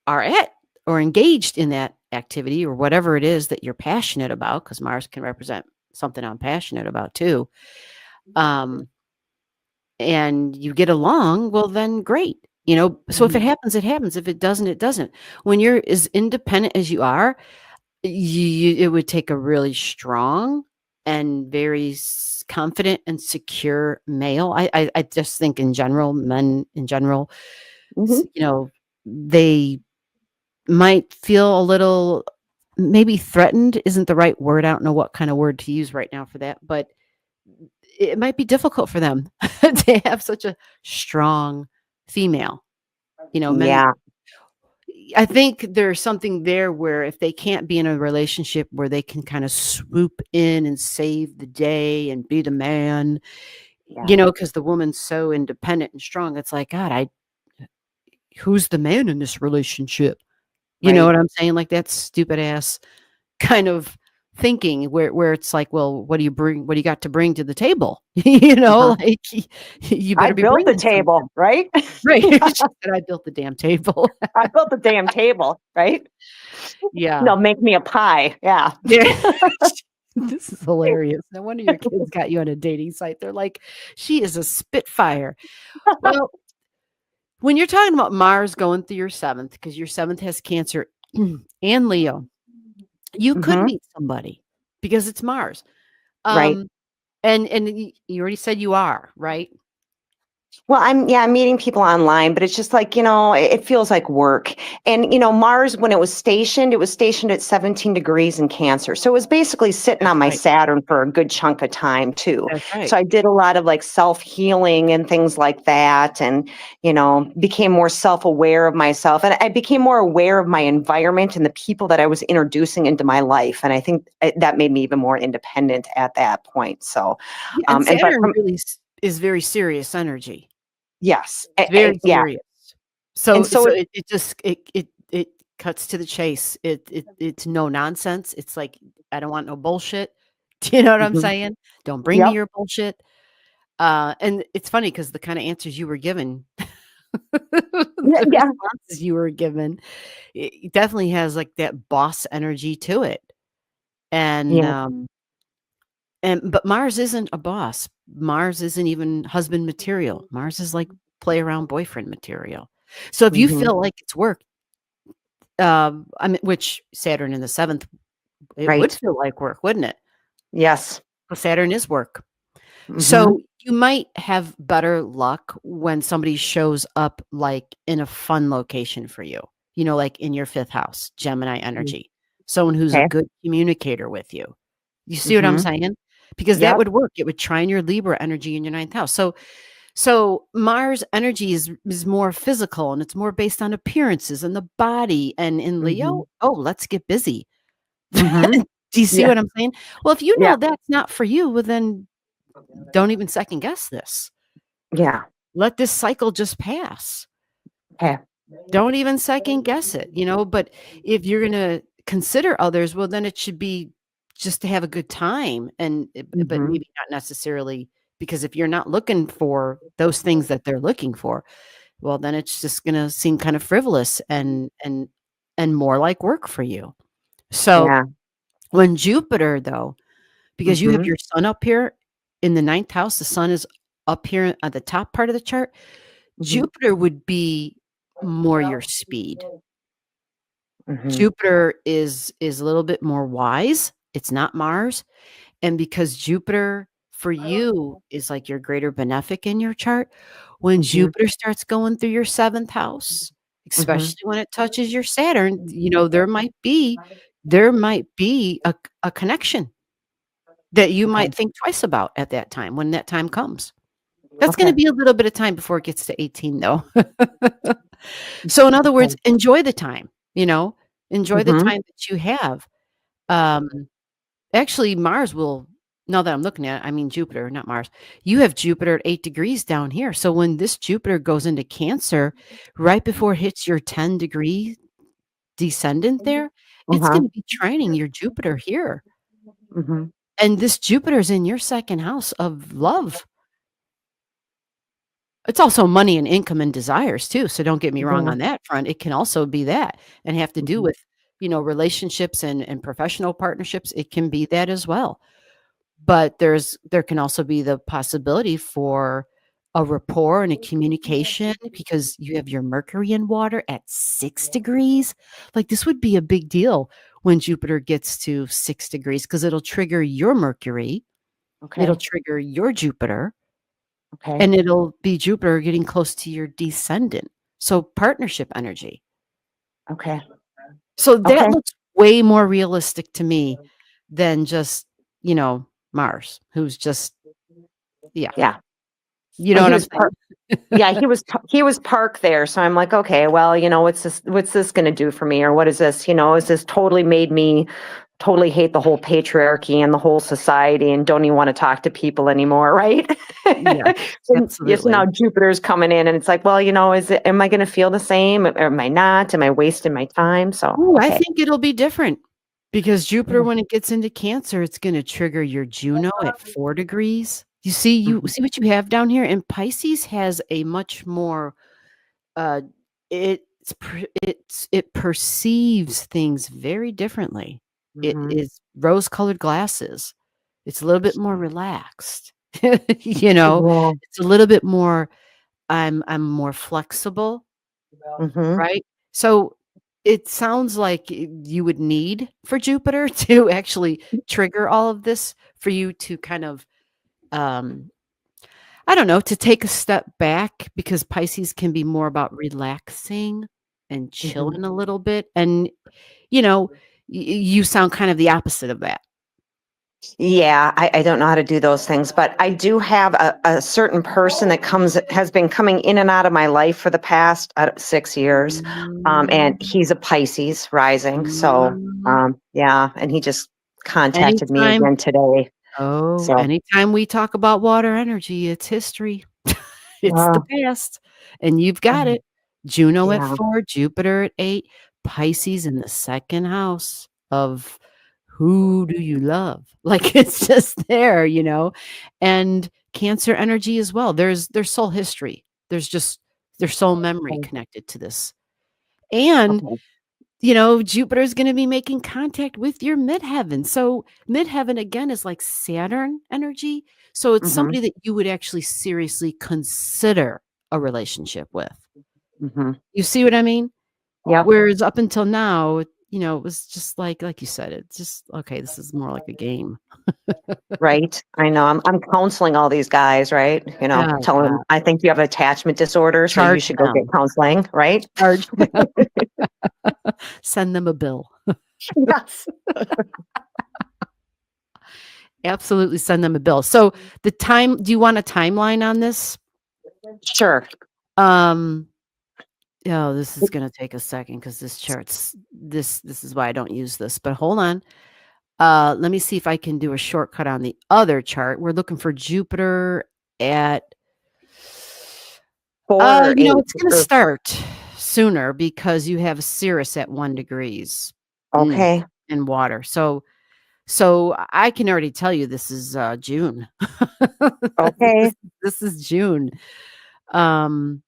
are at or engaged in that activity or whatever it is that you're passionate about, because Mars can represent something I'm passionate about too. Um, and you get along, well, then great. So if it Mhm. happens, it happens. If it doesn't, it doesn't. When you're as independent as you are, it would take a really strong and very confident and secure male. I just think in general, men in general, Mhm. they might feel a little maybe threatened isn't the right word. I don't know what kind of word to use right now for that, but it might be difficult for them to have such a strong female. Men, Yeah. I think there's something there where if they can't be in a relationship where they can kind of swoop in and save the day and be the man, Yeah. because the woman's so independent and strong, it's like, God, who's the man in this relationship? You know Right. what I'm saying? Like that stupid ass kind of thinking where it's like, well, what do you bring? What do you got to bring to the table? You know, Uh-huh. like you I better be built the bringing something. table, right? Right. She said, I built the damn table. I built the damn table, right? Yeah. No, make me a pie. Yeah. Yeah. This is hilarious. No wonder your kids got you on a dating site. They're like, she is a spitfire. Well, when you're talking about Mars going through your seventh, because your seventh has Cancer and Leo, you could Mhm. meet somebody because it's Mars. Right. And you already said you are, right? Well, I'm meeting people online, but it's just like, it feels like work. And, Mars, when it was stationed at 17 degrees in Cancer. So it was basically sitting That's on my right. Saturn for a good chunk of time too. That's right. So I did a lot of like self-healing and things like that. And, became more self-aware of myself. And I became more aware of my environment and the people that I was introducing into my life. And I think that made me even more independent at that point. So, Yeah, and but Saturn from, really is very serious energy. yes, It's very yeah. serious. So And so it just it cuts to the chase. It's no nonsense. It's like, I don't want no bullshit. Do you know what I'm Mhm. saying? Don't bring me Yep. your bullshit. And it's funny because the kind of answers you were given, the Yeah. responses you were given, it definitely has like that boss energy to it. And Yeah. but Mars isn't a boss. Mars isn't even husband material. Mars is like play around boyfriend material. So if you Mhm. feel like it's work, I mean, which Saturn in the seventh, it would Right. feel like work, wouldn't it? Yes. Well, Saturn is work. Mhm. So you might have better luck when somebody shows up like in a fun location for you, like in your fifth house, Gemini energy, someone who's a Okay. good communicator with you. You see what I'm Mhm. saying? Because that Yep. would work. It would trine your Libra energy in your ninth house. So Mars energy is more physical and it's more based on appearances and the body. And in Mhm. Leo, oh, let's get busy. Mhm. Do you see Yeah. what I'm saying? Well, if you Yeah. know that's not for you, well, then don't even second guess this. Yeah. Let this cycle just pass. Okay. Don't even second guess it, but if you're going to consider others, well, then it should be just to have a good time but Mhm. maybe not necessarily, because if you're not looking for those things that they're looking for, well, then it's just going to seem kind of frivolous and more like work for you. So Yeah. when Jupiter, though, because you have Mhm. your sun up here in the ninth house, the sun is up here at the top part of the chart. Mhm. Jupiter would be more your speed. Mhm. Jupiter is a little bit more wise. It's not Mars. And because Jupiter for you is like your greater benefic in your chart, when Mhm. Jupiter starts going through your seventh house, Mhm. especially when it touches your Saturn, there might be a connection that you Okay. might think twice about at that time when that time comes. That's going Okay. to be a little bit of time before it gets to 18, though. So, in other words, Okay. enjoy the time, enjoy the Mhm. time that you have. Um, Actually, Mars will, now that I'm looking at it, I mean Jupiter, not Mars. You have Jupiter at 8 degrees down here. So, when this Jupiter goes into Cancer, right before it hits your 10-degree descendant there, it's Uh-huh. going to be trining your Jupiter here. Mhm. And this Jupiter is in your second house of love. It's also money and income and desires too. So don't get me wrong Yeah. on that front. It can also be that and have to do Mhm. with, relationships and professional partnerships. It can be that as well. But there can also be the possibility for a rapport and a communication because you have your Mercury in water at 6 degrees. Like this would be a big deal when Jupiter gets to 6 degrees because it'll trigger your Mercury, it'll Okay. trigger your Jupiter, Okay. and it'll be Jupiter getting close to your descendant. So partnership energy. Okay. So that Okay. looks way more realistic to me than just, Mars, who's just, yeah. Yeah. You know Well, what I'm saying? yeah, he was parked there. So I'm like, okay, well, what's this going to do for me? Or what is this, is this totally made me totally hate the whole patriarchy and the whole society and don't even want to talk to people anymore, right? Yeah, And yes, absolutely. now Jupiter's coming in and it's like, well, am I going to feel the same? Or am I not? Am I wasting my time? So, Ooh, I okay. think it'll be different. Because Jupiter, when it gets into Cancer, it's going to trigger your Juno at 4 degrees. You see what you have down here, and Pisces has a much more it perceives things very differently. It Mhm. is rose-colored glasses. It's a little bit more relaxed. You know, Yeah. it's a little bit more. I'm more flexible, Mhm. right? So it sounds like you would need for Jupiter to actually trigger all of this for you to kind of um I don't know, to take a step back, because Pisces can be more about relaxing and Mhm. chilling a little bit. And, you know, you sound kind of the opposite of that. Yeah, I don't know how to do those things, but I do have a certain person that has been coming in and out of my life for the past 6 years. And Mm, he's a Pisces rising. So, mm. yeah, and he just contacted me Anytime, again today. So, anytime we talk about water energy, it's history. It's the oh, past, and you've got um, it. Juno at yeah. 4, Jupiter at 8, Pisces in the second house of who do you love? Like, it's just there, and Cancer energy as well. There's soul history. There's soul memory Okay. connected to this. And Okay. Jupiter's going to be making contact with your midheaven. So midheaven again is like Saturn energy. So it's Hmm. somebody that you would actually seriously consider a relationship with. Hmm. You see what I mean? Yep. Whereas up until now, it was just like you said, it's just okay, this is more like a game. Right. I know. I'm counseling all these guys, right? Oh Telling them God. I think you have attachment disorder, so you Charge should go get them. counseling, right? Charge them. Send them a bill. Yes. Absolutely send them a bill. So do you want a timeline on this? Sure. Um Oh, this is gonna take a second because this is why I don't use this, but hold on. Let me see if I can do a shortcut on the other chart. We're looking for Jupiter at 4 or 8 it's gonna or start sooner because you have Sirius at 1 degrees okay. in water. So I can already tell you this is June. Okay. this, this is June. Um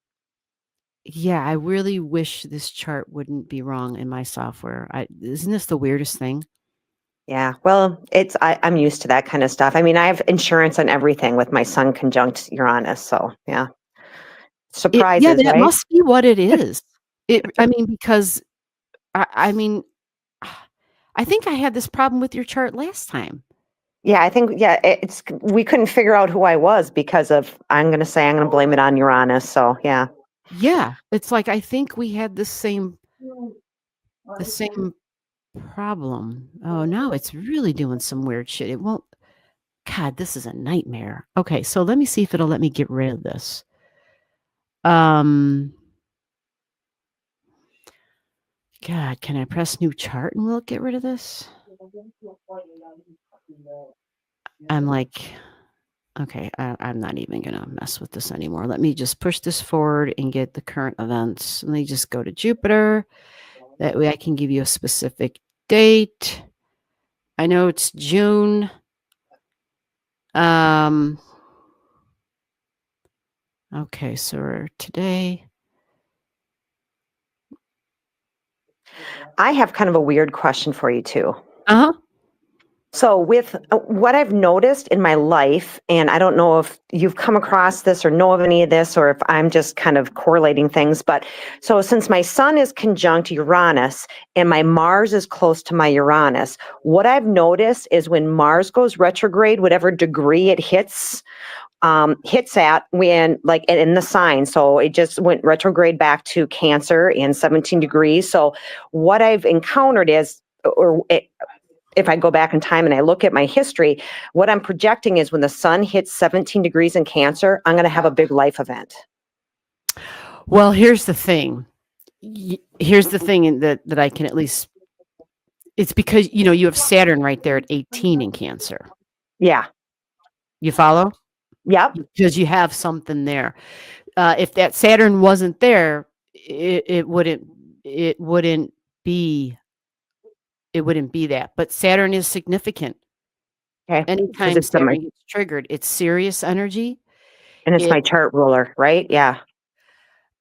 Yeah, I really wish this chart wouldn't be wrong in my software. Isn't this the weirdest thing? Yeah. Well, I'm used to that kind of stuff. I mean, I have insurance on everything with my sun conjunct Uranus, so yeah. Yeah, Surprises, that right? must be what it is. I mean, because I mean, I think I had this problem with your chart last time. Yeah, I think it's we couldn't figure out who I was because of I'm going to blame it on Uranus, so yeah. Yeah, it's like I think we had the same problem. Oh, now it's really doing some weird shit. It won't. God, this is a nightmare. Okay, so let me see if it'll let me get rid of this. Um. God, can I press new chart and will it get rid of this? I'm like, okay, I'm not even going to mess with this anymore. Let me just push this forward and get the current events. Let me just go to Jupiter. That way I can give you a specific date. I know it's June. Okay, so today. I have kind of a weird question for you too. Uh-huh. So, with what I've noticed in my life, and I don't know if you've come across this or know of any of this, or if I'm just kind of correlating things, but so since my sun is conjunct Uranus and my Mars is close to my Uranus, what I've noticed is when Mars goes retrograde, whatever degree it hits at when like in the sign. So it just went retrograde back to Cancer in 17 degrees. So what I've encountered is, if I go back in time and I look at my history, what I'm projecting is when the sun hits 17 degrees in Cancer, I'm going to have a big life event. Well, here's the thing. Here's the thing that I can at least. It's because you have Saturn right there at 18 in Cancer. Yeah. You follow? Yep. Because you have something there. If that Saturn wasn't there, it wouldn't be it wouldn't be that. But Saturn is significant. Okay. Because Anytime it's my Saturn gets triggered, it's serious energy. and it's It my chart ruler, right? Yeah.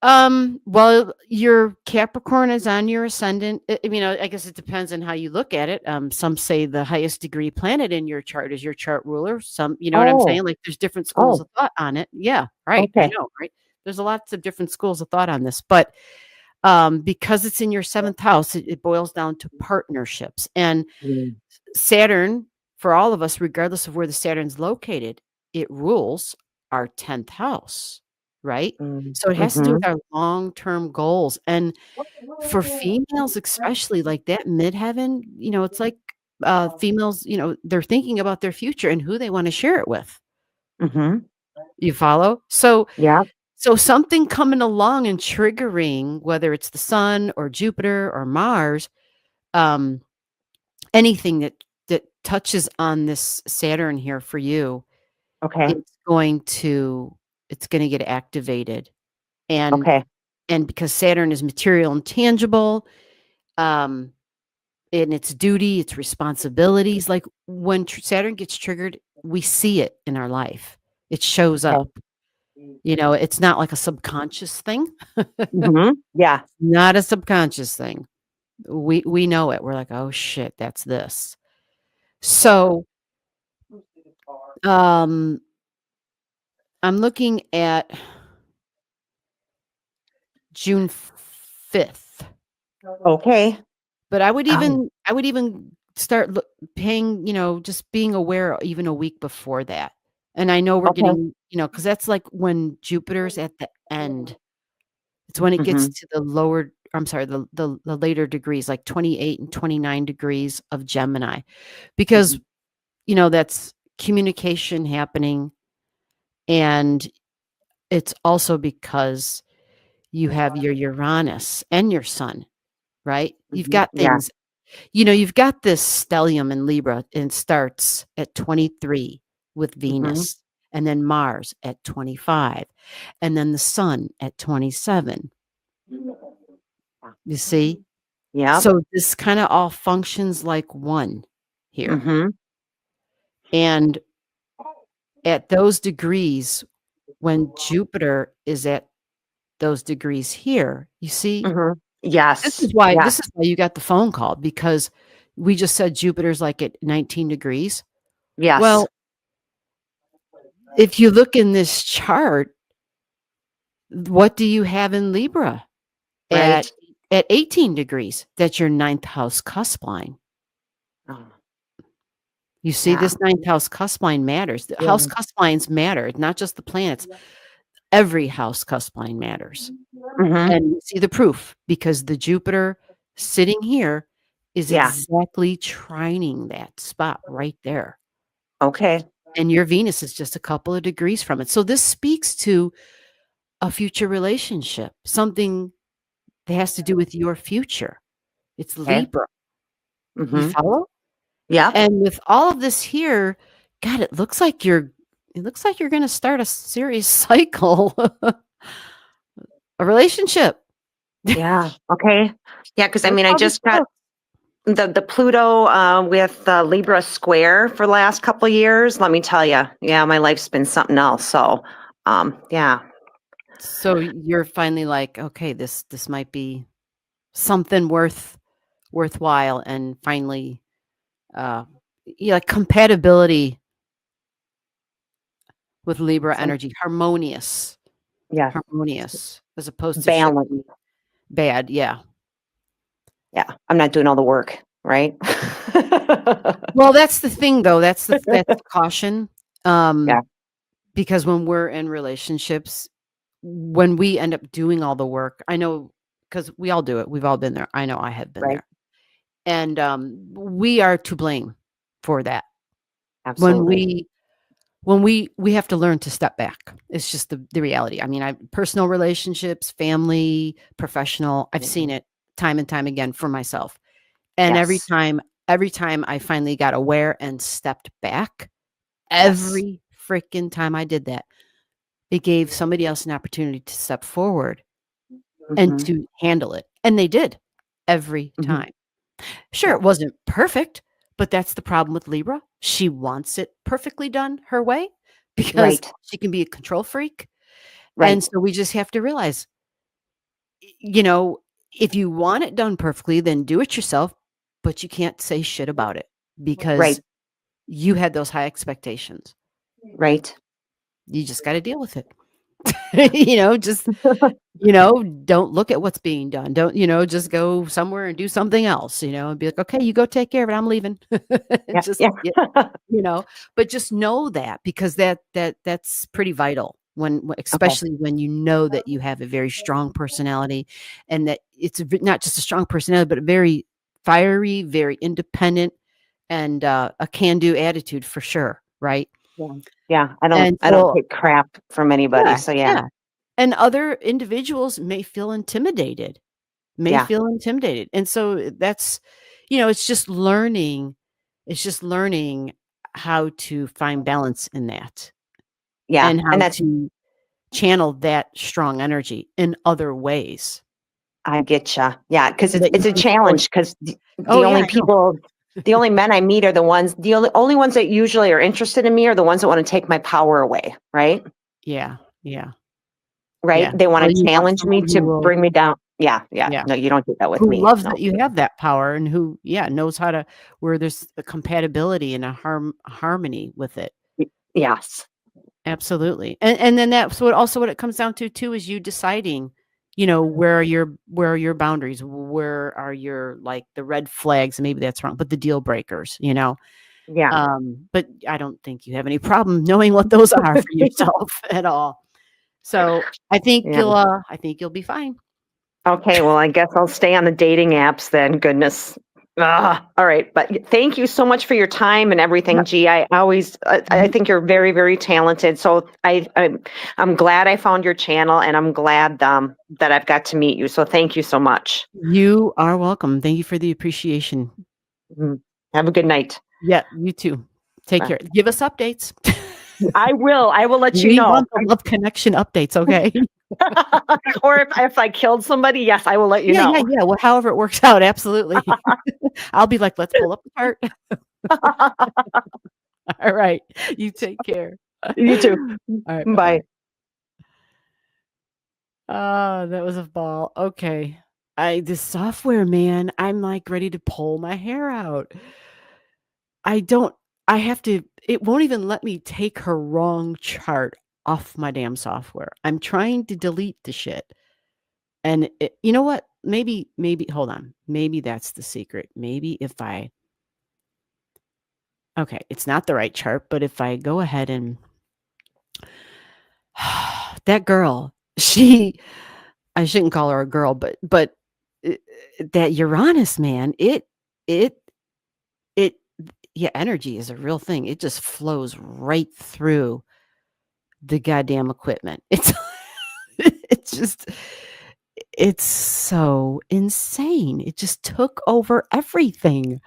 Well, your Capricorn is on your ascendant. I mean, I guess it depends on how you look at it. Some say the highest degree planet in your chart is your chart ruler. Some, you know what I'm Oh. saying? Like there's different schools Oh. of thought on it. Yeah, right. I Okay. know, right? There's lots of different schools of thought on this, but because it's in your seventh house, it boils down to partnerships. And Mm. Saturn, for all of us, regardless of where the Saturn's located, it rules our 10th house, right? Mm. So it has to do with Mhm. our long-term goals. And for females, especially like that midheaven, you know, it's like females, you know, they're thinking about their future and who they want to share it with. Mhm. You follow? So Yeah. so something coming along and triggering, whether it's the sun or Jupiter or Mars, um, anything that touches on this Saturn here for you, Okay. it's going to get activated. And Okay. and because Saturn is material and tangible, um, and its duty, its responsibilities, like when Saturn gets triggered, we see it in our life. It shows Okay. up. You know, it's not like a subconscious thing. Mhm. Yeah. Not a subconscious thing. We know it. We're like, "Oh shit, that's this." So, um I'm looking at June 5th, Okay. but Oh. I would even start paying, you know, just being aware even a week before that. And I know we're Okay. getting, you know, because that's like when Jupiter's at the end. It's when it gets Mhm. to the lower, I'm sorry, the later degrees, like 28 and 29 degrees of Gemini, because, Mhm. you know, that's communication happening. And it's also because you have your Uranus and your Sun, right? You've Mhm. got Yeah. things, you know, you've got this stellium in Libra and starts at 23 with Mhm. Venus, and then Mars at 25, and then the Sun at 27. You see? Yep. So this kind of all functions like one here. Mhm. And at those degrees, when Jupiter is at those degrees here, you see, Mhm. Yes. this Yes. is why you got the phone call, because we just said Jupiter's like at 19 degrees. Yes. Well, if you look in this chart, what do you have in Libra at Right. 18 degrees? That's your ninth house cusp line. Oh, You see, yeah. this ninth house cusp line matters. The house Yeah. cusp lines matter, not just the planets. Every house cusp line matters. Mhm. And you see the proof, because the Jupiter sitting here is Yeah. exactly trining that spot right there. Okay. And your Venus is just a couple of degrees from it. So this speaks to a future relationship, something that has to do with your future. It's Okay. Libra. You Mhm. follow? Yep. And with all of this here, God, it looks like you're going to start a serious cycle, a relationship. Yeah. Okay. Yeah. Because I That's mean, I how this just got looks. the Pluto with Libra square for the last couple of years. Let me tell you. Yeah, my life's been something else. So, yeah. So you're finally like, okay, this might be something worthwhile, and finally, uh, yeah, like compatibility with Libra Some energy, harmonious, yeah harmonious, as opposed to balance. shifty, bad. Yeah. Yeah, I'm not doing all the work, right? Well, that's the thing, though. That's the caution. Yeah. Um, because when we're in relationships, when we end up doing all the work, I know, because we all do it. We've all been there. I know I have been Right. there, and we are to blame for that. When Absolutely. we have to learn to step back. It's just the reality. I mean, I personal relationships, family, professional, I've seen it time and time again for myself. And Yes. every time I finally got aware and stepped back, Yes. every freaking time I did that, it gave somebody else an opportunity to step forward and Mhm. to handle it. And they did every Mhm. time. Sure, Yeah. it wasn't perfect, but that's the problem with Libra. She wants it perfectly done her way because Right. she can be a control freak. Right. And so we just have to realize, you know, if you want it done perfectly, then do it yourself, but you can't say shit about it because Right. you had those high expectations. Right. You just got to deal with it. Just don't look at what's being done. Don't, just go somewhere and do something else, and be like, okay, you go take care of it. I'm leaving. Yeah. Just, Yeah. but just know that because that's pretty vital Okay. especially when you know that you have a very strong personality and that it's not just a strong personality, but a very fiery, very independent and a can-do attitude for sure. Right. Yeah. Yeah. I And don't so, take crap from anybody. yeah, So yeah. yeah. And other individuals may feel intimidated, Yeah. And so that's, it's just learning. It's just learning how to find balance in that Yeah. and And how that's, to channel that strong energy in other ways I get you. Yeah. Cause so that you it's a can flow. challenge because Oh, the yeah, only I know. people, the only men I meet are the only ones that usually are interested in me are the ones that want to take my power away. Right. Yeah, yeah, Right. yeah. They want Well, to you want challenge me someone who to will, bring me down. Yeah. Yeah. yeah, No, you don't do that with who me. loves No. that you have that power and who, knows how to, where there's a compatibility and a harmony with it. Yes. Absolutely. And then that's what it comes down to too is you deciding, where are your boundaries? Where are your like the red flags? Maybe that's wrong, but the deal breakers, Yeah. But I don't think you have any problem knowing what those are for yourself at all. So Yeah. I think you'll be fine. Okay, well, I guess I'll stay on the dating apps then. Goodness. All right, but thank you so much for your time and everything, Yep. G. I Mhm. think you're very, very talented. So I'm glad I found your channel, and I'm glad that I've got to meet you. So thank you so much. You are welcome. Thank you for the appreciation. Mhm. Have a good night. Yeah, you too. Take Bye. care. Give us updates. I will. I will let you We know. want the love connection updates, okay? Or if I killed somebody, yes, I will let you Yeah, yeah, know. yeah. Well, however it works out, absolutely. I'll be like, let's pull up the chart. All right. You take care. You too. All right. Bye. Bye-bye. That was a ball. Okay. This software, man, I'm like ready to pull my hair out. I don't, I have to, it won't even let me take her wrong chart off my damn software. I'm trying to delete the shit. And you know what? Maybe, hold on. Maybe that's the secret. Maybe if okay, it's not the right chart, but if I go ahead and that girl, I shouldn't call her a girl, but uh, that Uranus, man, it, it, yeah, energy is a real thing. It just flows right through the goddamn equipment. It's just, it's so insane. It just took over everything.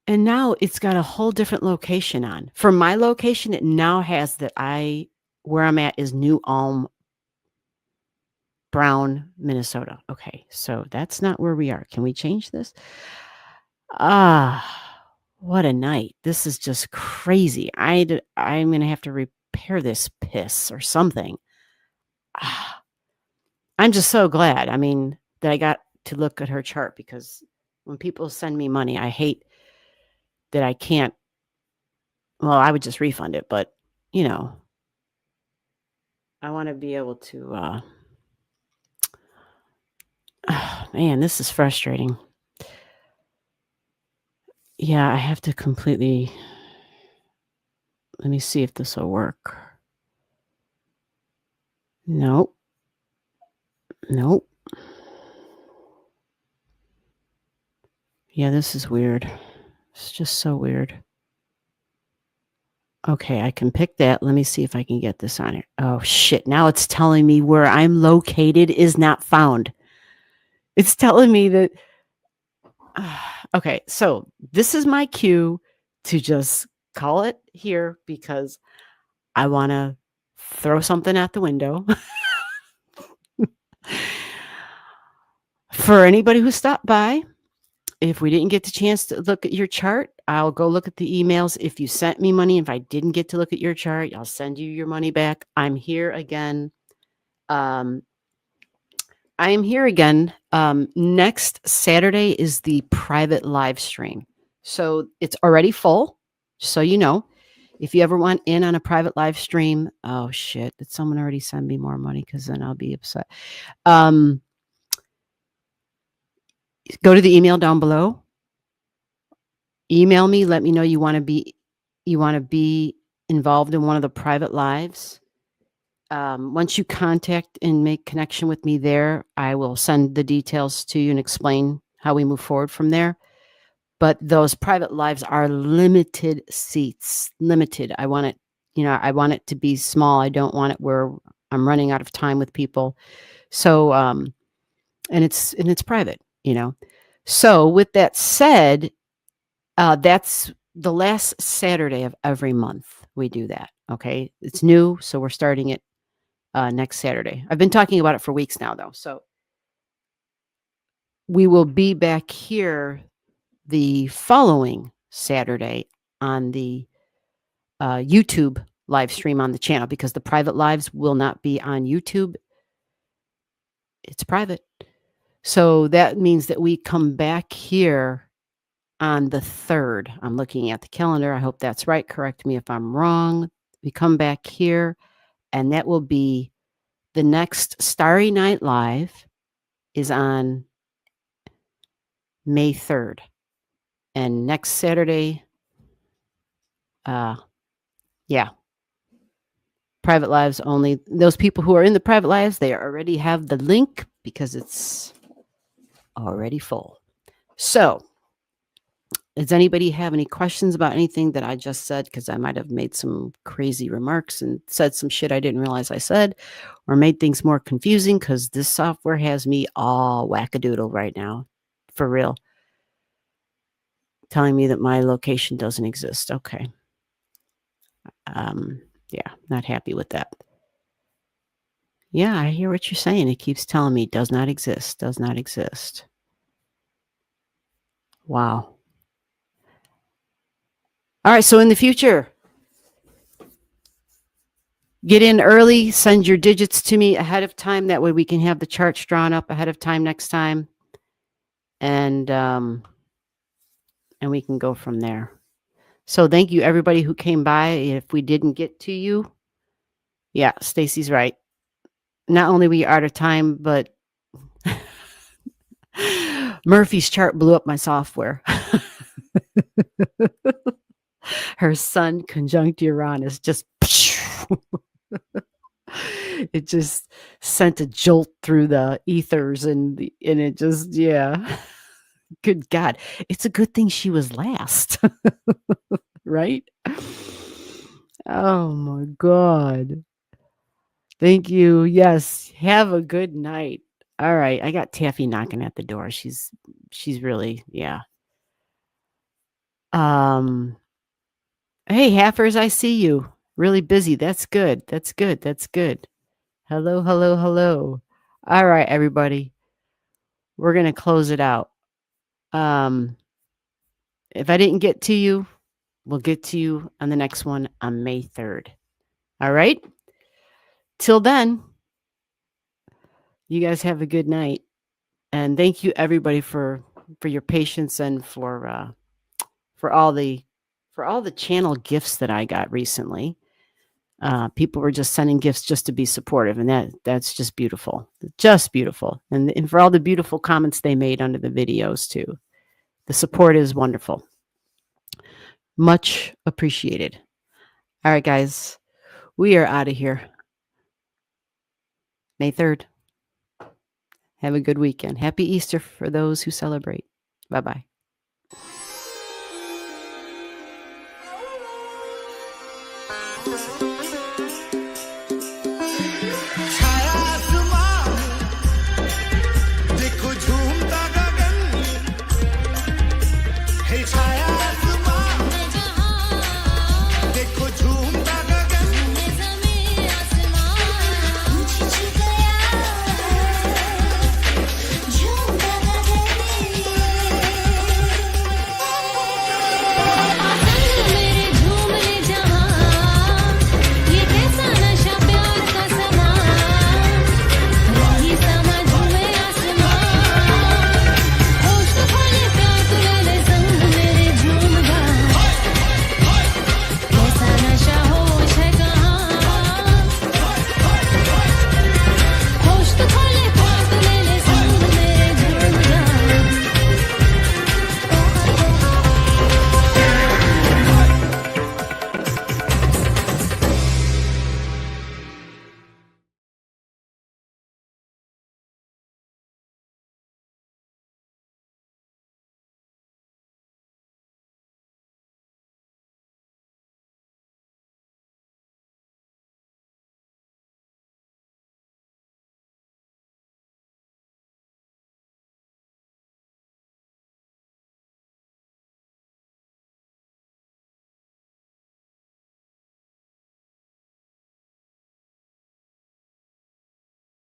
And now it's got a whole different location on. For my location, it now has that where I'm at is New Ulm, Brown, Minnesota. Okay, so that's not where we are. Can we change this? What a night. This is just crazy. I'm going to have to repair this piss or something. I'm just so glad. I mean, that I got to look at her chart because when people send me money, I hate that I can't. Well, I would just refund it, but I want to be able to. Man, this is frustrating. Yeah, I have to completely. Let me see if this will work. Nope. Nope. Yeah, this is weird. It's just so weird. Okay, I can pick that. Let me see if I can get this on it. Oh, shit. Now it's telling me where I'm located is not found. It's telling me that. Okay, so this is my cue to just call it here because I want to throw something out the window. For anybody who stopped by, if we didn't get the chance to look at your chart, I'll go look at the emails. If you sent me money, if I didn't get to look at your chart, I'll send you your money back. I'm here again. I am here again. Next Saturday is the private live stream. So it's already full, just so you know. If you ever want in on a private live stream, oh shit, did someone already send me more money? Because then I'll be upset. Go to the email down below. Email me. Let me know you want to be involved in one of the private lives. Once you contact and make connection with me there, I will send the details to you and explain how we move forward from there. But those private lives are limited seats. Limited. I want it to be small. I don't want it where I'm running out of time with people. So, and it's private. So with that said, that's the last Saturday of every month we do that. Okay. It's new. So we're starting it next Saturday. I've been talking about it for weeks now though. So we will be back here the following Saturday on the YouTube live stream on the channel, because the private lives will not be on YouTube. It's private. So that means that we come back here on the 3rd. I'm looking at the calendar. I hope that's right. Correct me if I'm wrong. We come back here, and that will be the next Starry Night Live is on May 3rd. And next Saturday, private lives only. Those people who are in the private lives, they already have the link because it's already full. So, does anybody have any questions about anything that I just said? Because I might have made some crazy remarks and said some shit I didn't realize I said, or made things more confusing, because this software has me all wackadoodle right now. For real. Telling me that my location doesn't exist. Okay. Yeah, not happy with that. Yeah, I hear what you're saying. It keeps telling me does not exist, does not exist. Wow. All right, so in the future, get in early, send your digits to me ahead of time. That way we can have the charts drawn up ahead of time next time. And we can go from there. So thank you, everybody who came by. If we didn't get to you, yeah, Stacy's right. Not only were you out of time, but Murphy's chart blew up my software. Her sun conjunct Uranus just it just sent a jolt through the ethers, and it just, yeah. Good God. It's a good thing she was last. Right? Oh my God. Thank you. Yes. Have a good night. All right. I got Taffy knocking at the door. She's really, yeah. Hey, Haffers, I see you. Really busy. That's good. That's good. That's good. Hello, hello, hello. All right, everybody. We're going to close it out. If I didn't get to you, we'll get to you on the next one on May 3rd. All right? Till then, you guys have a good night. And thank you, everybody, for your patience and for all the channel gifts that I got recently. People were just sending gifts just to be supportive, and that's just beautiful. Just beautiful. And for all the beautiful comments they made under the videos too. The support is wonderful. Much appreciated. All right, guys. We are out of here. May 3rd. Have a good weekend. Happy Easter for those who celebrate. Bye-bye. Thank you.